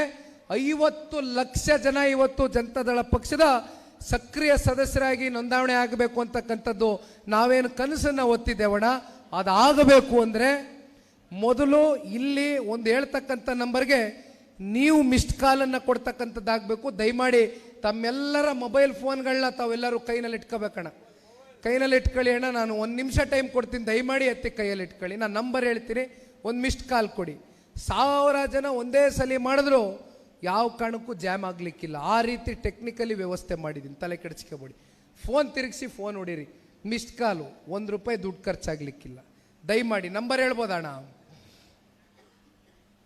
50 ಲಕ್ಷ ಜನ ಇವತ್ತು ಜನತಾದಳ ಪಕ್ಷದ ಸಕ್ರಿಯ ಸದಸ್ಯರಾಗಿ ನೋಂದಣಿ ಆಗಬೇಕು ಅಂತಕ್ಕಂಥದ್ದು ನಾವೇನು ಕನಸನ್ನು ಒತ್ತಿದ್ದೇವಣ, ಅದಾಗಬೇಕು ಅಂದರೆ ಮೊದಲು ಇಲ್ಲಿ ಒಂದು ಹೇಳ್ತಕ್ಕಂಥ ನಂಬರ್ಗೆ ನೀವು ಮಿಸ್ಡ್ ಕಾಲನ್ನು ಕೊಡ್ತಕ್ಕಂಥದ್ದಾಗಬೇಕು. ದಯಮಾಡಿ ತಮ್ಮೆಲ್ಲರ ಮೊಬೈಲ್ ಫೋನ್ಗಳನ್ನ ತಾವೆಲ್ಲರೂ ಕೈನಲ್ಲಿ ಇಟ್ಕೋಬೇಕಣ್ಣ, ಕೈನಲ್ಲಿ ಇಟ್ಕೊಳ್ಳಿ ಅಣ್ಣ. ನಾನು 1 ನಿಮಿಷ ಟೈಮ್ ಕೊಡ್ತೀನಿ, ದಯಮಾಡಿ ಎತ್ತಿ ಕೈಯಲ್ಲಿ ಇಟ್ಕೊಳ್ಳಿ. ನಾನು ನಂಬರ್ ಹೇಳ್ತೀನಿ, ಒಂದು ಮಿಸ್ಡ್ ಕಾಲ್ ಕೊಡಿ. 1000 ಜನ ಒಂದೇ ಸಲ ಮಾಡಿದ್ರು ಯಾವ ಕಾರಣಕ್ಕೂ ಜಾಮ್ ಆಗಲಿಕ್ಕಿಲ್ಲ. ಆ ರೀತಿ ಟೆಕ್ನಿಕಲಿ ವ್ಯವಸ್ಥೆ ಮಾಡಿದ್ದೀನಿ, ತಲೆ ಕೆಡಿಸ್ಕೋಬೇಡಿ. ಫೋನ್ ತಿರುಗಿಸಿ ಫೋನ್ ಹೊಡೀರಿ, ಮಿಸ್ಡ್ ಕಾಲು, ₹1 ದುಡ್ಡು ಖರ್ಚಾಗಲಿಕ್ಕಿಲ್ಲ. ದಯಮಾಡಿ ನಂಬರ್ ಹೇಳ್ಬೋದಣ್ಣ?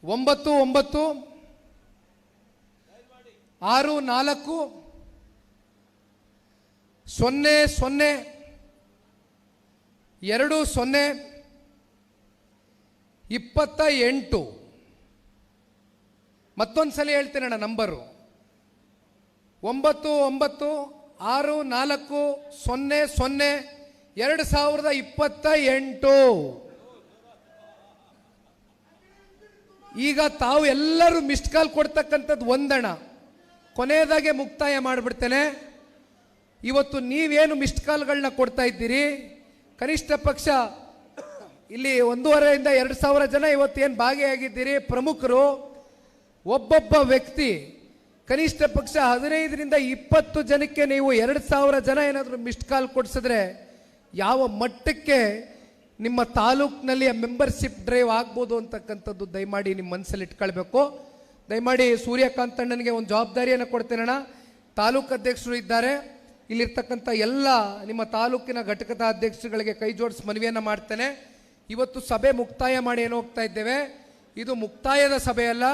99640020. ಮತ್ತೊಂದ್ಸಲ ಹೇಳ್ತೇನಣ್ಣ ನಂಬರು, 9964002028. ಈಗ ತಾವು ಎಲ್ಲರೂ ಮಿಸ್ಡ್ ಕಾಲ್ ಕೊಡ್ತಕ್ಕಂಥದ್ದು ಒಂದಣ. ಕೊನೆಯದಾಗೆ ಮುಕ್ತಾಯ ಮಾಡಿಬಿಡ್ತೇನೆ. ಇವತ್ತು ನೀವೇನು ಮಿಸ್ಡ್ ಕಾಲ್ಗಳನ್ನ ಕೊಡ್ತಾ ಇದ್ದೀರಿ, ಕನಿಷ್ಠ ಪಕ್ಷ ಇಲ್ಲಿ 1,500 ಇಂದ 2,000 ಜನ ಇವತ್ತೇನು ಭಾಗಿಯಾಗಿದ್ದೀರಿ ಪ್ರಮುಖರು. ಒಬ್ಬೊಬ್ಬ ವ್ಯಕ್ತಿ ಕನಿಷ್ಠ ಪಕ್ಷ 15ರಿಂದ 20 ಜನಕ್ಕೆ ನೀವು 2,000 ಜನ ಏನಾದರೂ ಮಿಸ್ಡ್ ಕಾಲ್ ಕೊಡಿಸಿದ್ರೆ ಯಾವ ಮಟ್ಟಕ್ಕೆ ನಿಮ್ಮ ತಾಲೂಕಿನಲ್ಲಿ ಮೆಂಬರ್ಶಿಪ್ ಡ್ರೈವ್ ಆಗ್ಬೋದು ಅಂತಕ್ಕಂಥದ್ದು ದಯಮಾಡಿ ನಿಮ್ಮ ಮನಸ್ಸಲ್ಲಿ ಇಟ್ಕೊಳ್ಬೇಕು. ದಯಮಾಡಿ ಸೂರ್ಯಕಾಂತ್ ಅಣ್ಣನಿಗೆ ಒಂದು ಜವಾಬ್ದಾರಿಯನ್ನು ಕೊಡ್ತೇನಣ್ಣ. ತಾಲೂಕು ಅಧ್ಯಕ್ಷರು ಇದ್ದಾರೆ, ಇಲ್ಲಿರ್ತಕ್ಕಂಥ ಎಲ್ಲ ನಿಮ್ಮ ತಾಲೂಕಿನ ಘಟಕದ ಅಧ್ಯಕ್ಷರುಗಳಿಗೆ ಕೈ ಜೋಡಿಸಿ ಮನವಿಯನ್ನು ಮಾಡ್ತೇನೆ. ಇವತ್ತು ಸಭೆ ಮುಕ್ತಾಯ ಮಾಡಿ ಏನು ಹೋಗ್ತಾ ಇದ್ದೇವೆ, ಇದು ಮುಕ್ತಾಯದ ಸಭೆ ಅಲ್ಲ,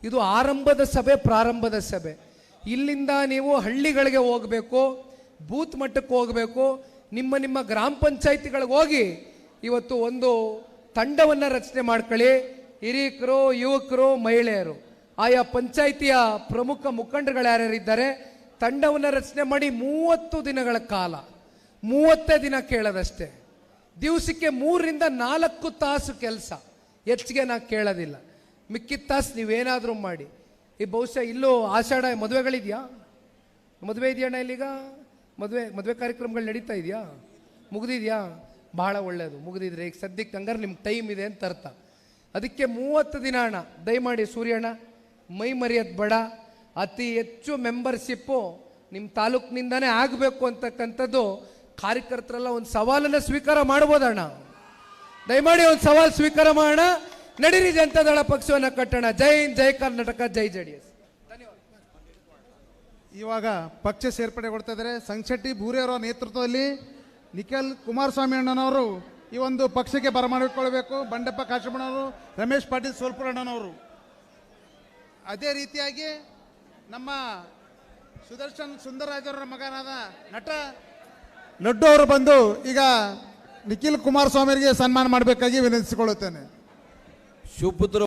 ಇದು ಆರಂಭದ ಸಭೆ, ಪ್ರಾರಂಭದ ಸಭೆ. ಇಲ್ಲಿಂದ ನೀವು ಹಳ್ಳಿಗಳಿಗೆ ಹೋಗಬೇಕು, ಬೂತ್ ಮಟ್ಟಕ್ಕೆ ಹೋಗಬೇಕು, ನಿಮ್ಮ ಗ್ರಾಮ ಪಂಚಾಯಿತಿಗಳಿಗೆ ಹೋಗಿ ಇವತ್ತು ಒಂದು ತಂಡವನ್ನು ರಚನೆ ಮಾಡ್ಕೊಳ್ಳಿ. ಹಿರಿಯಕರು, ಯುವಕರು, ಮಹಿಳೆಯರು, ಆಯಾ ಪಂಚಾಯಿತಿಯ ಪ್ರಮುಖ ಮುಖಂಡರುಗಳು ಯಾರ್ಯಾರಿದ್ದಾರೆ ತಂಡವನ್ನು ರಚನೆ ಮಾಡಿ 30 ದಿನಗಳ ಕಾಲ, 30 ದಿನ ಕೇಳೋದಷ್ಟೇ, ದಿವಸಕ್ಕೆ 3ರಿಂದ 4 ತಾಸು ಕೆಲಸ, ಹೆಚ್ಚಿಗೆ ನಾ ಕೇಳೋದಿಲ್ಲ. ಮಿಕ್ಕಿದ ತಾಸು ನೀವೇನಾದರೂ ಮಾಡಿ. ಈ ಬಹುಶಃ ಇಲ್ಲೂ ಆಷಾಢ ಮದುವೆಗಳಿದೆಯಾ, ಮದುವೆ ಇದೆಯಣ್ಣ ಇಲ್ಲೀಗ? ಮದುವೆ ಕಾರ್ಯಕ್ರಮಗಳು ನಡೀತಾ ಇದೆಯಾ, ಮುಗಿದಿದೆಯಾ? ಭಾಳ ಒಳ್ಳೆಯದು, ಮುಗಿದಿದ್ರೆ ಈಗ ಸದ್ಯಕ್ಕೆ ಹಂಗಾರೆ ನಿಮ್ಗೆ ಟೈಮ್ ಇದೆ ಅಂತ ಅರ್ಥ. ಅದಕ್ಕೆ 30 ದಿನ ಅಣ್ಣ. ದಯಮಾಡಿ ಸೂರ್ಯಣ್ಣ ಮೈ ಮರೆಯೋದು ಬೇಡ. ಅತಿ ಹೆಚ್ಚು ಮೆಂಬರ್ಶಿಪ್ಪು ನಿಮ್ಮ ತಾಲೂಕಿನಿಂದಾನೇ ಆಗಬೇಕು ಅಂತಕ್ಕಂಥದ್ದು ಕಾರ್ಯಕರ್ತರೆಲ್ಲ ಒಂದು ಸವಾಲನ್ನು ಸ್ವೀಕಾರ ಮಾಡ್ಬೋದಣ್ಣ. ದಯಮಾಡಿ ಒಂದು ಸವಾಲು ಸ್ವೀಕಾರ ಮಾಡೋಣ. ನಡೀರಿ ಜನತಾದಳ ಪಕ್ಷವನ್ನು ಕಟ್ಟೋಣ. ಜೈ ಹಿಂದ್, ಜೈ ಕರ್ನಾಟಕ, ಜೈ JDS. ಇವಾಗ ಪಕ್ಷ ಸೇರ್ಪಡೆಗೊಳ್ತಾ ಇದ್ದಾರೆ. ಸಂಗಶೆಟ್ಟಿ ಬೂರೆಯವರ ನೇತೃತ್ವದಲ್ಲಿ ನಿಖಿಲ್ ಕುಮಾರಸ್ವಾಮಿ ಅಣ್ಣನವರು ಈ ಒಂದು ಪಕ್ಷಕ್ಕೆ ಬರಮಾಡಿಕೊಳ್ಳಬೇಕು. ಬಂಡೆಪ್ಪ ಕಾಶಪ್ಪನವರು, ರಮೇಶ್ ಪಾಟೀಲ್ ಸೋಲ್ಪುರ ಅಣ್ಣನವರು, ಅದೇ ರೀತಿಯಾಗಿ ನಮ್ಮ ಸುದರ್ಶನ್ ಸುಂದರರಾಜರ ಮಗನಾದ ನಟ ಲಡ್ಡು ಅವರು ಬಂದು ಈಗ ನಿಖಿಲ್ ಕುಮಾರಸ್ವಾಮಿಯವರಿಗೆ ಸನ್ಮಾನ ಮಾಡಬೇಕಾಗಿ ವಿನಂತಿಸಿಕೊಳ್ಳುತ್ತೇನೆ. ಶಿವಪುತ್ರ